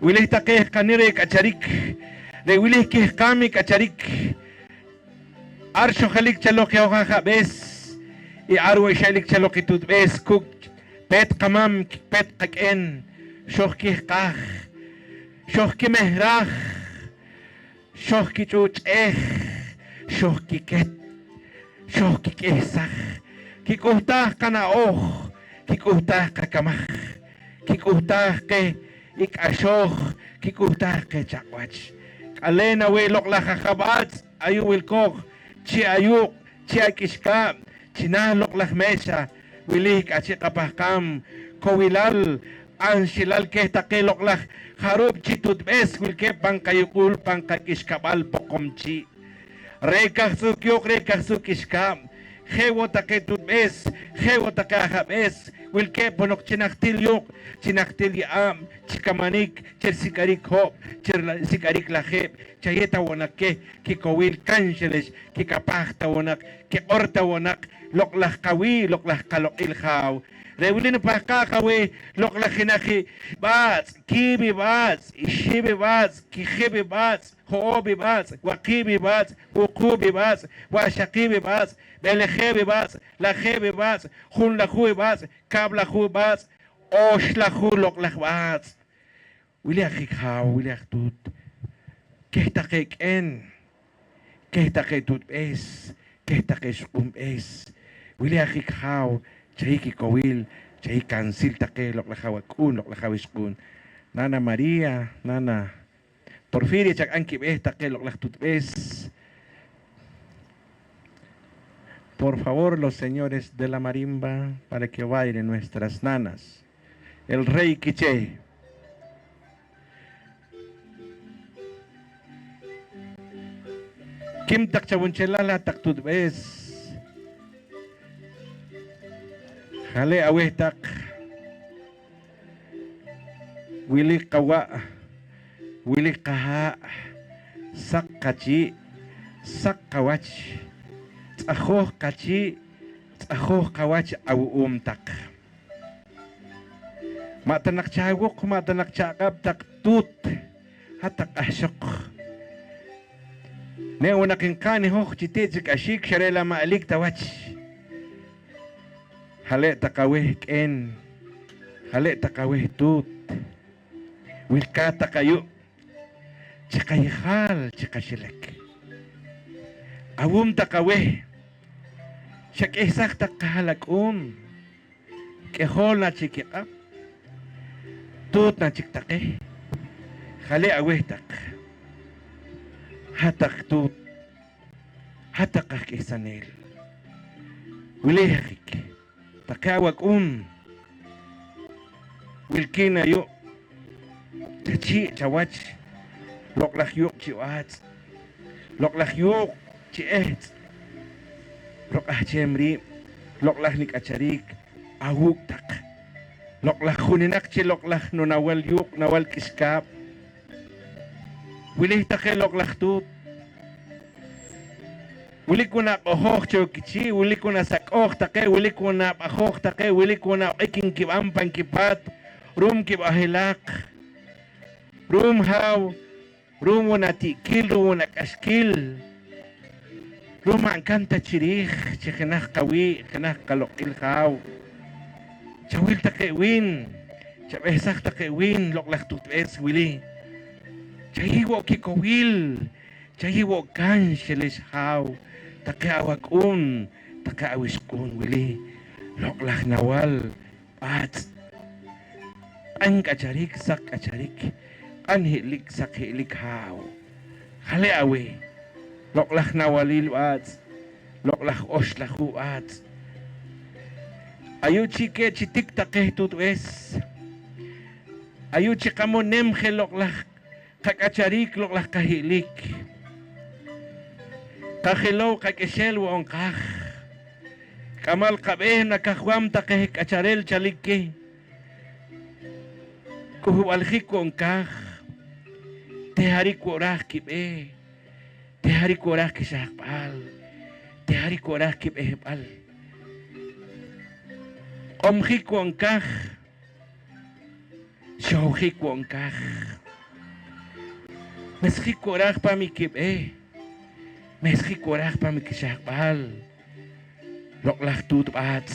wilih taqe qanire kacharik de wilih ke qami kacharik arsho khalik chaloq yoga bes i arwe shalik chaloq tut bes kuk pet qamam pet qaqen shohki qah shohki mehrah shohki chuch'eh shohki ket shohki kesah kikuhtah kana oh kikuhtah kakamah kikuhtah ke ikashoh kikuhtah ke chakwach alena we lokla khabat ayu wilkog chi ayuk chi akishka china lokla mesa wilik achi kapahkam kowilal anshilal ke taqe lokla harub chitut bes wilke pankayukul pankakishkabal pokomchi rekahsuk yok rekahsuk ishkam hewo taqe tut bes hewo taqe habes wilke ponok chinaktil yok chinaktil yam chikamanik cher sikarik hop cher sikarik laheb chayeta wonake kikowil kancheles kikapahta wonak ki orta wonak loklah kawi loklah kalokil khaw rewlin pahka kawe loklah khinaki bats kibi bats ishibi bats kihibi bats hobi bats waqibi bats uqubi bats washaqibi bats belekhebi bats lakhebi bats khun lakhu bats kab lakhu bats osh lakhu loklah bats wili akhi khaw wili aktut kehtaqek en kehtaqetut es kehtaqesh es wili akhi khaw chayki kowil chay kansil taqe loklah hawakun loklah hawishkun nana María nana Porfiria chak anki bes taqe loklah tut es. Por favor, los señores de la marimba, para que bailen nuestras nanas. El rey Quiché. Kim tak chabunchelala tak tut bes. Hale aweh tak. Wili kawa. Wili kaha. Sak kachi. Sak kawach. Tsahoh kachi, tsahoh kawach awu tak. Matanak chagok, matanak chagab tak tut, hatak ashok. Ne unakin kani hoh chitejik ashik sharela maalik tawach. Hale takaweh ken, hale takaweh tut. Wilka takayu, chikayhal chikashilek. Awum takaweh. Siya isak takahalak kehol na chikika tut na chiktake khali aweh tak hatak tut hatak kisanel wilehik takawak wilkina yo tachi chawach loklak yuk chiwat loklak yuk chiet loklah chemri loklah nik acharik awuk tak loklah khuninak chi loklah no nawal yuk nawal kiskap wilih take loklah tut wili kuna ohok chokichi wili kuna sakok take wili kuna ahok take wili kuna iking kibam pankipat rum kibahilak rum haw rum wonati kil rum wonakaskil Roma encanta chirij, chikenah kawi, kenah kalokil kaw. Chawil takewin, chabesak takewin, loklak tutbes wili. Chahiwo kikowil, chahiwo kancheles haw, takawak takawiskun wili. Loklak nawal, at ang kacharik sak kacharik, anhilik sak hilik haw. Hale awe. loklach nawalil at loklach oshlach at ayuchi ke chitik takeh tutwes ayuchi kamo nemje loklach kakacharik loklach kahilik kahilo kakeshel wonkaj kamal kabeh na kahwam takeh kacharel chalikke kuhu aljik wonkaj tehari korah kibe tehari korah kishakbal tehari korah kibe bal omjik wonkaj shojik wonkaj mesjik korah pa mi kibe mesjik korah pa mi kishakbal loklach tut bat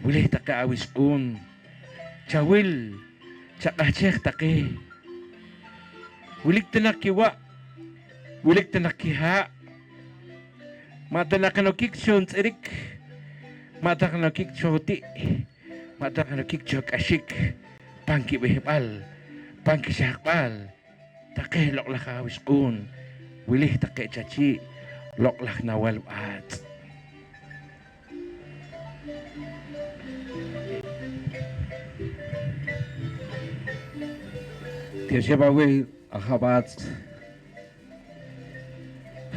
wili taka awis chawil chakachek take wilik tanakiwa wilik tanakiha mataнаkanokik shontsirik matakanokik choti matakanokik chokashik panki behbal panki shakbal take loklach awis wilih take chachi loklach nawal bat Tiyabawe ahabat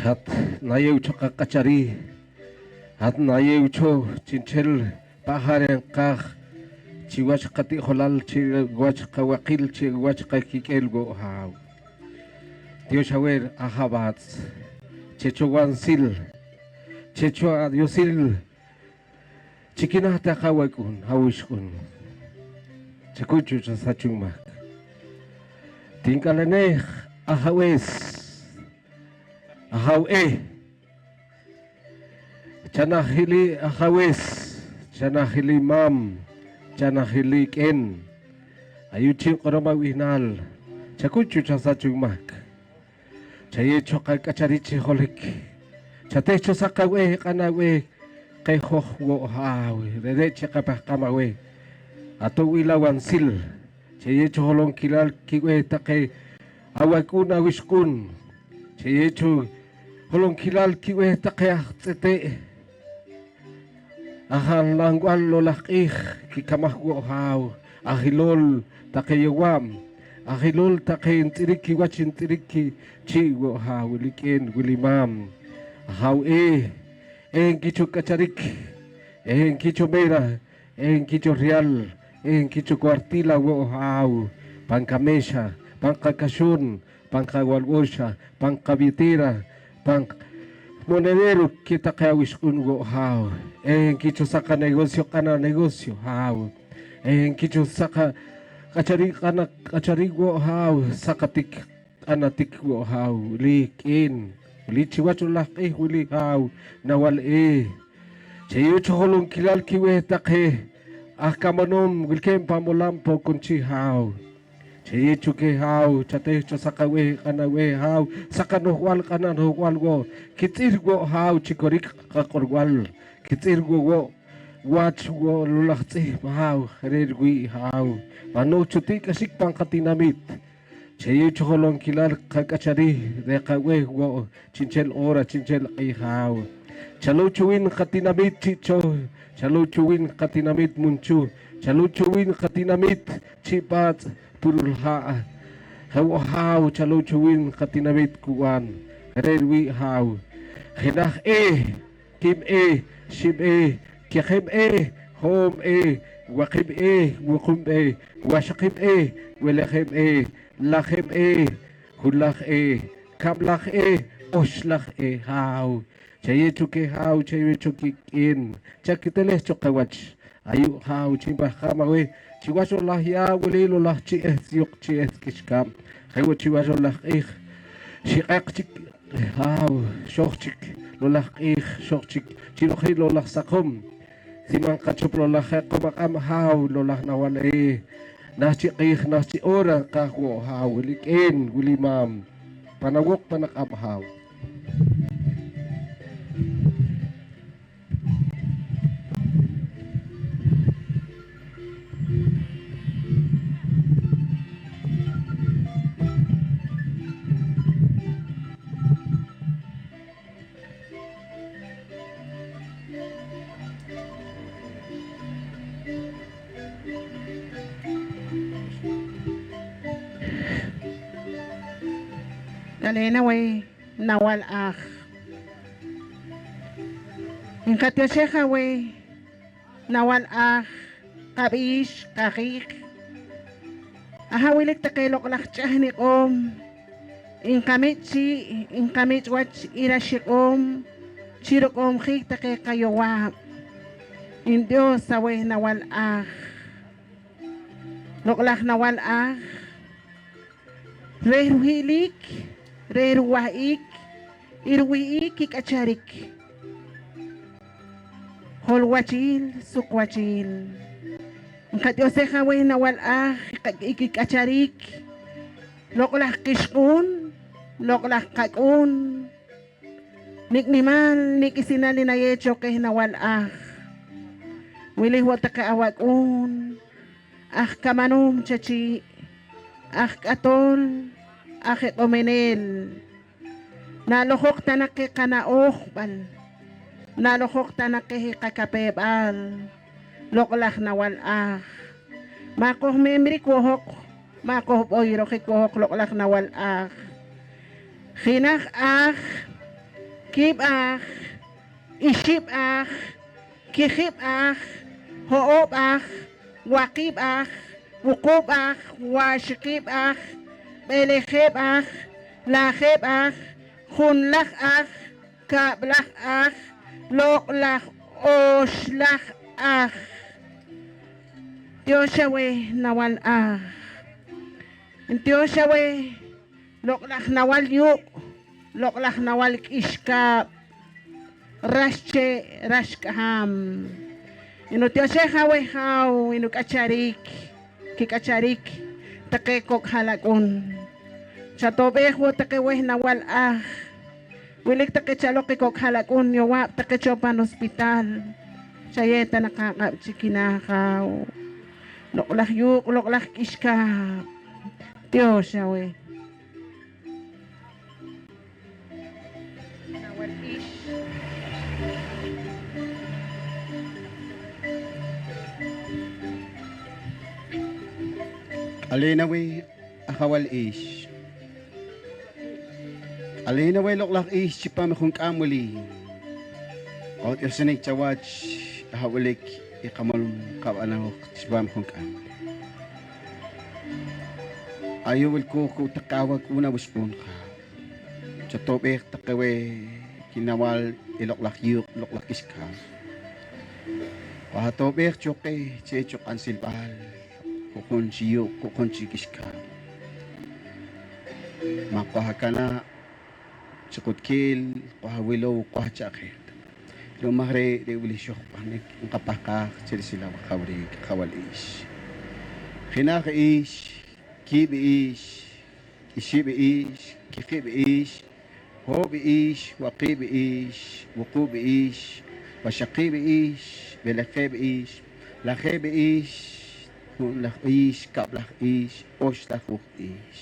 hat nayew kachari hat nayew cho chinchel paharen kah chiwach kati holal chiwach kawakil chiwach kakikel go haw Tiyabawe ahabat checho wansil checho adiosil chikina ta kawakun hawishkun chekuchu sachungmak Tingkalaneh ahawes ahawe chanahili ahawes chanahili mam chanahili ken ayuchi koroma winal chakuchu chasachugmak chaye choka kacharichi holik chate chosakawe kanawe kay hohwo hawe derecha kapakamawe ato wilawan sil Cheye cholong kilal kiwe take awakun awishkun. Cheye holong kilal kiwe take ahtete. Ahan langwal lolakih kikamahwo haw. Ahilol take yawam. Ahilol take intiriki wachintiriki chiwo haw liken wilimam. Haw en kicho kacharik. En kicho mera. En kicho real. En kicho cuartila wo haw pankamesha pankakashun pankawalwosha pankabitira pank monedero kita kawishkun wo haw en kicho saka negocio kana negocio haw en kicho saka kachari wo haw sakatik anatik wo haw likin lichiwacho laki wili haw nawal chayo cholong kilal kiwe takhe Akamanom wilkem pamulampo kunchi haw. Che chuke haw chate chasakawe kanawe haw sakanohwal kananohwal go kitir go haw chikorik kakorwal kitir go watch go lulachti haw herergui haw pano chuti kasik pangkatinamit che chokolong kilal kakachari rekawe go chinchel ora chinchel ay haw chalo chuin katinamit chicho Chalo chuwin katinamit munchu, chalo chuwin katinamit chipat purulha. Haw chalo chuwin katinamit kuwan. Rerwi haw. Khinah kim shib kikhim hom wakib wakum washakib welachim lachim hulach kablach oshlach haw. Chaye chuke haw chaye chuke in chakitele chokawach ayu haw chimba khamawe chiwasho lah ya wulilo lah chi yuk chi kishkam khayo chiwasho lah shiqaq chik haw shochik lo lah shochik chilokhi lo lah sakom siman kachup lo lah qamakam haw lo lah nawal nachi nachi ora kahwo haw likin wilimam panawok panakam haw kalena we nawal akh in katyosheka we nawal akh kabish kakik ahawilik takilok lakchahnik in kamit wach irashikom chirokom khik take kayowa in Dios sawe nawal akh loklak nawal akh reruhilik reruwaik irwiik kikacharik holwachil sukwachil kat yoseha we nawal akh ikikacharik loklak kishkun loklak kakun niknimal nikisinali na yecho kay nawal akh wili huwag takaawag-un kamanum chachi katol omenel nalohok tanake kanaokbal nalohok tanake kakapebal loklak nawal makoh memri kohok makoh boyro kikohok loklak nawal khinak kib ishib kihib hoob wakib wukub washikib beleheb laheb khunlak kablak loklak oslak Diosyawe nawal Diosyawe loklak nawal yuk loklak nawal iskap rasche rashkaham inu Diosyawe haw inu kacharik kikacharik takekok halakun sa tobehwo takewe nawal wilik takechalok kikok halakun yowap takechopan hospital sayeta nakakapchikinakaw loklak yuk loklak iskap Diosyawe nawal ish Alinawe akawal ish. Alinawe loklak ish chipam kung kamuli. Out yosinig chawach ahawalik ikamal kabanahok chipam kung kam. Ayaw ko takawag una buspon ka. Sa tobek takawe kinawal iloklak yuk loklak iska. Pahatobek choke chechok ansilbal. Kukun siyo, kukun sikiska. Makuhakana, sakot kil, kuhawilaw, kuhachakit. Lumahre, rewilisyon, panik, ang kapaka, sila wakawri, kawalis. Kinakais, kibis, kisibis, kikibis, hobis, wakibis, wukubis, wasyakibis, belakibis, lakibis, Lach is, kablach is, oslachuk is.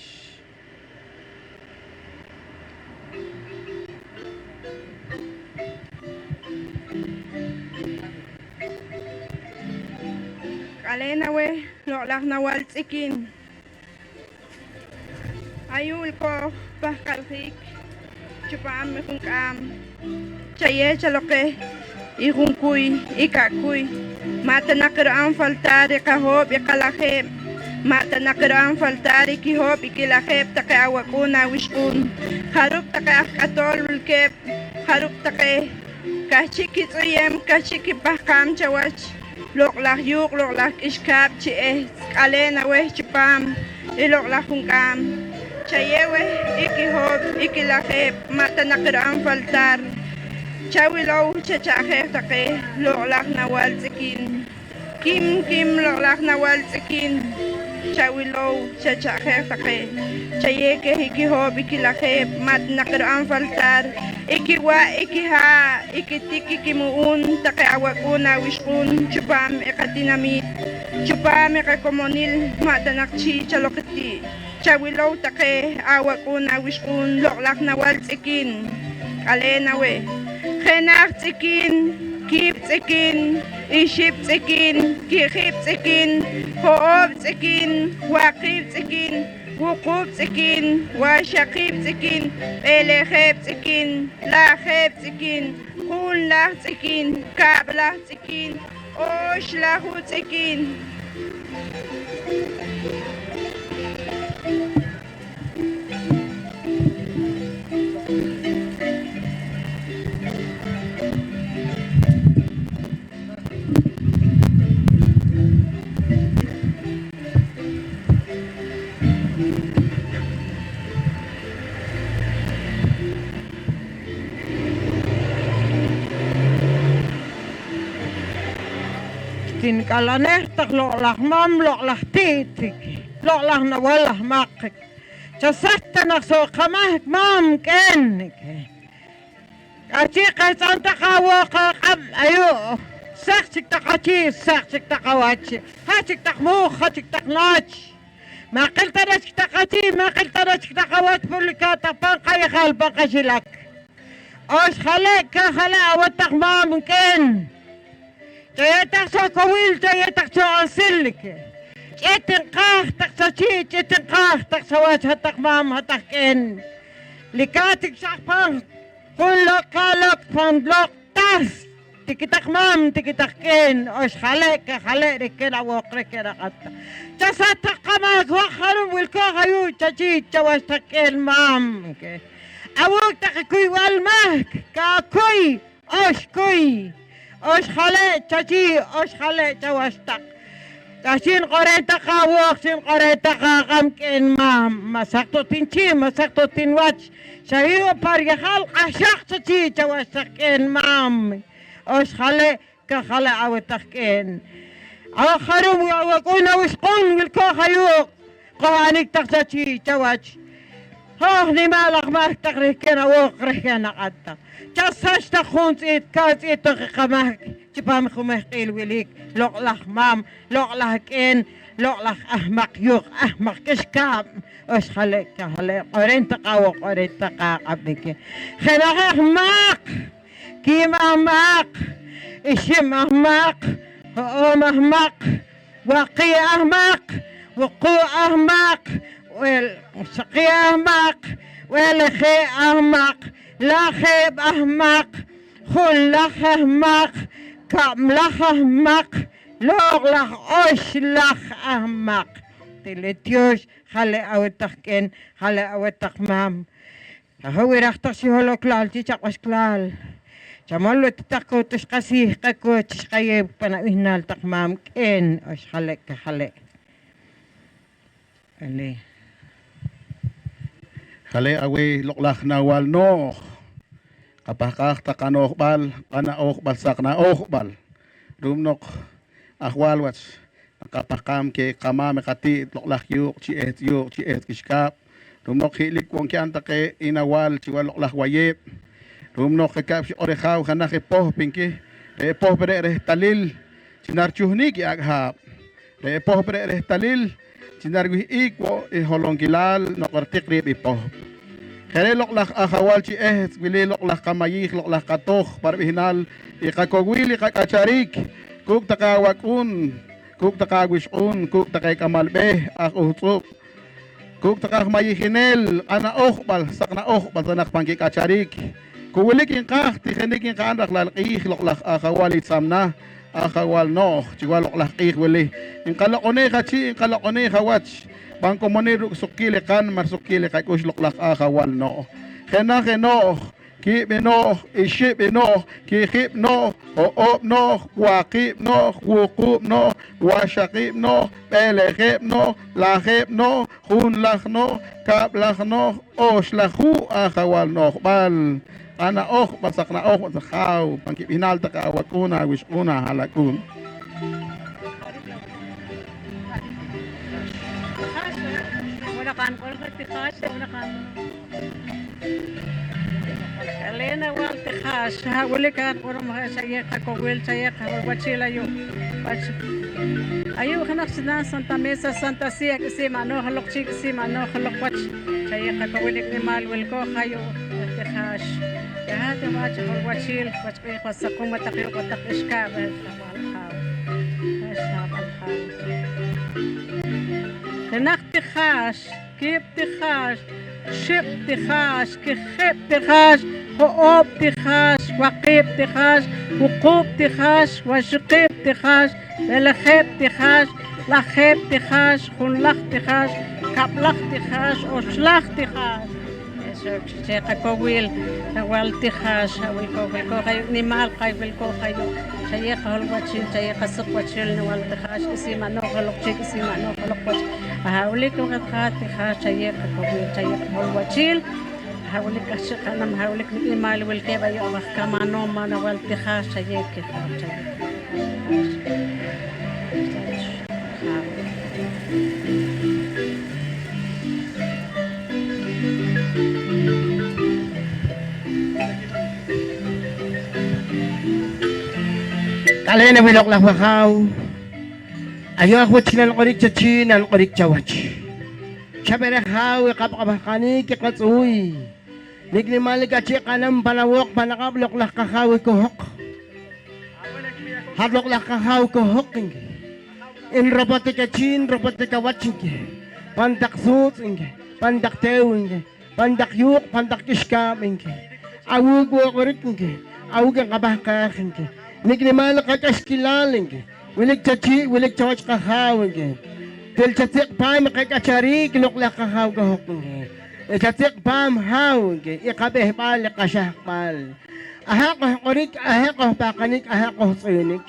Kalena we, loklak nawal tsikin. Ayul ko, bahkalhik, chupam kung kam. Chaye chaloke, ikungkuy, ikakuy. Mata nakiraan faltari kahob ikalakip. Mata nakiraan faltari kihob ikilakip take awakuna wishkun. Haruk take akatol wilkip. Haruk take kachikit uyem kachikip bahkam chawach. Loklak yuk loklak iskap chie kalena weh chipam iloklak kungkam. Chayewe ikihob ikilakip mata nakiraan faltar. Chawilaw chachakhe take loklak nawal tsikin. Kim loklak nawal tsikin. Chawilaw chachakhe take. Chayeke ikihob ikilakhe mat nakiraan faltar. Ikiwa ikiha ikitiki kimuun take awakuna wishkun chupam ekatinamit. Chupam ekakomonil matanakchi chalokiti. Chawilaw take awakuna wishkun loklak nawal tsikin. Kalena we. Kenak tsikin, kip tsikin, iship tsikin, kihip tsikin, hoob tsikin, wakib tsikin, وقوب سكين وشقيب سكين بلخيب سكين لاخيب سكين خون لا سكين كعب لا سكين اوش لا سكين tin kalanehtak lo'lah mam lo'lah tiitik lo'lah nawalah makik chasattanak so kamah mam kennik achi qaisanta qawaqa qam ayo saxchik taqachi saxchik taqawachi hachik taqmu hachik taqnach ما قلت انا اشتقتي ما قلت انا اشتقوت بلك طبان قاي خالبا قشلك اش خليك خلا وتق ما ممكن جيتك سو كويل جيتك سو انسلك جيتن قاخ تقسشي جيتن قاخ تقسوات هتق مام هتق كن لكاتك شخبان كل قالك فندلق تاس تكتق مام تكتق كن اش خليك خليك ركنا وقرك رقطة جسدك قماك وخرم والكوخ يو تجي جوازتك المام أوك تقكوي والمهك كاكوي اش كوي اش خليك تجي اش خليك جوازتك تشين قريتك وقتين قريتك قمك مام مسكتو تنشي مسكتو تنواتش شهيو باريخال قشاق تجي جوازتك مام اش خليك كخليك عوتك آخرهم ويقولون وشقون والكوخ يوق قوانيك تقسشي جواج هاهني مالك ما تقريكنا وقريكنا قد جسش تخون سيد كاسيد تقيقة مهك جبام خمه قيل وليك لقلخ مام لقلخ كين لقلخ أحمق يوق أحمق كشكام اش خليك خليك قرين تقاوق قرين تقاقبك خلاق أحمق كيم أحمق إشم أحمق أحمق وقي أحمق وقو أحمق والسقي أحمق والخي أحمق لا خيب أحمق خلخ أحمق كملخ أحمق لغلخ أش لخ أحمق تلتيوش خلي أوتخ كن خلي أوتخ مام هو رختشي هلو كلال تيشاقش كلال جمالو تتاكو تشقسيه قاكو تشقيب بنا إهنال تقمام كين أش خلق خلق اللي خلي أوي لقلخ نوال نوخ قبقاق تقانوخ بال قنا أوخ بال ساقنا أوخ بال روم نوخ أخوال واتش قبقام كي قمام قتي لقلخ يوق تي إهت كشكاب روم نوخ هيليك وانكي أنتقي إنوال تي لقلخ ويب روم نوخ كابش أوريخاو خناخي بوه بينكي بوه بريره تليل تنار تشوهنيكي أغهاب بوه بريره تليل تنار ويه إيكو إهولونجلال نقر تقريب بوه خيري لقلخ أخوال تي إهت ويلي لقلخ قماييخ لقلخ قطوخ باربهنال إيقاكوغويل إيقاكاشاريك كوك تقاوكون كوك تقاوشقون كوك تقاي كمال بيه أخ أهطوب كوك تقاخ مايخينيل أنا أخبل سقنا أخبل تناخ بانكي كاشاريك كولك إنقاخ تخنيك إنقاخ لقلخ القيخ لقلخ أخوالي تسامنا أخوال نوخ تقول لقلخ قيخ ولي إنقلقوني خاتشي إنقلقوني خواتش بانكو مني سكيلي قان مر سكيلي قاكوش لقلخ أخوال نوخ خناخ نوخ كيب نوخ إشيب نوخ كيخيب نوخ أوب نوخ واقيب نوخ وقوب نوخ وشقيب نوخ بلخيب نوخ لخيب نوخ خون لخ نوخ كاب لخ نوخ أوش لخو أخوال نوخ بل أنا أخ بسقنا أخ بسخاو بانكي بينال تقاوكونا وشقونا هلاكون ونقان قلت تخاش ونقان خلينا والتخاش هقول لك قرم شيخ كويل شيخ وبتشيل أيوه خنا خشنا سانتا ميسا سانتا سيك سيما نو خلق شيك سيما نو خلق واتش شيخ كويل نمال والكو خيو والتخاش هذا ما تقول وتشيل وتبيخ وسقوم وتقيق وتقشكاب هالخاو هالشاب الخاو خناخ تخاش كيب تخاش شب تخاش كخب تخاش هؤب تخاش وقيب تخاش وقوب تخاش وشقيب تخاش بلخيب تخاش لخيب تخاش خلخ تخاش كبلخ تخاش أشلخ تخاش شيخ كويل وال تخاش ويل كو نمال قايل كو شيخ هالوتشين شيخ السقوتشين وال تخاش اسمه نوغلق شيخ اسمه نوغلق هاوليك وقت خاطي شيخ كويل شيخ هالوتشين هاوليك أشق أنا هاوليك نمال والكيبا يوم كمان نوم أنا وال تخاش شيخ Kalena wilok la wakaw. Ayo ako chinan korik chachin an korik chawach. Chabere haw kapakabakani kikatsuy. Nigni malik achi kanam panawok panakablok la kakaw kohok. Hadlok la kakaw kohok. In robotika chin robotika watching. Pandak suit pandak tew pandak yuk pandak kishkam. Awug korik awug kabakak. Nignimal kakaskilaling, wilig chachi, wilig chawach kahawing. Til chatik pam kakachari, kinukla kahaw kahokong. Chatik pam hawing, ikabeh pal kasahpal. Ahako korik, ahako pakanik, ahako sunik.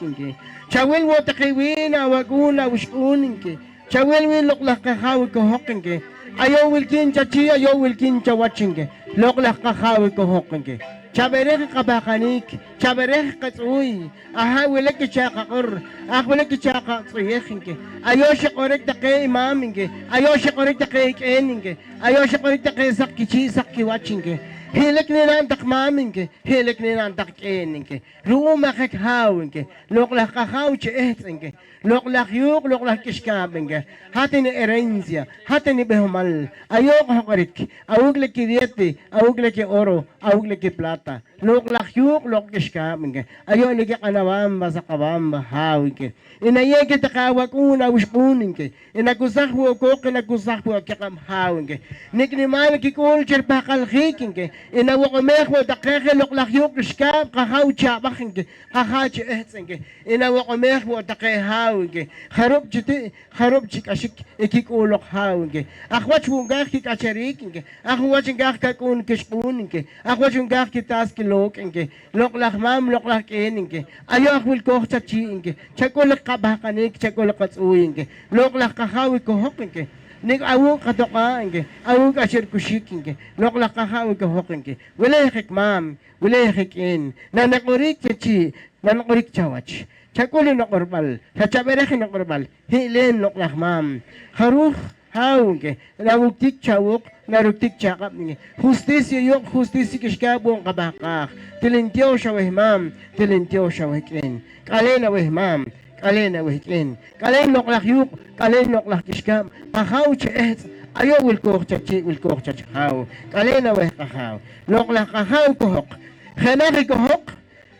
Chawil wo takiwin, awaguna, wishkuning. Chawil will look like kahaw kahokong. Ayo wilkin chachi, ayo wilkin chawaching. Look like kahaw kahokong. Chaberek kabakanik, chaberek katsuy, aha wilek chakakor, wilek chakatsuyekhinke, ayosha korek take imaminke, ayosha korek take eninke, ayosha korek take sakkichi sakkiwachinke, hilek nilan takmaminke, hilek nilan takeninke, rumakek hawinke, loklak kakauche ehtinke, loklak yuk, loklak kishkabinke, hatin erenzia, hatin behumal, ayok hakorik, awuglek kidieti, awuglek oro, awuglek plata, loklak yuk, lok kishkabinke, ayok nige kanawamba sa kawamba hawinke, inayeke takawak una wishkuninke, inakusakwo ko, inakusakwo kakam hawinke, niknimal kikulcher pakal hikinke, inawakomekwo takeke loklak yuk kishkab, kakaw chabakinke, kakache ehtinke, inawakomekwo take hawinke, harop chikashik, ikikulok hawinke, akwach wungak kikacharikinke, akwach ngak kakun kishkuninke, akwach wungak kitas kilokinke, loklak mam, loklak eninke, ayok wilkoch chachiinke, chakulak kabakanik, chakulak katsuyinke, loklak kahawi kohokinke, nik awuk katokainke, awuk ashirkushikinke, loklak kahawi kohokinke, wilehik mam, wilehik in, nanakurik chachi, nanakurik chawach, chakulin na korbal, chachaberekin na korbal, hilen loklak mam, haruk, hawke, nawuktik chawuk, naruktik chakap ninge. Justisya yok, justisya kishkabong kabakak. Tilintyo siya wehmam, tilintyo siya wehkin. Kalena wehmam, kalena wehkin. Kalen loklak yuk, kalen loklak kishkab. Pakaw chiet, ayo wilkok chachi, wilkok chachahaw. Kalena wehkakaw. Loklak kakaw kohok. Khenaki kohok,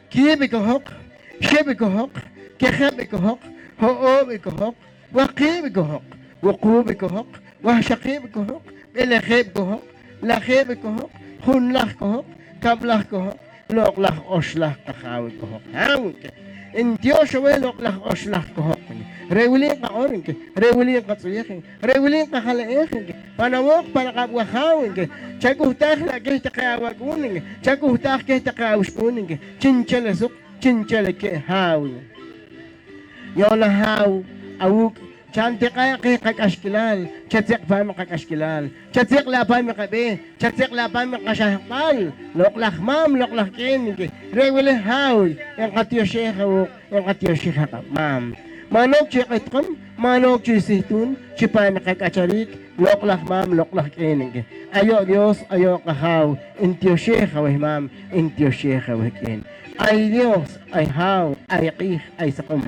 kibi kohok, shibi kohok, kehebi kohok, hoobi kohok, wakibi kohok. وقوب كهق وشقيب كهق بلخيب كهق لخيب كهق خنلخ كهق كبلخ كهق لوقلخ أشلخ كخاوي كهق هاوك انتيو شوي لوقلخ أشلخ كهق ريولين كأورنك ريولين كتصيخين ريولين كخلقيخين فنوق فنقب وخاوينك شكوه تاخلا كيه تقاوكونك شكوه تاخ كيه تقاوشكونك چنچل سوق چنچل كيه هاوي يولا هاو أوك Chantikaya kay kakashkilal, chatik pa mo kakashkilal, chatik la pa mo kabe, chatik la pa mo kasyahpal, loklak mam, loklak kinig, rewele hawl, yung katiyo shekha, yung katiyo shekha ka, mam. Manok chikitkom, manok chisitun, chipa mo kakacharik, loklak mam, loklak kinig. Ayo Dios, ayo kahaw, intiyo shekha weh mam, intiyo shekha weh kin. Ay Dios, ay haw, ay kih, ay sakum.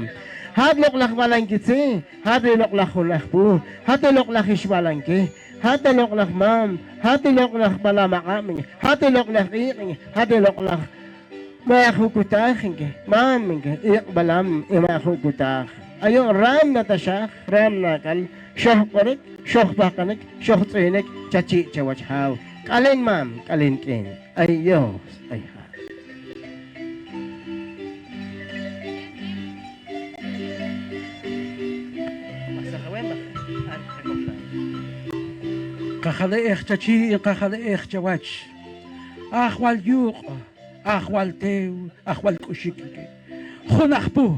Had loklak malangkitsi, had loklak hulakpu, had loklak ismalangki, had loklak mam, had loklak balamakami, had loklak iking, had loklak makukutaking, maming, ik balam, imakukutah. Ayo ram na tasha, ram na kan, shoh korik, shoh bakanik, shoh tsinik, chachi chawach haw. Kalin ma'am, kalin kin. Ayo, ay ha. Kakaleech chachi, kakaleech chawach. Akhwal yuk, akhwal tew, akhwal kushikike. Khunakpu,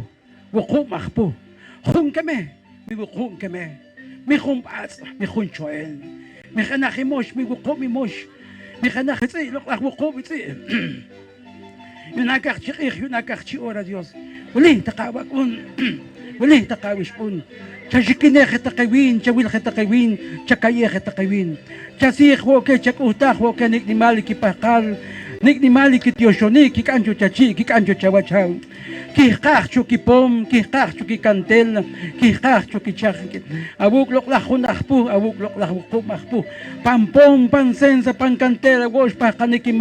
wukumakpu. Khun kame, mi wukum kame. Mi khum bas, mi khun choel. Mi khanakimosh, mi wukum mosh. Mi khanakitsi, lokak wukum itsi. Yunakak chikich, yunakak chiora Dios. Wali takawakun, wali takawishun. Chajikinech takawin, chawil takawin, chakayech takawin. Chasich woke chakutach woke niknimali kipakal. Niknimali kitioshoni, kikancho chachi, kikancho chawachau. Kikachu kipom, kikachu kikantel, kikachu kichak. Abuk lok la hunachpu, abuk lok la hukumachpu. Pampom pansensa pankantela, wash pakaniki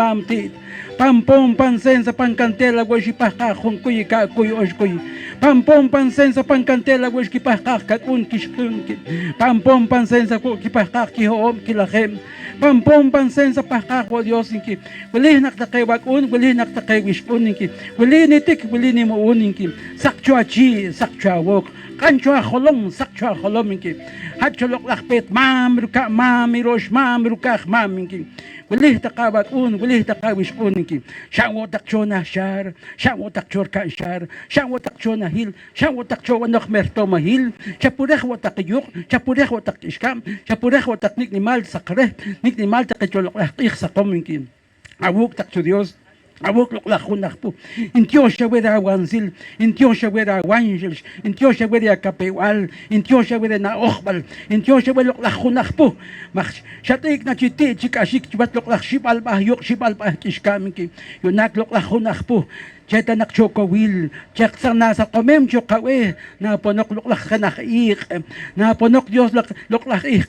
Pampom pansensa pankantela, wash pakahun kuy kakuy oshkuy. Pampom pansensa pankantela, wash kipakak kakun kishkunki. Pampom pansensa kipakak kihom kilachem. Pampom pansensa pakak wa Diosinki. Wali naktakay wakun, wali naktakay wishkuninki. Wali nitik, wali ni muuninki. Sakchua chi, sakchua wok. Kanchua holom, sakchua holominki. Hatcholok lakpet, mam ruka, mam irosh, mam rukach, maminki. Wali takawak wali takawish uninki. Shango takchona shar, shango takchor kan shar, shango takchona hil, shango takcho wanok mertoma hil, chapurech watakiyuk, chapurech watakishkam, chapurech wataknik ni mal sakre, nik ni mal takcholok lakik sa kominki. Awuk takcho Dios. Awuk lok la khunakpu. Intio shawera wanzil, intio shawera wanjils, intio shawera kapewal, intio shawera na okhbal, intio shawera lok la khunakpu. Mach shatik na chiti chikashik chibat lok la shibal bah yok shibal bah kishkaminki. Yonak lok la khunakpu. Cheta nakchoko will, cheksang nasa komem chokawe, na ponok luklak kanakaik, na ponok Dios luklak ik,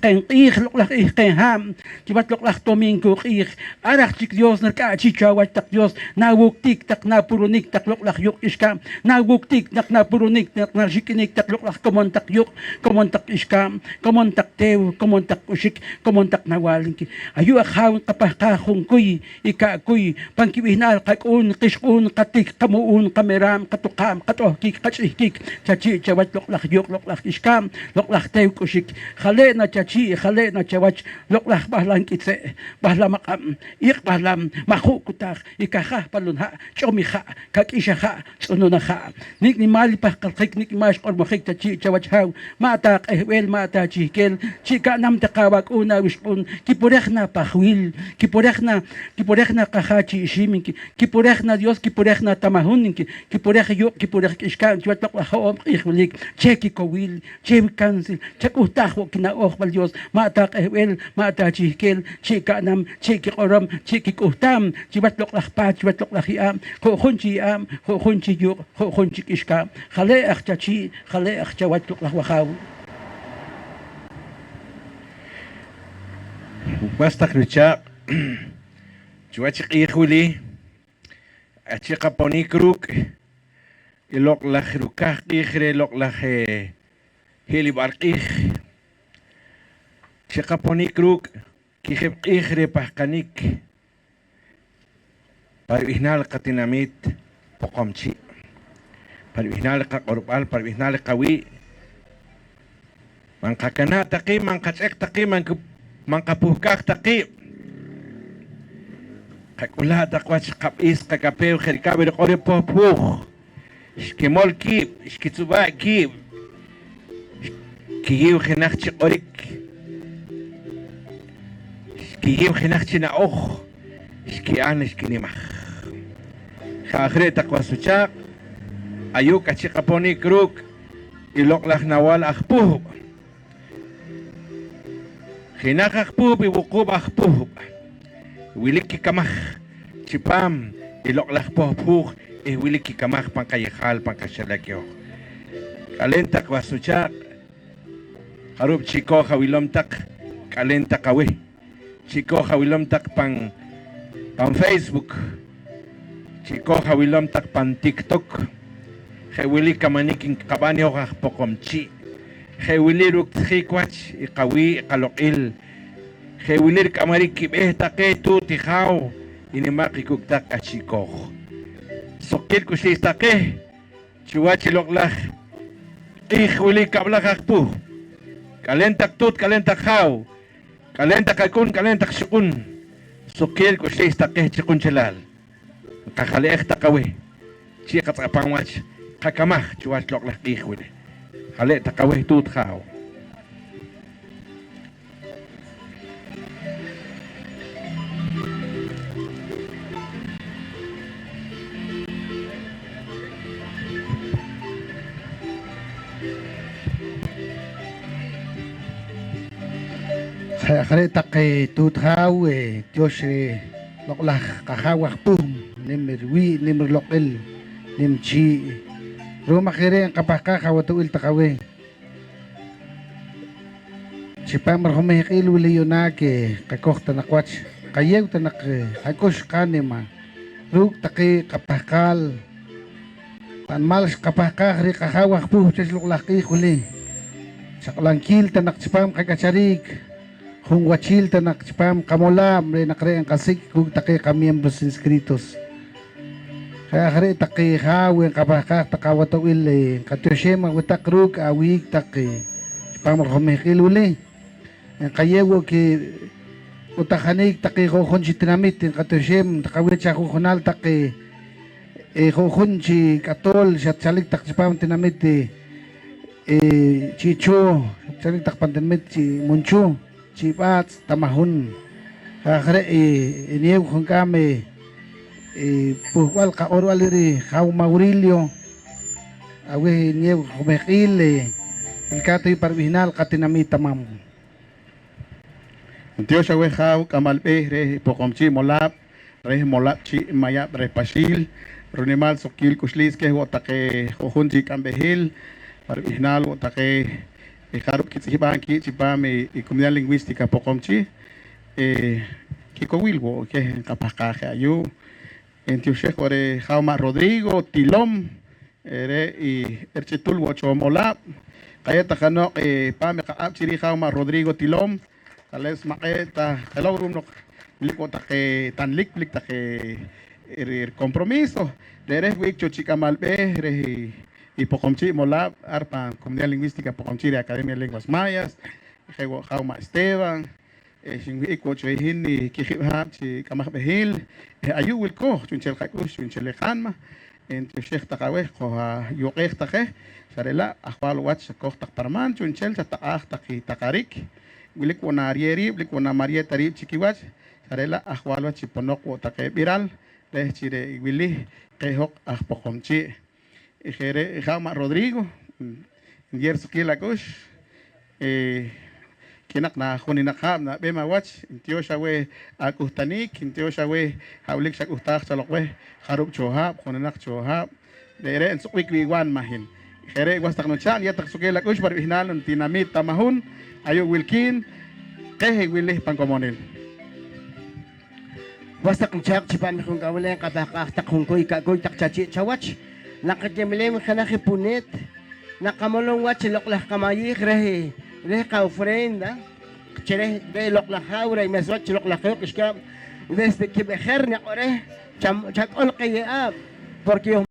luklak ik ham, chibat luklak tomingko ik, arak chik Dios narkachichawat tak Dios, na wuktik tak na purunik tak luklak yuk iskam, na wuktik tak na purunik tak na shikinik tak luklak komontak yuk, komontak iskam, komontak tew, komontak usik, komontak nawalinki. Ayu akhawin kapakahong kuy, ikakuy, pangkiwihnal kakun, kishkun, katik, kamuun kameram katukam katohkik kachihkik chachi chawat loklak yok loklak iskam loklak tew kushik khale na chachi khale na chawach loklak bahlan kitse bahlamakam ik bahlam makukutak ikakha palunha chomiha kakishaha sununakha nik ni mali pa kalkik nik mas kormokhik chachi chawach haw mata ehwel mata chikel chika nam takawak una wispun kipurek na pahwil kipurek na kahachi shiminki kipurek na Dios kipurek na tamahuninki kipurek yo kipurek iskam chiwatlok la hom ikhlik cheki kowil chem kansil chakutah wo kina okhbal Dios mata ehwel mata chikel chika nam cheki qoram cheki kuhtam chiwatlok la pa chiwatlok la khiam ko khunchi am ko khunchi yo ko khunchi iskam khale akhchachi khale akhchawatlok la wakhaw basta kricha chuachi ikhuli Achika ponikruk ilok la khirukah ikhre lok la heli barqih chika ponikruk kikhib ikhre pahkanik parvihnal qatinamit poqomchi parvihnal qaqorbal parvihnal qawi man qakana taqi man qatsek taqi man qapuhkak taqi Kakula takwach kapis kakapeu kherikabe qore popuh skemol kib skitsuba kib kiyu khinachchi qorik kiyu khinachchi na okh skian skinimah khakhre takwasucha ayuk achi qaponi kruk ilok lah nawal akhpuh khinakh akhpuh bi wuqub akhpuh Wiliki kamah chipam iloklak pohpuh wiliki kamah pangkayakal pangkasyalakyo kalentak wasuchak harub chiko hawilomtak kalentak awe chiko hawilomtak pang Facebook chiko hawilomtak pang TikTok Hewili kamanikin kabani hoja pokomchi. Hewili ruk tjikwach ikawi ikalokil. Hewili kamarik kibeh take tu tijao inimaki kuktak achikoh. Sokil kushis take chiwachi loklach. Hewili kablakak pu. Kalentak tut kalentak hao. Kalentak kakun kalentak shukun. Sokil kushis take chikun chelal. Kakaleek takawi. Chikat apangwach. Kakamah chuas lok lah ikhwile. Hale takaweh tut khao. Saya kare takai tut hau Dios lok lah kahawak pum nimmer wi nimmer lokil nim chi Roma kere ang kapaka kawatuil takawe. Si pamar humihikil wili yun na ke kakok tanakwach. Kayew tanak kakos kanima. Rug taki kapakal. Panmalas kapaka kare kakawak po. Ches luklaki kuli. Sa kalangkil tanak sipam kakacharig. Kung wachil tanak sipam kamulam. Re nakre ang kasik kung taki kamiyembros inscritos. Kaya kare taki hawen kapaka takawatawil katushema watak rug awig taki pamar humihikil uli ang kayewo ki utakanig taki kukunchi tinamit ang katushem takawit siya kukunal taki kukunchi katol siya tsalik tak si pam tinamit chicho tsalik tak pantinamit si muncho si pats tamahun kaya kare iniyew kung kami puhwal ka orwal iri kaw Maurilio awe niyew kumekil ilkatoy parbihinal katinamita mam Dios awe kaw kamalpe re pokomchi molap re molap chi mayap re pasil runimal sokil kuslis ke wotake kohunji kambehil parbihinal wotake ikaruk kitsiban ki chipame comunidad lingüística pokomchi kikowilwo ke kapaka ayu Entiushek ore Jauma Rodrigo Tilom ere y erchetul wochomolap kayeta kano pame ka apchiri Jauma Rodrigo Tilom kales maeta helawrum no liko take tanlik lik take compromiso dere wikcho chikamalbe re y pokomchi molap arpa comunidad lingüística pokomchi de Academia de Lenguas Mayas Jauma Esteban Shingwi ko chohin ni kihibhab si kamah behil ayu wil ko chunchel khakush chunchel khanma en sheikh taqaweh ko yuqih taqeh sarela akhwal wat ko taq parman chunchel taqah taqi taqarik wilik wana rieri wilik wana maria tarib chikiwach sarela akhwal wat chiponok wo taqe viral le chire wili qehok ahpokomchi ijere Jauma Rodrigo yer sukila kush kinak na kuninakam na bema watch intio shawe akuhtanik intio shawe haulik shakuhtak salokwe harup chohab kuninak chohab dere en sukwik wiwan mahin khere wastak no chan ya tak sukela kush par bihnal tinamit tamahun ayo wilkin kehe wilih pangkomonil wastak chak chipan kung kawale kabaka tak kung koy kagoy tak chachi chawach nakajemlem kana khipunit nakamolong watch loklah kamayi rehe ka ofrenda chere de lok la haura y mesot lok la khok iskam desde que bejer ne ore chak ol qiyab porque